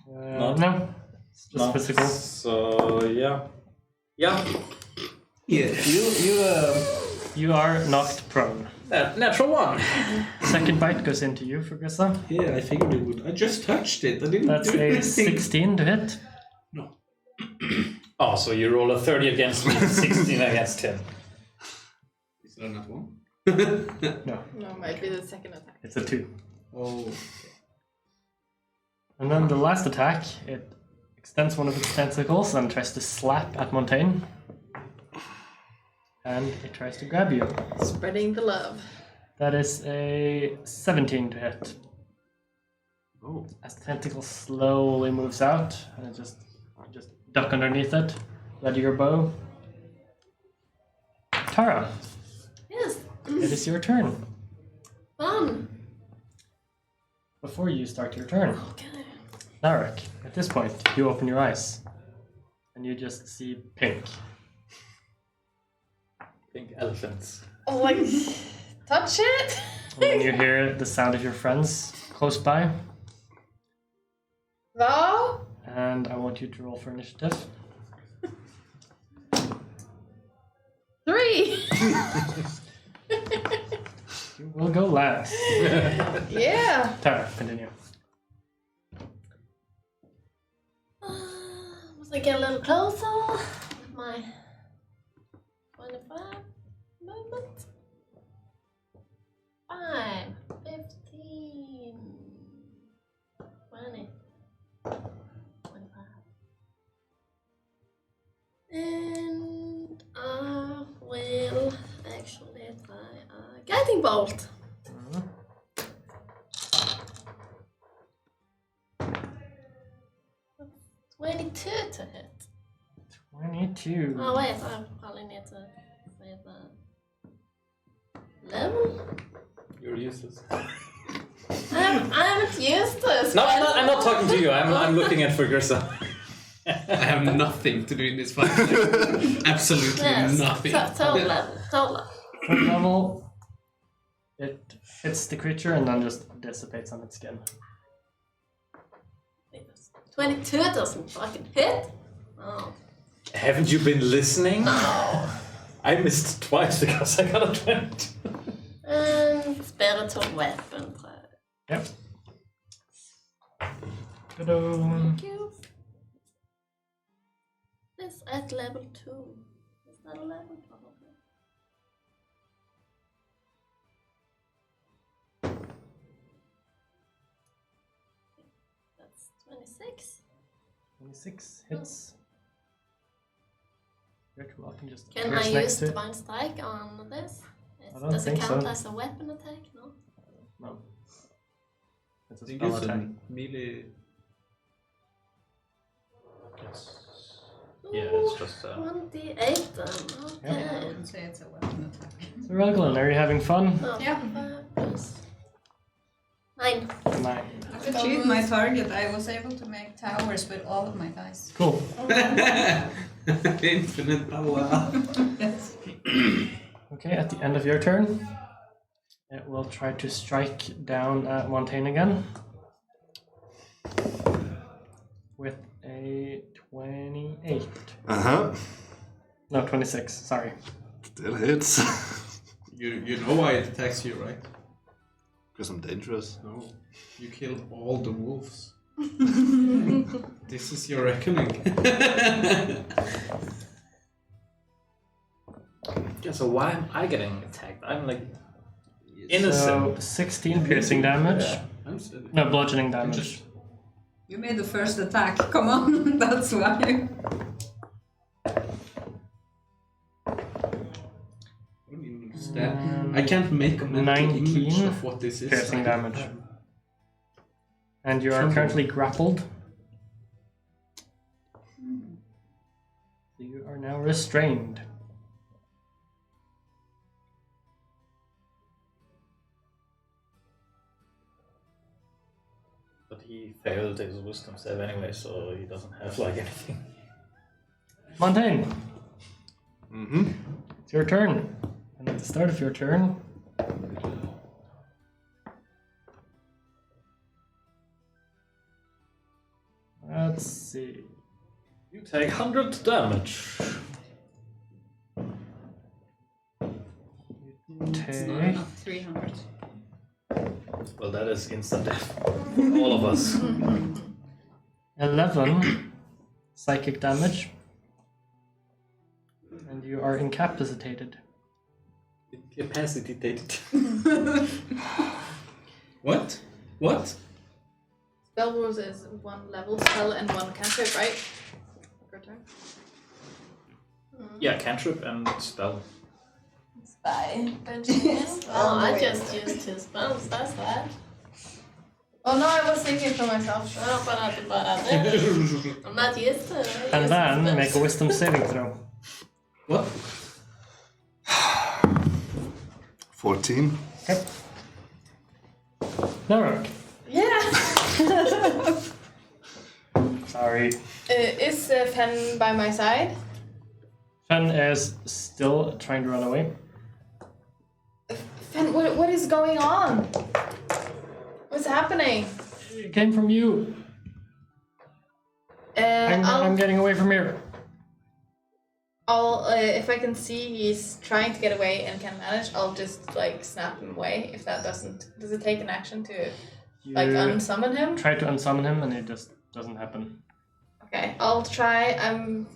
No, it's just not? physical. So yeah. Yeah. You are knocked prone. Natural one. Second bite goes into you, Fergusa. Yeah, I figured it would. I just touched it. I didn't That's do a anything. 16 to hit. No. Oh, so you roll a 30 against me, 16 against him. Is that not one? No, No, might be the second attack. it's a 2. Oh. And then the last attack, it extends one of its tentacles and tries to slap at Montaigne. And it tries to grab you. Spreading the love. That is a 17 to hit. Oh. As the tentacle slowly moves out, and it just duck underneath it. Ready your bow. Tara, Yes. it is your turn. Fun. Before you start your turn, Okay. Narek, at this point, you open your eyes. And you just see pink. Pink elephants. Oh, like, touch it? And then you hear the sound of your friends close by. Wow. And I want you to roll for initiative. 3. You will go last. Yeah. Tara, continue. Must I get a little closer? My 25 movement. 5, 15, 20, 25. And I will actually try a guiding bolt. Mhm. 22 to hit. 22. Oh wait, I probably need to say the level. You're useless. I'm used to this. No, I'm not talking to you. I'm looking at Fergusa. I have nothing to do in this fight. Absolutely Yes, nothing. total level. Total level. Third level, it hits the creature and then just dissipates on its skin. 22 doesn't fucking hit. Oh. Haven't you been listening? No. I missed twice because I got a 20. And spiritual weapon. Yep. Ta-da. Thank you. This at level 2. Is that a level? Probably. That's 26. 26 hits. You're welcome, just Can appears I next use to it. Divine Strike on this? I don't Does it think count so. as a weapon attack? No. No. It's a You spell use attack. a melee. Yeah, it's just 1d8 then. Okay. I wouldn't say it's a weapon attack. So Raglan, are you having fun? Oh, Yeah. 5 plus 9. 9. To achieve my target, I was able to make towers with all of my dice. Cool. Infinite power. Yes. Okay, at the end of your turn, it will try to strike down at Montaigne again. With a 28. Uh-huh. No, 26, sorry. Still hits. You know why it attacks you, right? Because I'm dangerous. No. You killed all the wolves. This is your reckoning. Yeah, so why am I getting attacked? I'm like So innocent. 16 piercing damage. I'm steady. No, bludgeoning I'm damage. just You made the first attack. Come on, that's why. I don't even understand. I can't make a mental 19 image of what this is. piercing damage. And you are currently grappled. So you are now restrained. But he failed his wisdom save anyway, so he doesn't have like anything. Montaigne, Mm-hmm. it's your turn. And at the start of your turn, let's see. You take 100 damage. Take Not 300. Well, that is instant death for all of us. 11 psychic damage. And you are incapacitated. Incapacitated. What? What? Spell rules is 1 level spell and 1 cantrip, right? Per turn. Yeah, cantrip and spell. Spy. Benjamin. Oh, I just used 2 spells, that's that. Oh no, I was thinking for myself. Oh, but I'm not used to it. And then make a wisdom saving throw. What? 14. Okay. Narok. Yeah. Sorry. Is Fen by my side? Fen is still trying to run away. Fen, what is going on? What's happening? It came from you. I'm getting away from here. I'll if I can see he's trying to get away and can manage, I'll just like snap him away. If that doesn't, does it take an action to like You unsummon him? try to unsummon him and it just doesn't happen. Okay, I'll try. I'm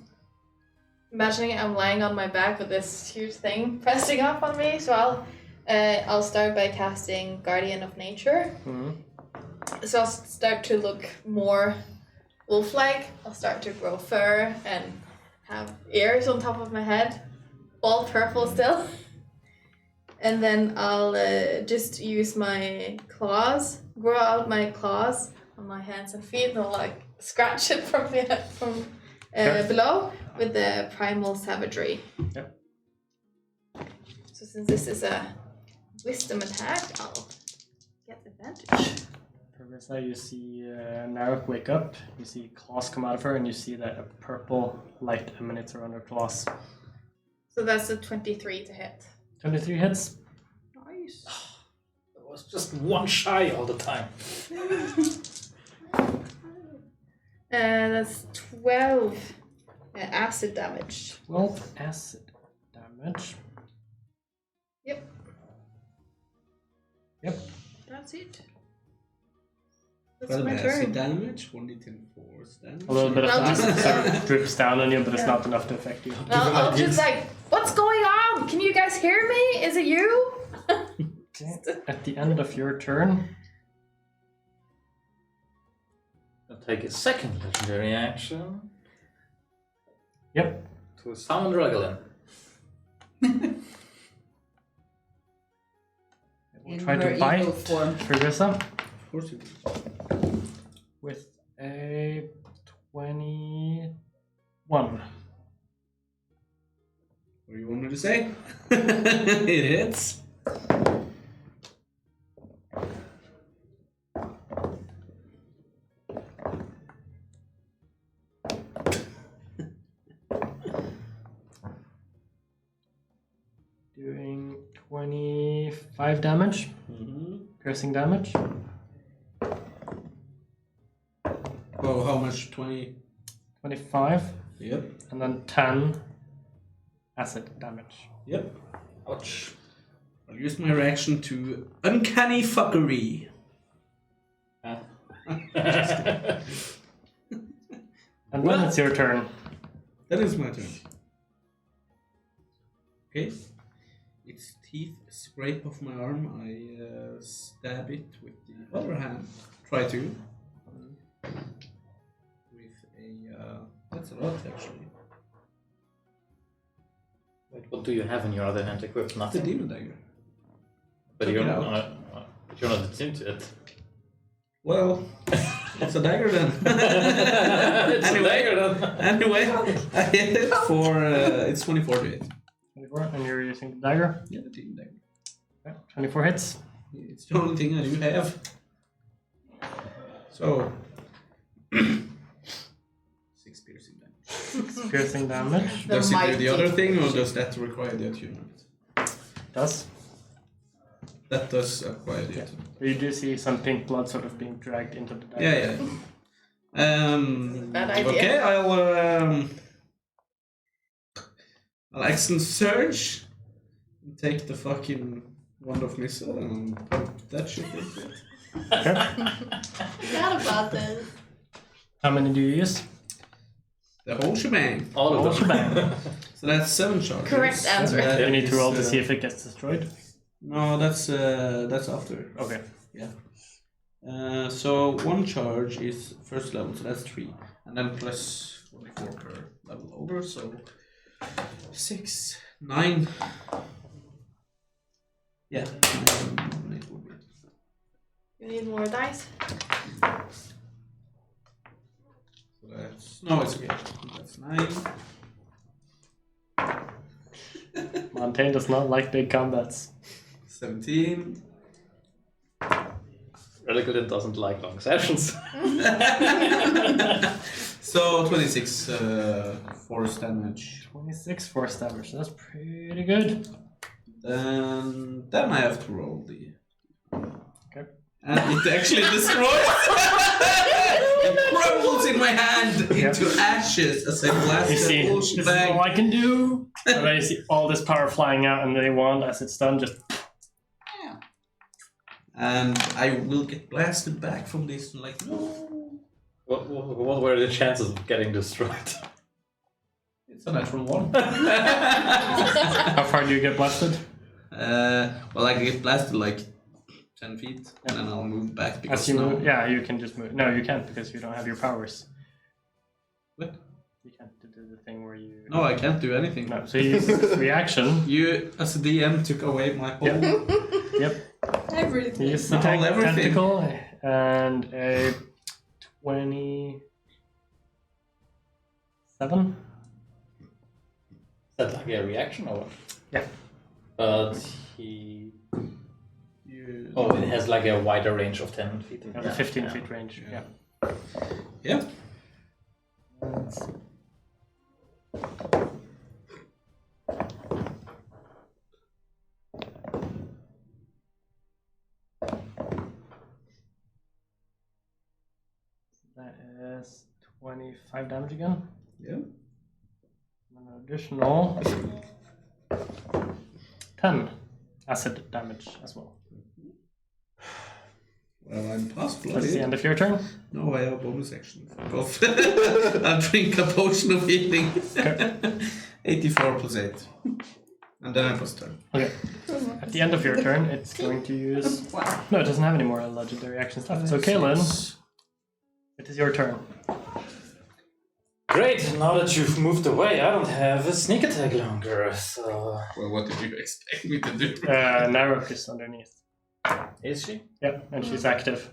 imagining I'm lying on my back with this huge thing pressing up on me. So I'll start by casting Guardian of Nature. Mhm. So I'll start to look more wolf-like. I'll start to grow fur and have ears on top of my head, all purple still. And then I'll just use my claws, grow out my claws on my hands and feet, and I'll like scratch it from below with the primal savagery. Yep. So since this is a wisdom attack, I'll get advantage. Carissa, you see Narok wake up, you see claws come out of her, and you see that a purple light emanates around her claws. So that's a 23 to hit. 23 hits. Nice. It was just one shy all the time. That's 12 acid damage. 12 acid damage. Yep. Yep. That's it. That's 12 my acid turn. damage, 1d10 force damage. A little bit of I'll acid just- sort of drips down on you, but it's Yeah. not enough to affect you. I'll just like, what's going on? Can you guys hear me? Is it you? Okay. At the end of your turn, I'll take a second legendary action yep, to summon Raglan. we'll try to her bite evil form. Carissa. course you do. with a 21. What do you wanted to say? It hits. Doing 25 damage. Piercing damage. Oh, how much? 20? 25. Yep. And then 10 acid damage. Yep. Ouch. I'll use my reaction to uncanny fuckery. And then it's your turn. That is my turn. Okay. Its teeth scrape off my arm. I stab it with the other hand. Try to. With a. That's a lot actually. Wait, what do you have in your other hand equipped? The Nothing. demon dagger. But Took you're it out. not. But you're not attuned to it. Well, it's a dagger then. It's Anyway. a dagger then. Anyway, I hit it for. It's 24 to hit. 24, and you're using the dagger. Yeah, the demon dagger. Okay, 24 hits. It's the only thing I do have. So. 6 piercing damage. Piercing damage. Does it do the mighty other thing, or does that require the attunement? Does. That does acquire the Yeah. attunement. You do see some pink blood sort of being dragged into the dagger. Yeah. Bad idea. Okay, I'll action surge and take the fucking wand of missile and pop that shit into it. Forgot about this. How many do you use? The whole shebang. All Whole of them. shebang. So that's 7 charges. Correct answer. That You need to roll to is, see if it gets destroyed. No, that's after. Okay. Yeah. So 1 charge is first level, so that's 3, and then plus 44 per level over, so 6, 9. Yeah. It would be. You need more dice? So that's it's okay. That's 9. Montaigne does not like big combats. 17. Reliquidin doesn't like long sessions. So 26 force damage. 26 force damage. That's pretty good. Then I have to roll the. Okay. And it actually destroys. It crumbles in my hand into ashes as I blast You see, the whole this is shebang. all I can do. And then you see all this power flying out, and the wand, as it's done, just And I will get blasted back from this. And like, no. What were the chances of getting destroyed? It's a natural one. how far do you get blasted? Well, I get blasted like 10 feet, and then I'll move back because As you now. move, yeah, you can just move. No, you can't because you don't have your powers. What? You can't do the thing where you. No, I can't do anything. No, so you use reaction. You, as a DM, took away my whole. Yep. Everything. You use the Hold everything. tentacle and a 27. Is that like a reaction or what? Yeah. But he. You, Oh, it has like a wider range of 10 feet. Yeah, the 15 feet range. Yeah. Yeah. That's- That is 25 damage again. Yeah. And an additional 10 acid damage as well. Well, I'm past That's the bloody. end of your turn. No, I have a bonus action. Fuck off. I'll drink a potion of healing. 84 plus 8. And then I pass turn. Okay. At the end of your turn, it's going to use. Wow. No, it doesn't have any more legendary action stuff. So, Kaelin, it is your turn. Great, now that you've moved away, I don't have a sneak attack longer, so. Well, what did you expect me to do? Narok is underneath. Is she? Yep, and she's active.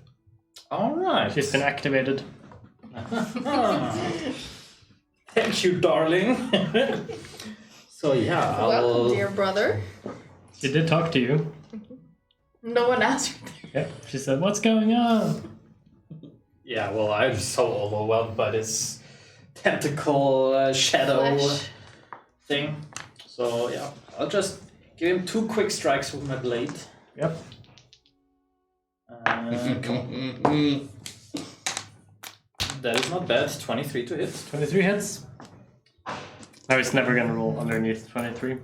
All right. She's been activated. Thank you, darling. So yeah, Welcome, dear brother. She did talk to you. No one answered. Yep. She said, "What's going on?" Yeah, well, I'm so overwhelmed by this tentacle shadow Flesh. thing. So yeah, I'll just give him 2 quick strikes with my blade. Yep. That is not bad. 23 to hit. 23 hits. Now he's never gonna roll underneath 23.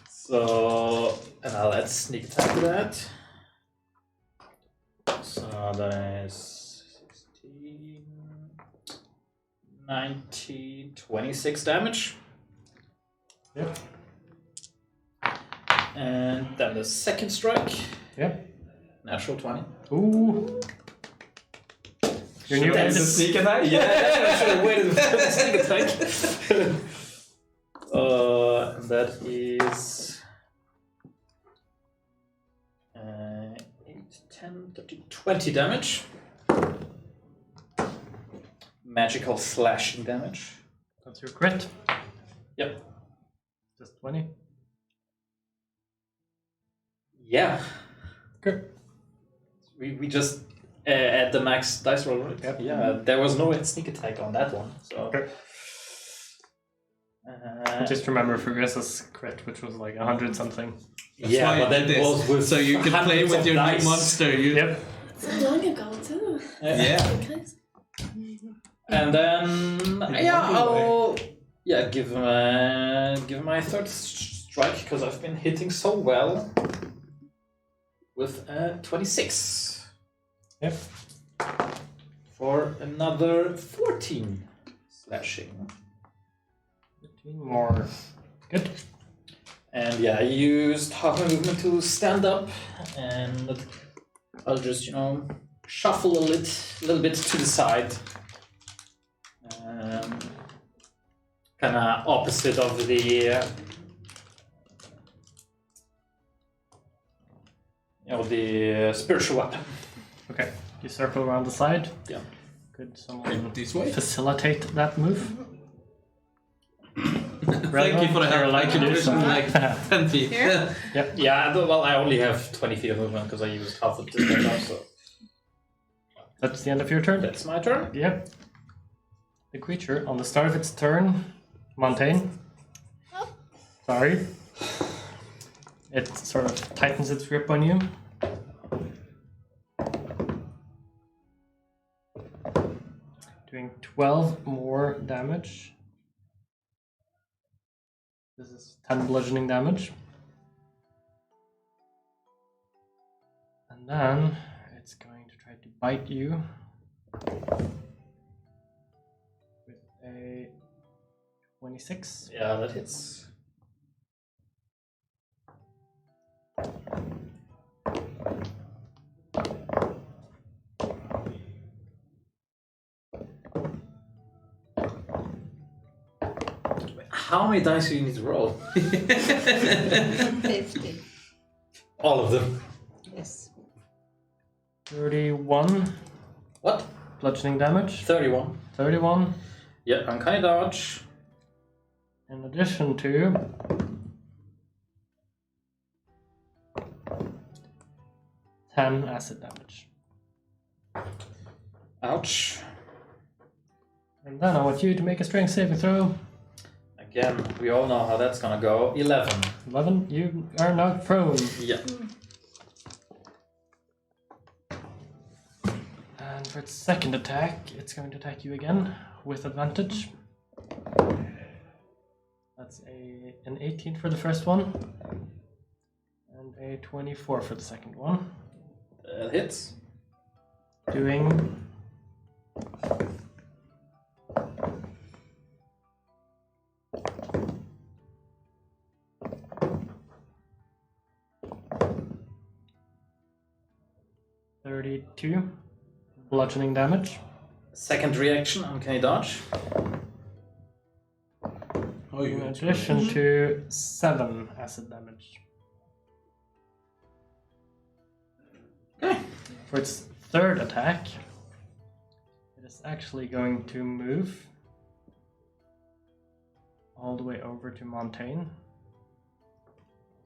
So, and now let's sneak attack with that. So that is 16, 19, 26 damage. Yep. And then the second strike. Yep. Natural 20. Ooh. Your new That's a edit. sneak attack? Yeah, I should have waited for the sneak attack. And that is 8, 10, 13, 20 damage. Magical slashing damage. That's your crit. Yep. Just 20. Yeah. Good. We just add the max dice roll, right? Yep. Yeah, there was no sneak attack on that one. So. Okay. Just remember for Gressa's crit, which was like 100 something. Yeah, why but I that did was this, with so you can play hundreds with of your dice. new monster. Yep. So long ago too. Yeah. Crazy. And then I'll give him my third strike because I've been hitting so well with 26. Yep. For another 14 slashing. 15 more. Good. And yeah, I used half my movement to stand up, and I'll just shuffle a little bit to the side. Kind of opposite of the the spiritual weapon. Okay. You circle around the side. Yeah. Could someone This way. facilitate that move? Thank you for the help. I can push him like 10 feet. Here? Yeah, well, I only have 20 feet of movement because I used half of this right now, so That's the end of your turn? that's my turn. Yep. The creature, on the start of its turn, Montaigne. Sorry. It sort of tightens its grip on you. Doing 12 more damage. This is 10 bludgeoning damage. And then it's going to try to bite you with a 26. Yeah, that hits. How many dice do you need to roll? 50. All of them. Yes. 31 What? bludgeoning damage. 31. 31. Yeah, uncanny dodge. In addition to 10 acid damage. Ouch. And then I want you to make a strength saving throw. Again, we all know how that's gonna go. 11. 11. You are now prone. Yeah. And for its second attack, it's going to attack you again with advantage. That's an 18 for the first one. And a 24 for the second one. That hits. Doing 32 bludgeoning damage. Second reaction, uncanny dodge. Oh, you In got addition to 7 acid damage. Okay. For its third attack, it is actually going to move all the way over to Montaigne.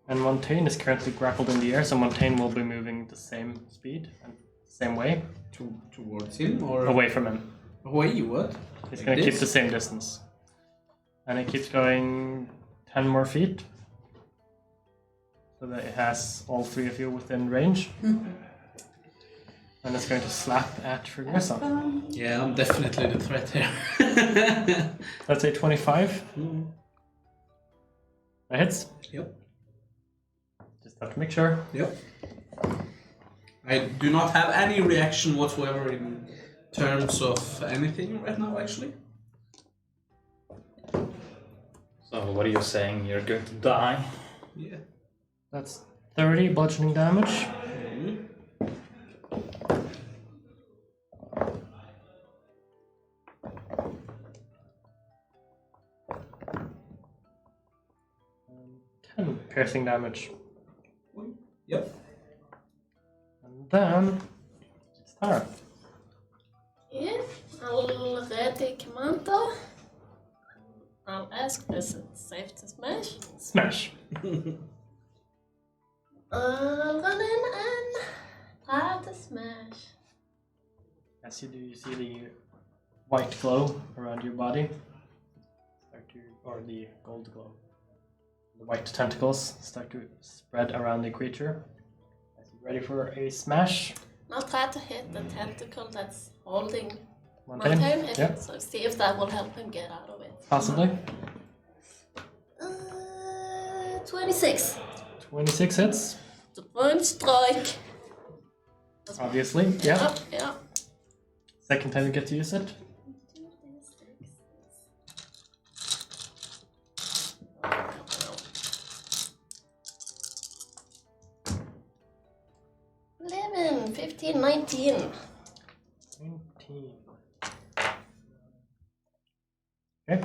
And Montaigne is currently grappled in the air, so Montaigne will be moving the same speed and same way. Towards him or away from him. Away? What? It's Like going to keep this? the same distance. And it keeps going 10 more feet. So that it has all three of you within range. And it's going to slap at Regressa. Yeah, I'm definitely the threat here. That's a 25. That hits. Yep. Just have to make sure. Yep. I do not have any reaction whatsoever in terms of anything right now, actually. So what are you saying? You're going to die? Yeah. That's 30 bludgeoning damage. And 10 piercing damage. Yep. And then it's Tara. Yeah, I'll ready commander. I'll ask this is safe to smash. Smash. I'll run in and try to smash. As you do, you see the white glow around your body. Or the gold glow. The white tentacles start to spread around the creature. As you're ready for a smash. Now try to hit the tentacle that's holding Montaigne? Montaigne. Yep, So see if that will help him get out of it. possibly. 26. 26 hits, The point strike. That's one. obviously. Yeah. Yeah. Second time you get to use it. 11, 15, 19. 19. Okay.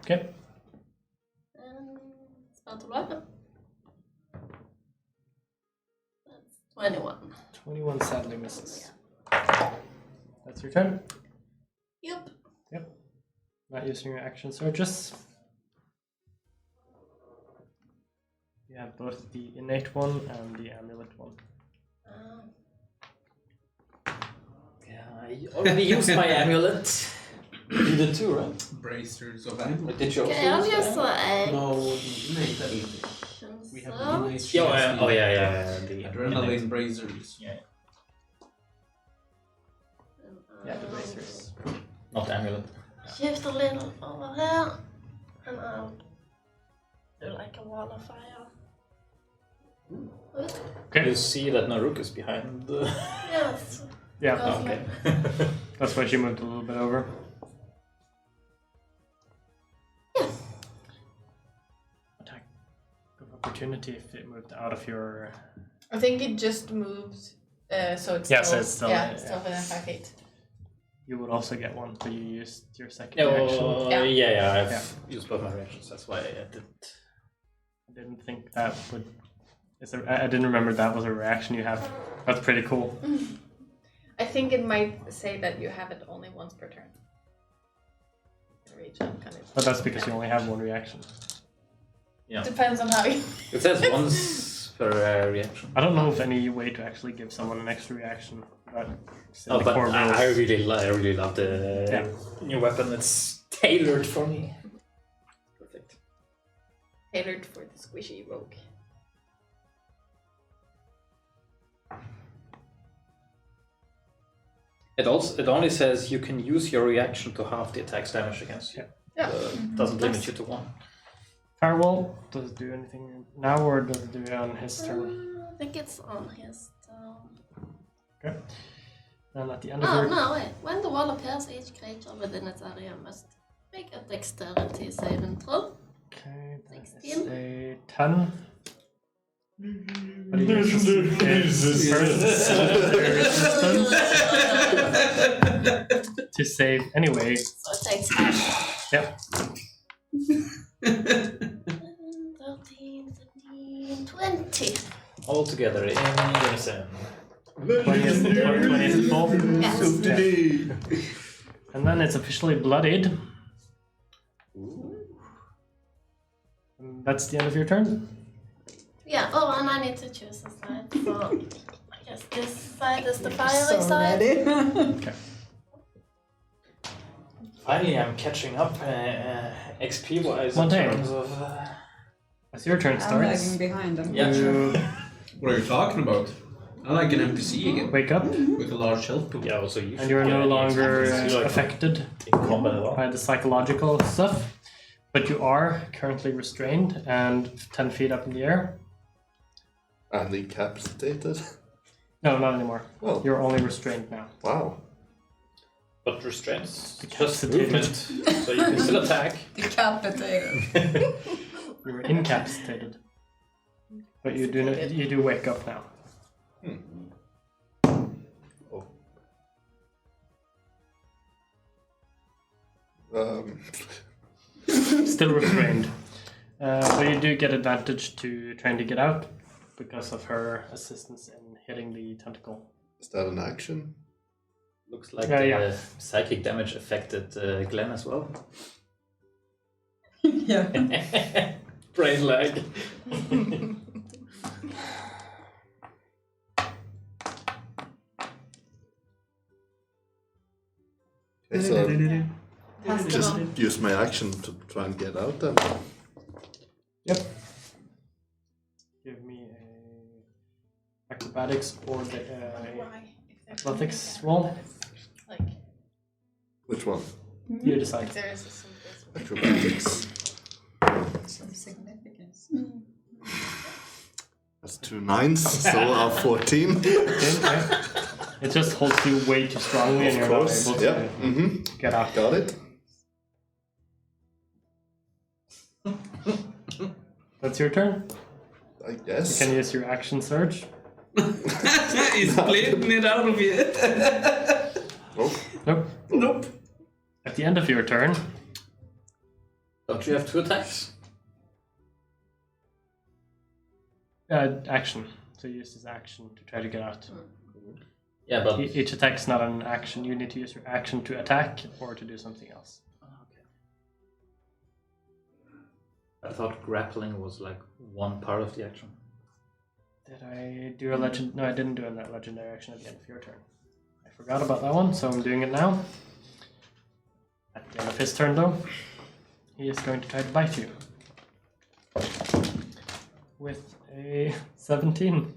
Okay. And spell weapon. That's 21. 21 sadly misses. That's your turn. Yep. Yep. Not using your action surges. You have both the innate one and the amulet one. Yeah, I already used my amulet. You did too, right? Bracers of animal. Did you also Okay, I'll use just that? No, innate ability. We have the innate. Yeah, the Adrenaline bracers. Yeah, Yeah, the bracers. not amulet. Shift a little over here. And I'll do like a wall of fire. Okay. You see that Naruk is behind the... Yes. Yeah, Go for Okay. it. that's why she moved a little bit over. Attack of opportunity if it moved out of your. I think it just moved, so it's Yes, still, it's still- yeah, yeah. still within 5 feet. You would also get one, but you used your second Yeah, reaction. I've Yeah. used both my reactions, that's why I didn't. I didn't think that would. I didn't remember that was a reaction you have. That's pretty cool. I think it might say that you have it only once per turn. Reach out, kind of. But that's because you only have one reaction. Yeah. Depends on how you. It says once per reaction. I don't know of any way to actually give someone an extra reaction. But Oh, but core rules. I really love the new weapon. It's tailored for me. Perfect. Tailored for the squishy rogue. It only says you can use your reaction to half the attack's damage against you. Yeah. Doesn't limit you to one. Firewall, does it do anything now or does it do it on his turn? I think it's on his turn. Okay. Then at the end of Oh, your no, wait. When the wall appears, each creature within its area must make a dexterity saving throw. Okay, that is 16. a 10. What do you use? To save anyway. So it takes half. Yep. 13, 17, 20. all together in unison. 20 full. Yes. And then it's officially bloodied. And that's the end of your turn. Yeah, oh, and I need to choose a side. So I guess this side is the fiery So side. ready. Finally, I'm catching up XP wise in Montaigne. terms of. As your turn I'm starts, lagging behind them. Yeah, sure. you What are you talking about? I like an NPC again wake up, with a large health pool. Yeah, also you. and you're no longer like affected in combat at all. by the psychological stuff, but you are currently restrained and 10 feet up in the air. And incapacitated. No, not anymore. Oh, You're only restrained now. wow. But restraints just Decapitated. movement, so you can still attack. Decapitated. You were incapacitated, but you do wake up now. Oh. Still restrained, but you do get advantage to trying to get out because of her assistance in hitting the tentacle. Is that an action? Looks like Yeah. the psychic damage affected Glenn as well. Yeah. Brain lag. Okay, so Pass it just on. use my action to try and get out then. Yep. Give me a acrobatics or the athletics roll. Like, Which one? You decide. if there is a simple. Acrobatics. Some significance. That's 2 9s, so 14. Okay. It just holds you way too strongly, and Of you're course. not Yeah. able to get out. Got it. That's your turn. I You guess. can use your action surge. He's splitting it out of you. Oh, Nope. Nope. At the end of your turn, Don't you have 2 attacks? action. So you use this action to try to get out. Yeah, but Each attack's not an action. You need to use your action to attack or to do something else. okay. I thought grappling was like one part of the action. Did I do a legend? No, I didn't do a legendary action at the end of your turn. I forgot about that one, so I'm doing it now. At the end of his turn, though, he is going to try to bite you. With a 17.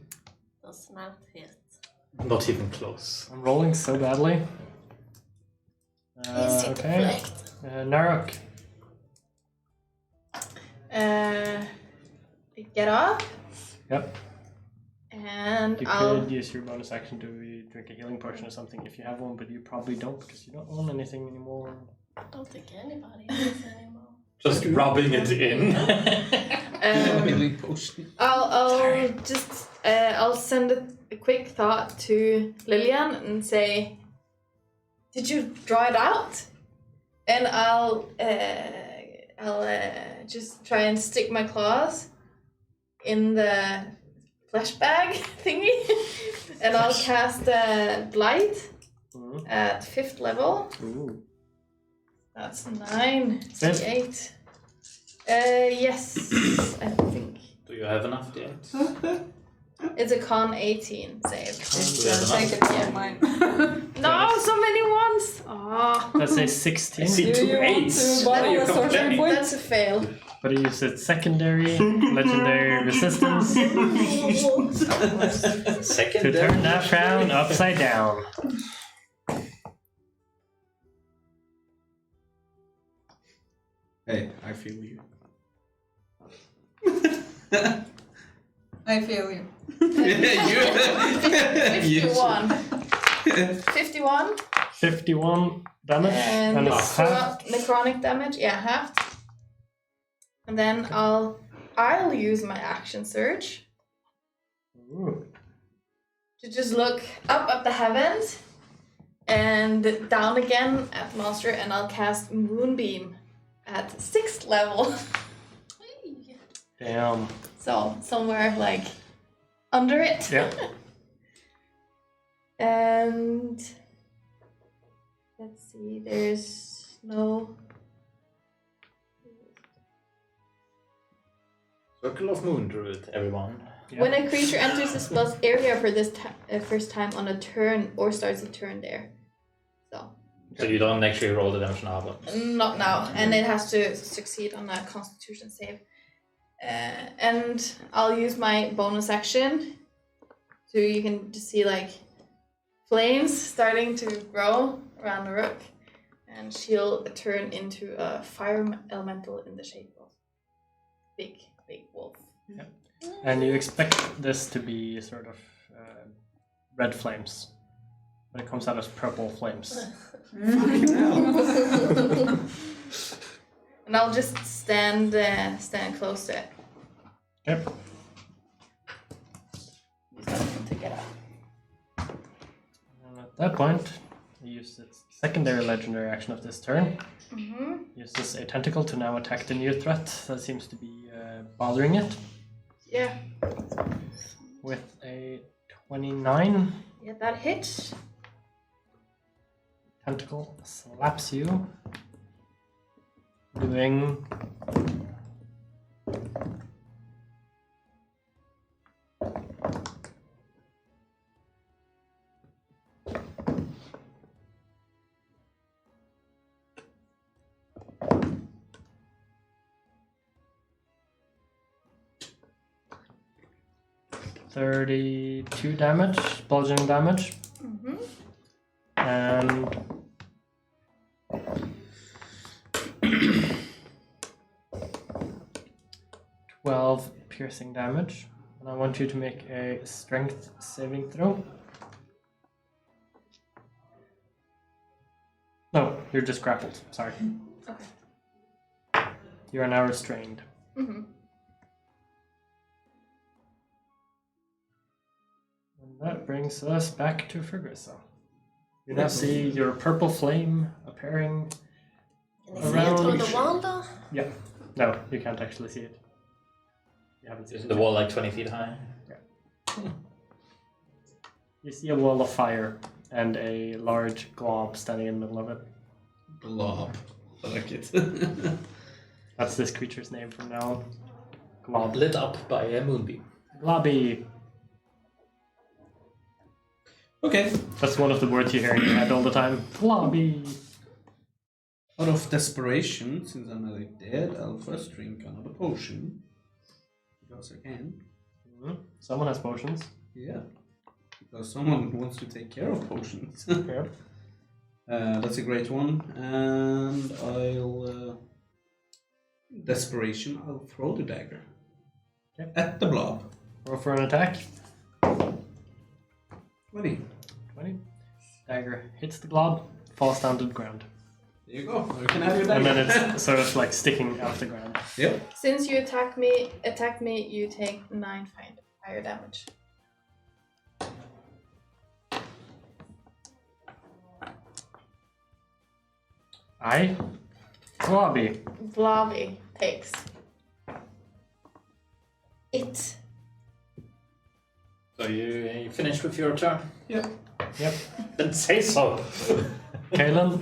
Does not hit. Not even close. I'm rolling so badly. Easy Okay. deflect. Narok. Get up, Yep. and You I'll. could use your bonus action to drink a healing potion or something if you have one, but you probably don't because you don't own anything anymore. I don't think anybody has anymore. Just rubbing it in. Healing potion. I'll just I'll send a quick thought to Lillian and say, "Did you draw it out?" And I'll just try and stick my claws in the flesh bag thingy, and I'll cast Blight Mhm. at 5th level. Ooh. That's 9, Fifth? 8. Yes, I think. Do you have enough yet? It's a con 18 save. Do you have Take enough? it from mine. No, so many ones! Oh, Let's say 16. I see Do 2 you want 8s. to What buy are you a sorcery complaining? point? that's a fail. But you said secondary, legendary resistance to Second turn that frown upside down. Hey, I feel you. I feel you. you. 51. 51. 51 damage And and it's half. necronic damage. Yeah, half. And then I'll use my action surge Ooh. to just look up at the heavens and down again at the monster, and I'll cast Moonbeam at 6th level. Damn. So somewhere like under it. Yeah. And let's see, there's no. Circle of Moon Druid, everyone. Yeah. When a creature enters the spell's area for this first time on a turn or starts a turn there. So you don't actually roll the damage now, but Not now, and it has to succeed on a Constitution save. And I'll use my bonus action, so you can just see like flames starting to grow around the rook, and she'll turn into a fire elemental in the shape of big wolf. Yeah. And you expect this to be sort of red flames, but it comes out as purple flames. And I'll just stand close to it. Yep. Use that one to get up. And at that point, you use its secondary legendary action of this turn. Mm-hmm. Uses a tentacle to now attack the new threat that seems to be bothering it. Yeah. With a 29. Yeah, that hits. Tentacle slaps you. Doing 32 damage, bludgeoning damage. Mm-hmm. And 12 piercing damage. And I want you to make a strength saving throw. No, you're just grappled. Sorry. Okay. You are now restrained. Mm-hmm. And that brings us back to Fergusa. You now see your purple flame appearing Can you see it through around. the wall though? Yeah. No, you can't actually see it. You haven't seen isn't it. the wall like 20 feet high? You see a wall of fire and a large glob standing in the middle of it. Blob. I like it. That's this creature's name from now on. Glob. Lit up by a moonbeam. Globby. Okay. That's one of the words you hear in your head all the time. Globby. Out of desperation, since I'm nearly dead, I'll first drink another potion. Because I can. Someone has potions. Yeah. Because someone wants to take care of potions. Yep. That's a great one. And I'll... desperation, I'll throw the dagger. Okay. At the blob. Roll for an attack. 20. 20. Dagger hits the glob, falls down to the ground. There you go. You can have your dagger. And then it's sort of like sticking out the ground. Yep. Since you attacked me, you take 9 fire damage. I? Globby. Blobby takes it. So you finished with your turn? Yep. Yep. Then say so. Kalen.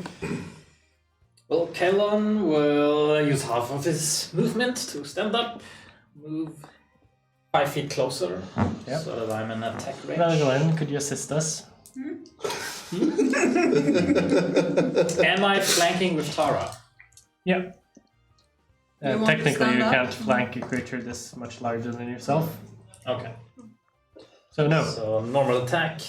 Well, Kalon will use half of his movement to stand up, move 5 feet closer, Yep. so that I'm in attack range. Galadhmir, could you assist us? Am I flanking with Tara? Yep. You want to Technically, stand you up? can't flank a creature this much larger than yourself. Okay. So no. So normal attack.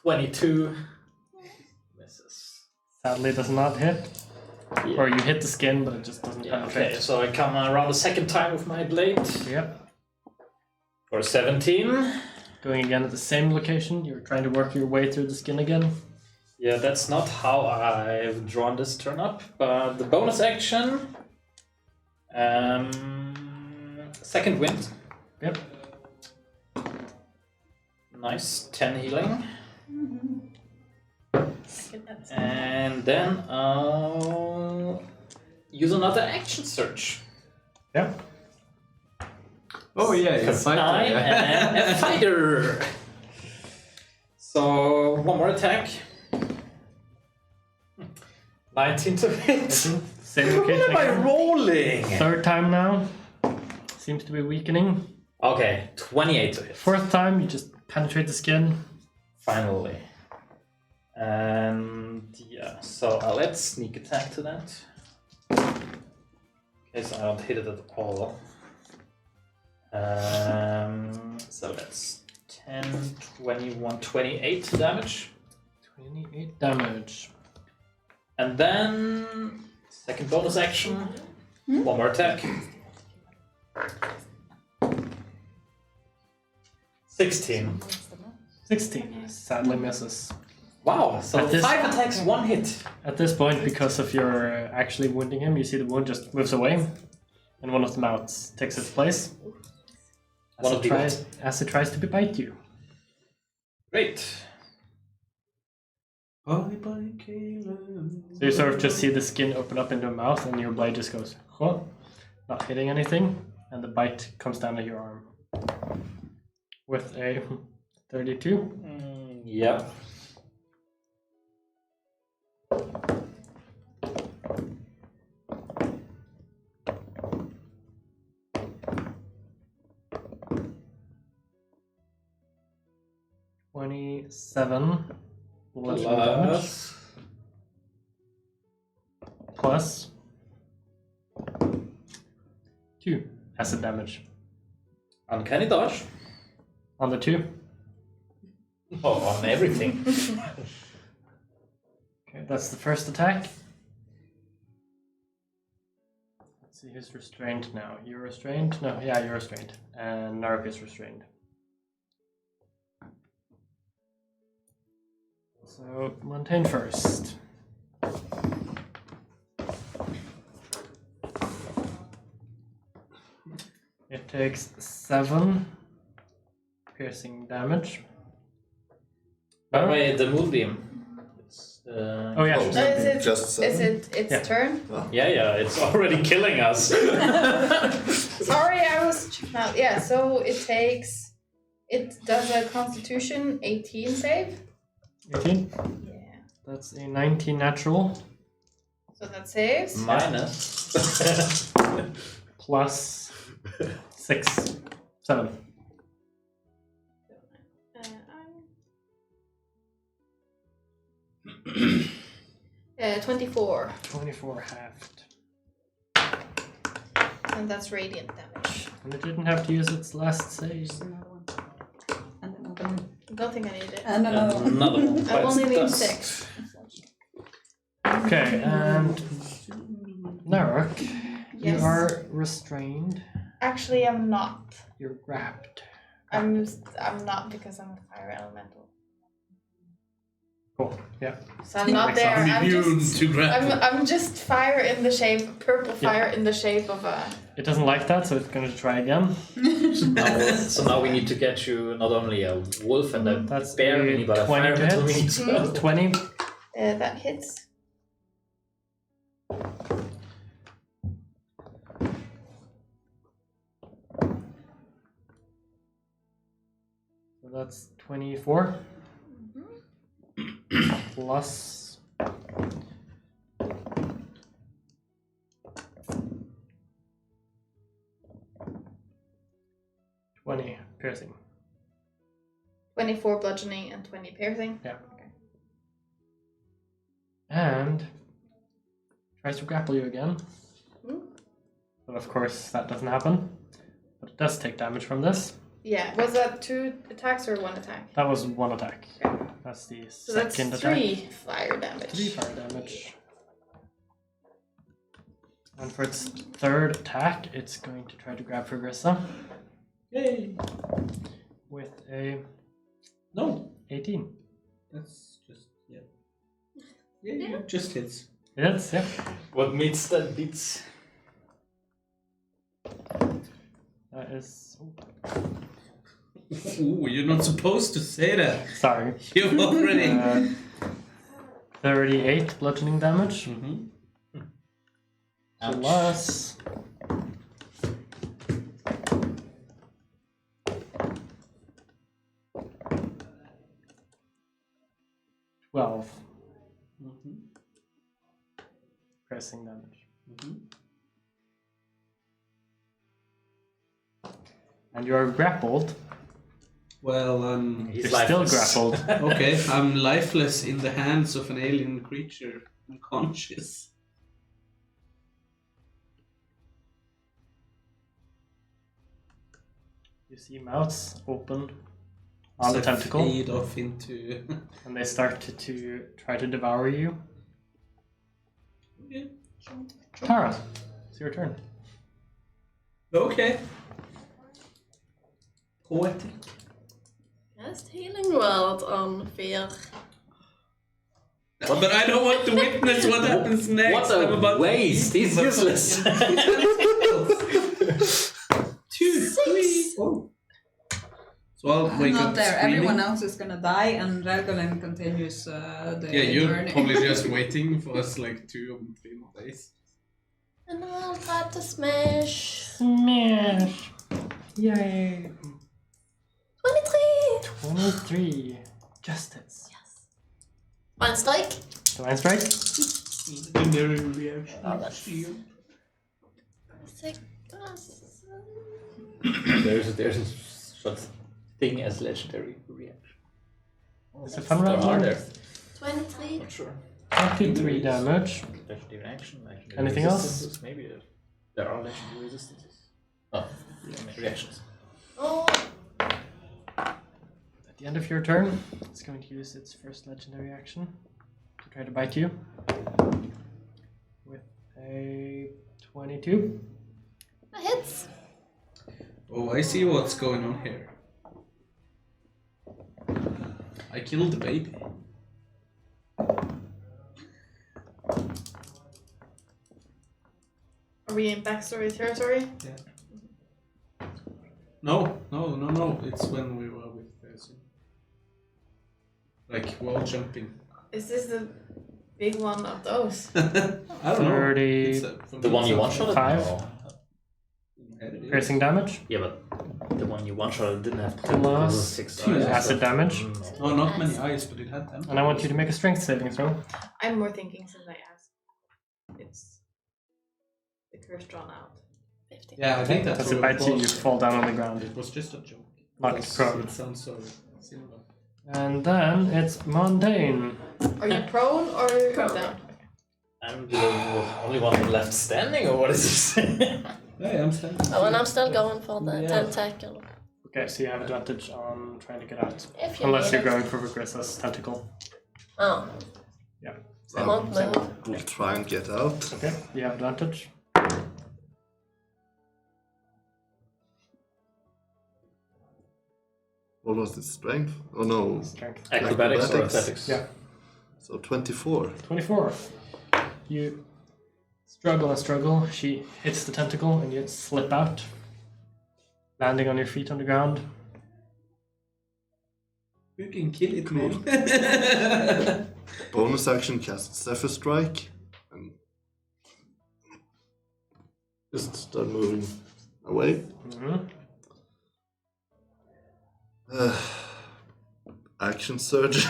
22 misses. Sadly, does not hit. Yeah. Or you hit the skin, but it just doesn't Yeah, penetrate. okay, so I come around a second time with my blade Yep. for 17. Going again at the same location. You're trying to work your way through the skin again. Yeah, that's not how I've drawn this turn up, but the bonus action. Second wind. Yep. Nice, 10 healing. And then I'll use another action search. Yep. Oh yeah, it's Because fighter. I am a fighter. So one more attack. 19 to hit. Same What case am I again. rolling? Third time now. Seems to be weakening. Okay, 28 to hit. Fourth time, you just penetrate the skin. Finally. And yeah, so let's sneak attack to that. Okay, so I don't hit it at all. So that's 10, 21, 28 damage. 28 damage. And then, second bonus action. One more attack. 16. 16. Sadly misses. Wow, so At this- 5 attacks, 1 hit. At this point, because of your actually wounding him, you see the wound just moves away, and one of the mouths takes its place. One of the As it tries to bite you. Great. Bye bye, Caleb. So you sort of just see the skin open up into a mouth, and your blade just goes, huh, not hitting anything, and the bite comes down at your arm. With a 32. Yep. Seven bludgeoning damage plus 2 acid damage Uncanny dodge. on the 2. Oh, on everything. Okay, that's the first attack. Let's see who's restrained now. You're restrained? No, yeah, you're restrained. And Naruk is restrained. So, Montaigne first. It takes 7 piercing damage. By the way, the moonbeam. It's, Oh, yeah. Is it, Just is seven? it its Yeah. turn? yeah, it's already killing us. Sorry, I was checking out. Yeah, so it does a Constitution 18 save. 18. Yeah. That's a 19 natural. So that saves. Minus. Plus 6. 7. I'm- 24, 24 halved. and that's radiant damage. And it didn't have to use its last save. Another one. And another one. I don't think I need it. And another one. Another one. I only need Bites 6. Okay, and Naruk, Yes. you are restrained. Actually, I'm not. You're grabbed. I'm not because I'm a fire elemental. Cool. Yeah. So I'm not Makes there. sense. I'm Immune just. to grapple. I'm just fire in the shape, purple fire in the shape of a. It doesn't like that, so it's going to try again. So now we need to get you not only a wolf and a That's bear a mini, but a 20 fire to metal hit. mini as well. 20. That hits. So that's 24. Plus. $20 piercing. 24 bludgeoning and 20 piercing. Yeah. Okay. And tries to grapple you again. Hmm? But of course, that doesn't happen. But it does take damage from this. Yeah. Was that 2 attacks or 1 attack? That was 1 attack. Okay. That's the So that's second attack. 3 fire damage. 3 fire damage. And for its third attack, it's going to try to grab Frugrissa Yay! with a No, 18. that's just yeah, just hits. Yes, yeah. What meets that beats. That is. Ooh, you're not supposed to say that. Sorry. You already. 38 bludgeoning damage. Mhm. Plus 12 Mm-hmm. piercing damage. Mm-hmm. And you are grappled. Well, He's You're still lifeless. grappled. okay. I'm lifeless in the hands of an alien creature, unconscious. You see mouths open on the So tentacle, fade off into. and they start to try to devour you. Okay. Tara, it's your turn. Okay. Poetic. Cast healing word on fear. But I don't want to witness what happens next. What I'm a about to waste! eat He's my useless. fucking tentacles. 2, 3. Oh. So I'll I'm wake not up there. screaming. Everyone else is gonna die, and Relgolin continues the Yeah, you're journey. probably just waiting for us like 2 or 3 more days. And I'll try to smash. Smash! Yay! 23! 23. Justice. One strike. Divine Strike. Legendary reaction. Oh, that's- Shield. 6. There's a such thing as legendary reaction. It's a fun There round. are there. 23. Not sure. 23 damage. Legendary action. Legendary Anything else? resistances, maybe there are legendary resistances. Oh, reactions. Oh, At the end of your turn, it's going to use its first legendary action to try to bite you with a 22. that hits. Oh, I see what's going on here. I killed the baby. Are we in backstory territory? No. It's when we were with Sin. Like wall jumping. Is this the big one of those? I don't know. 30. It's, for The me, one you it's one shot? Five. Piercing damage. Yeah, but the one you one shot didn't have The last 6 two eyes. acid damage. No, not many eyes, but it had them. And I want you to make a strength saving throw. I'm more thinking since I asked. It's the curse drawn out. 50. Yeah, I think that's As it what bites you, you was. fall down on the ground. It was just a joke. Knocked Because prone. It sounds so similar. And then it's mundane. Are you prone or down? I'm the only one left standing, or what is this? Hey, I'm standing. Oh, and I'm still going for the Yeah. tentacle. Okay, so you have advantage on trying to get out. If you Unless need you're it. going for Vigrissa's tentacle. Oh, Yeah. I won't move. We'll try and get out. Okay, you have advantage. What was it? Strength? Oh no. Strength. Acrobatics or Acrobatics. athletics? Yeah. So 24. 24. You struggle and struggle. She hits the tentacle and you slip out, landing on your feet on the ground. You can kill it, man. Bonus action cast Zephyr Strike. And just start moving away. Mm-hmm. Action Surge.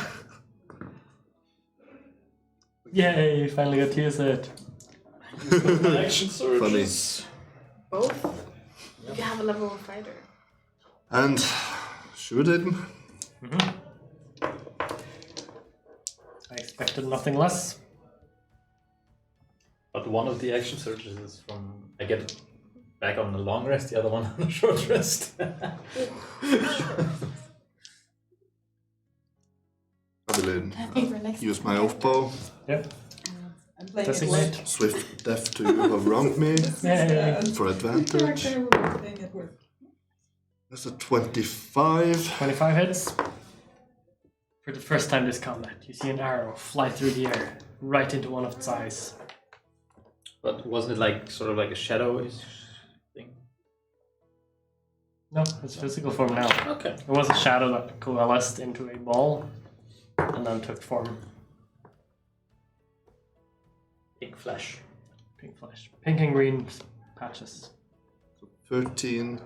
Yay, finally got to use it. Action surge. Funny. Both? You can have a level 1 fighter. And shoot him. I expected nothing less. But one of the action surges is from I get back on the long rest, the other one on the short rest. I will use my off bow. Yep. I'm playing Designate. it work. Swift death to you who have wronged me Yay. for advantage. Character will be playing at work. That's a 25. 25 hits. For the first time this combat, you see an arrow fly through the air, right into one of its eyes. But wasn't it like sort of like a shadow-ish thing? No, it's physical form now. Okay. It was a shadow that coalesced into a ball and then took form. Pink flash. Pink flesh. Pink and green patches. 13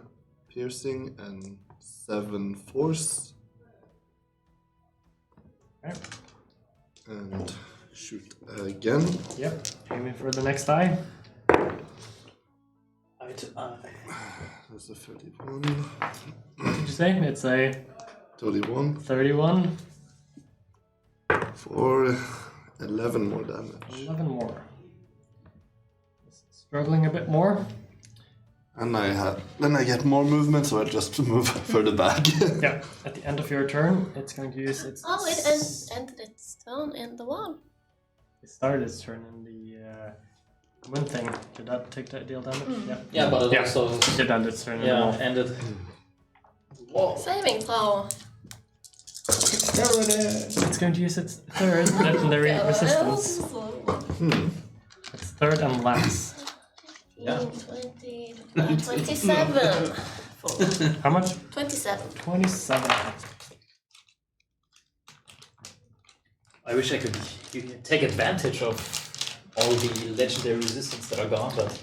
piercing and 7 force. Okay. And shoot again. Yep. Aiming for the next eye. Eye to eye. That's a 31. What did you say? It's a 31 31. for 11 more damage. 11 more. Struggling a bit more. And then I get more movement, so I just move further back. Yeah. At the end of your turn, it's going to use its. Oh, it ended its turn in the wall. It started its turn in the wind thing. Did that take that deal damage? Yeah. Yeah, but it also It did end its turn in the wall. ended. Whoa. Saving throw. It's going to use its third legendary resistance. Its third and last. Yeah. 20, 27. How much? 27. 27. I wish I could take advantage of all the legendary resistance that are gone, but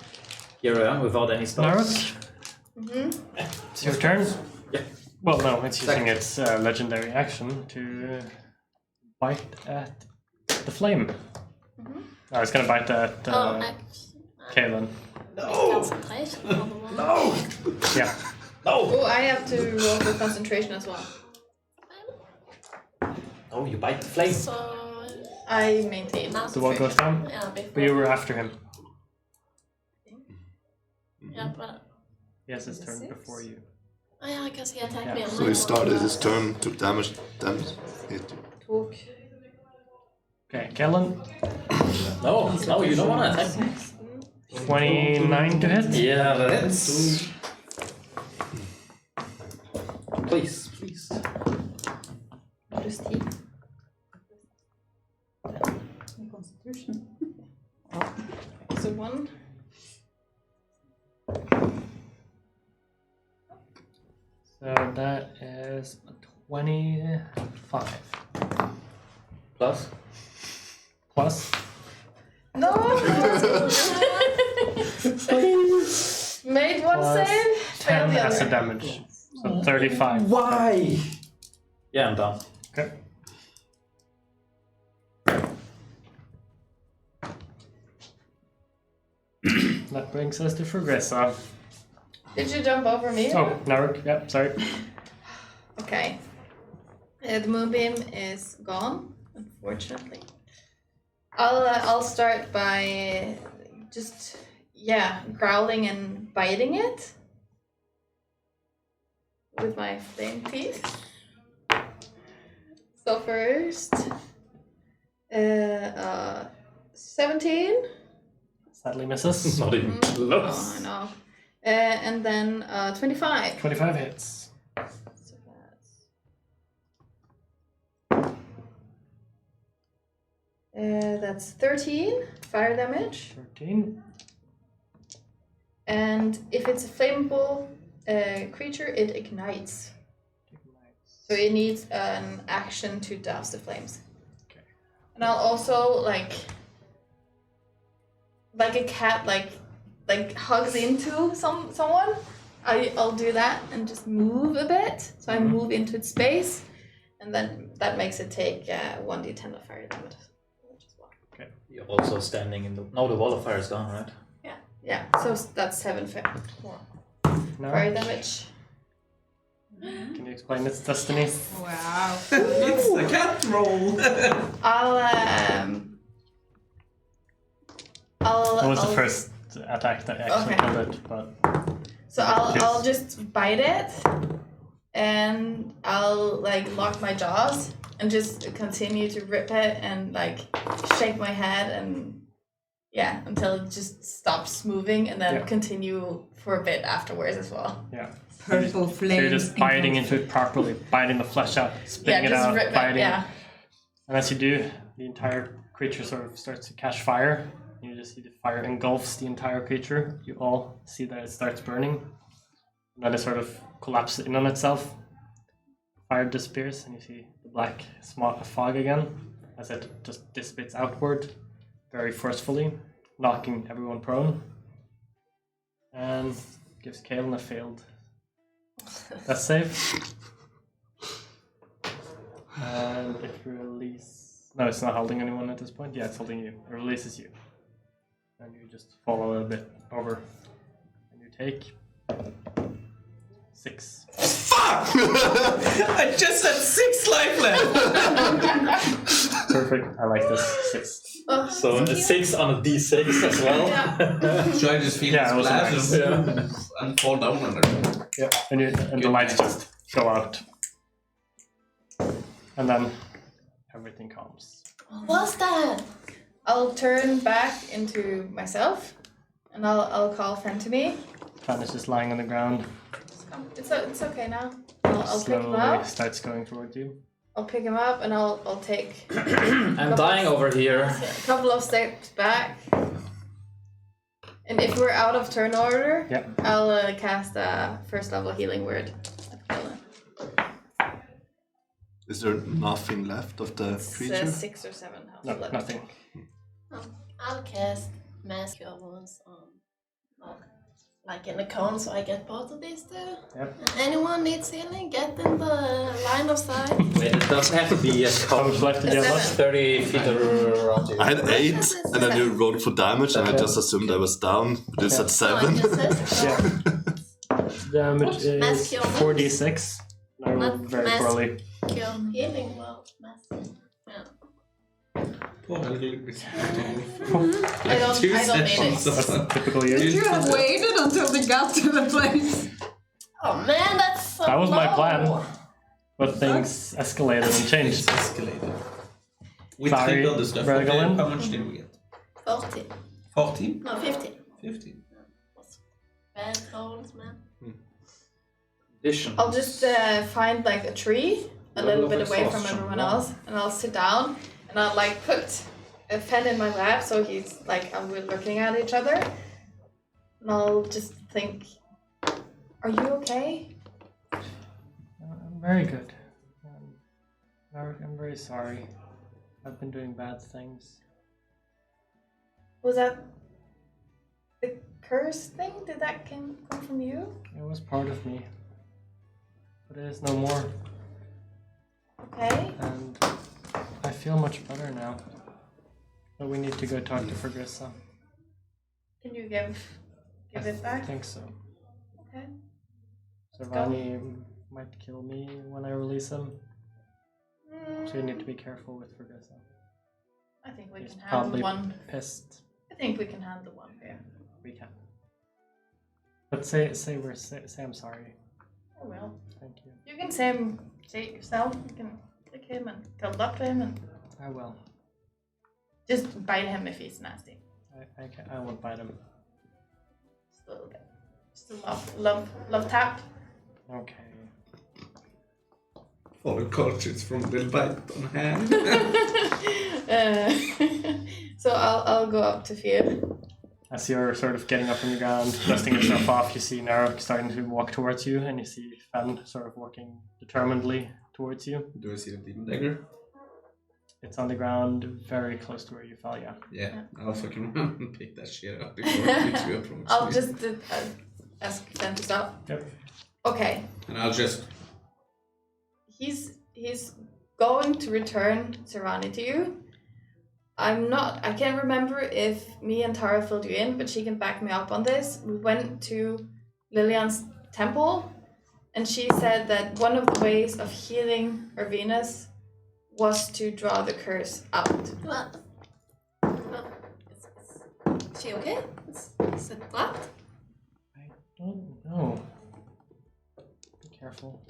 here I am without any spells. Naruk? It's your turn. Yeah. Well, no, it's using its legendary action to bite at the flame. Oh, it's gonna bite at Kaelin. Concentration on the wall. Yeah. Oh, I have to roll for concentration as well. Oh, you bite the flame. So, I maintain. The wall goes down. yeah, But you were after him. yeah, but He has his turn before you. oh yeah, I guess he attacked me. On So my he started wall. his turn, took damage, then hit you. Talk. Okay, Kaelin, No, you don't want to attack me. 29 to hit. Yeah, that's. Please. Plus 10. Constitution. So 1. So that is 25. Plus. Plus. No! Made one Plus save. 10 failed the as a other. damage. So 35. Why? Yeah, I'm done. Okay. That brings us to Frogressa. Did you jump over me? Oh, Naruk, yep, sorry. Okay. The moonbeam is gone, unfortunately. I'll start by just growling and biting it with my flame teeth. So first, 17. Sadly misses. Not even Oh, close. I know. And then 25. 25 hits. So that's 13 fire damage. 13. And if it's a flammable creature, it ignites. So it needs an action to douse the flames. Okay. And I'll also like a cat like hugs into someone. I'll do that and just move a bit. So I move into its space, and then that makes it take 1d10 of fire damage. You're also standing in the. No, the wall of fire is gone, right? Yeah. So that's 7 more No. fire damage. Can you explain its destiny? Wow. It's the cat roll. That was the I'll- first attack that actually Okay. killed it, but So I'll just bite it, and I'll like lock my jaws and just continue to rip it and like shake my head and until it just stops moving, and then Yeah. continue for a bit afterwards as well. yeah. Purple So flame. you're just biting into it properly, biting the flesh out, spitting it just out, rip it. biting. Yeah. And as you do, the entire creature sort of starts to catch fire. You just see the fire engulfs the entire creature. You all see that it starts burning. And then it sort of collapses in on itself. Fire disappears, and you see the black fog again as it just dissipates outward very forcefully, knocking everyone prone. And gives Kaelin a failed death save. And if you release No, it's not holding anyone at this point. Yeah, it's holding you. It releases you. And you just fall a little bit over. And you take 6. Fuck! I just had 6 life left! Perfect. I like this. 6. Oh, So a 6 on a d6 as well. So I just feel Yeah, it was splash nice. and fall down on it. Yeah. And the lights just go out. And then everything calms. What's that? I'll turn back into myself, and I'll call Fen to me. Fan is just lying on the ground. It's okay now. I'll pick him Slowly up. starts going toward you. I'll pick him up, and I'll take I'm dying over here. a couple of steps back. And if we're out of turn order, Yep. I'll cast a first level healing word. Is there nothing left of the It's creature? 6 or 7 health No, left. nothing. I'll cast Mask Cure Wounds on, like in the cone, so I get both of these two. Yep. And anyone needs healing, get in the line of sight. Wait, it doesn't have to be a How much couple. left did you have? 30 feet around you. I had 8, and then you rolled for damage, and I just assumed I was down, but it's at No, it 7. just says Yeah. Damage Mask is your wounds. 4d6. I rolled Not very mask. poorly. Cure healing, well, mask. Yeah. Poor little bit. I don't need it. That's typical you. Could you have waited until they got to the place? Oh man, that's so That was my low. plan. But things escalated and changed. Escalated. We Sorry, triggered the stuff. Bergalen. How much did we get? 40. 14? No, 15. 15. Bad rolls, man. Addition. I'll just find like a tree a Level little bit of away from exhaustion, everyone yeah. else, and I'll sit down and I'll like put a pen in my lap so he's like we're looking at each other, and I'll just think, "Are you okay?" I'm very good. I'm very sorry. I've been doing bad things. Was that the curse thing? Did that come from you? It was part of me. But it is no more. Okay. And I feel much better now. But we need to go talk to Fergusa. Can you give it I back? think so. Okay. Servani might kill me when I release him. So you need to be careful with Fergusa. I think we He's can handle probably one. pissed. I think we can handle one here. We can. But say I'm sorry. I will. Thank you. You can say it yourself. You can lick him and tilt up to him and I will. just bite him if he's nasty. I won't bite him. Just a little bit. Just a love tap. Okay. Follow cultures from the bite on hand. So I'll go up to Fear. As you're sort of getting up from the ground, dusting yourself off, you see Narok starting to walk towards you, and you see Fen sort of walking determinedly towards you. Do I see the demon dagger? It's on the ground, very close to where you fell, yeah. Yeah, I'll fucking run and pick that shit up before you approach I'll me. just ask Fen to stop. Yep. Okay. And I'll just... He's going to return Servani to you. I can't remember if me and Tara filled you in, but she can back me up on this. We went to Lillian's temple, and she said that one of the ways of healing her Venus was to draw the curse out. What? Is she okay? Is it blocked? I don't know. Be careful.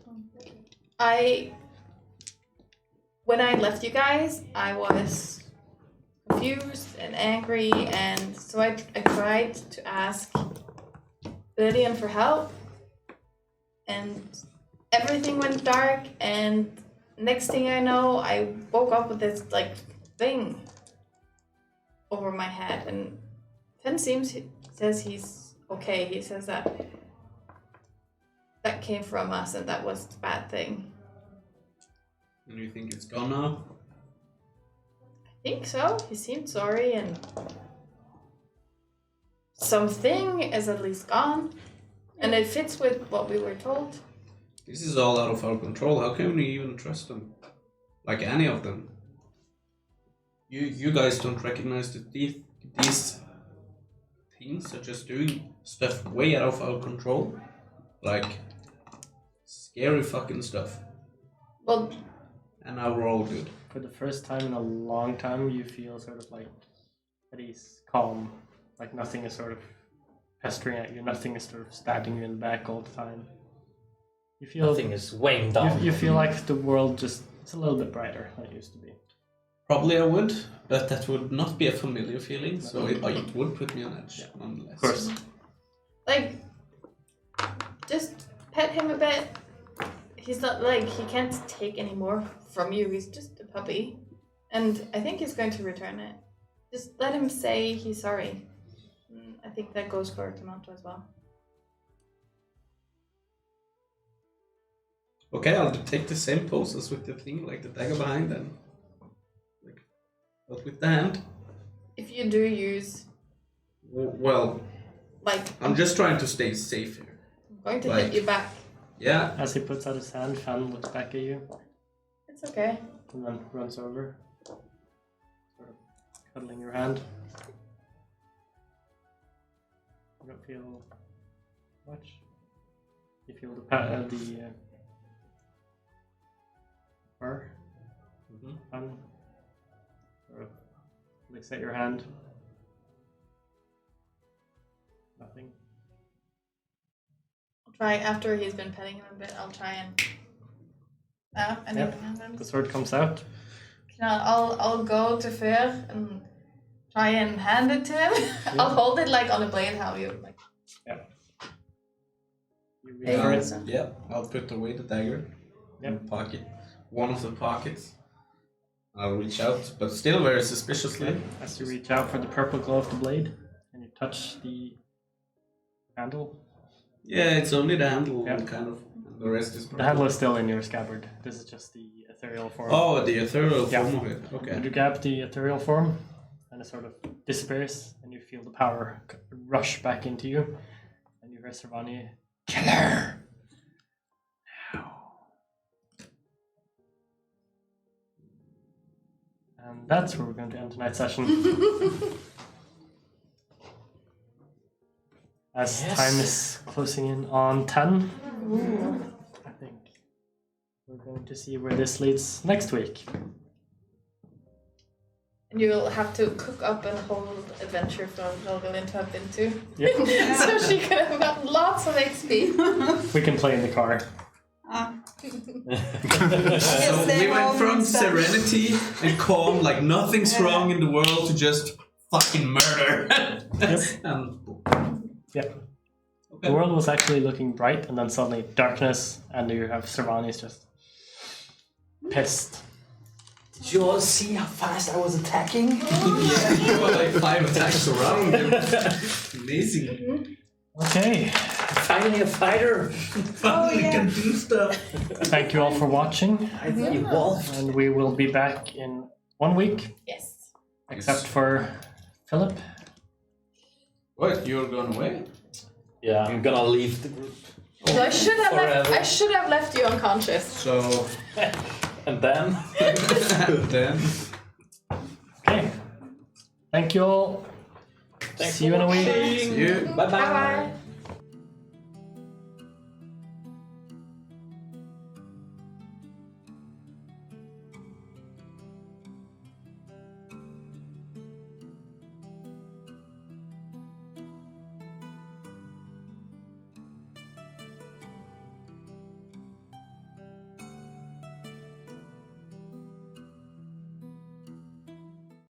When I left you guys, I was confused and angry, and so I tried to ask Lillian for help, and everything went dark, and next thing I know, I woke up with this like thing over my head, and Fen says he's okay. He says that came from us, and that was the bad thing. And you think it's gone now? I think so. He seemed sorry, and something is at least gone, and it fits with what we were told. This is all out of our control. How can we even trust them? Like any of them? You guys don't recognize that these things are just doing stuff way out of our control, like scary fucking stuff, Well, and now we're all good. For the first time in a long time, you feel sort of like at ease, calm, like nothing is sort of pestering at you, nothing is sort of stabbing you in the back all the time. You feel Nothing is weighing down. you feel like the world just it's a little bit brighter than it used to be. Probably I would, but that would not be a familiar feeling, so it would put me on edge, nonetheless. Of course. like, just pet him a bit. He's not like he can't take any more from you. He's just a puppy, and I think he's going to return it. Just let him say he's sorry. I think that goes for Tomato as well. Okay, I'll take the same pose as with the thing, like the dagger behind, and like, but with the hand. If you do use, Well, like, I'm just trying to stay safe here. I'm going to like- hit you back. Yeah. As he puts out his hand, Fan looks back at you It's okay. and then runs over, sort of cuddling your hand. You don't feel much. You feel the fur. Mhm. Fan sort of licks at your hand. Nothing. I'll try after he's been petting him a bit. I'll try and. And Yep. The sword comes out. I'll go to Fer and try and hand it to him. I'll hold it like on a blade. How you like? You reach for it. Yeah, I'll put away the dagger in the pocket. One of the pockets. I'll reach out, but still very suspiciously. As you reach out for the purple glow of the blade, and you touch the handle. Yeah, it's only the handle, Yeah. kind of. And the rest is. The handle is still in your scabbard. This is just the ethereal form. Oh, the ethereal Yeah. form of it. Okay. You grab the ethereal form, and it sort of disappears, and you feel the power rush back into you, and you hear Servani, "Killer!" And that's where we're going to end tonight's session. As time is closing in on 10, I think we're going to see where this leads next week. And you'll have to cook up a whole adventure for Rosalind to have been to. Yep. So she could have got lots of XP. We can play in the car. So we went from serenity and calm, like nothing's wrong in the world, to just fucking murder. And Yeah. okay. The world was actually looking bright, and then suddenly darkness, and you have Servani's just pissed. Did you all see how fast I was attacking? Yeah, you were like 5 attacks around him. Amazing. Okay. Finally a fighter. Finally can do stuff. Thank you all for watching, I've evolved. and we will be back in 1 week, Yes. except for Philip. What? You're going away? Yeah, I'm gonna leave the group. So I should have Forever. I should have left you unconscious. So And then? then. Okay. Thank you all. Thanks See you in a week. See you. Bye bye. Bye bye.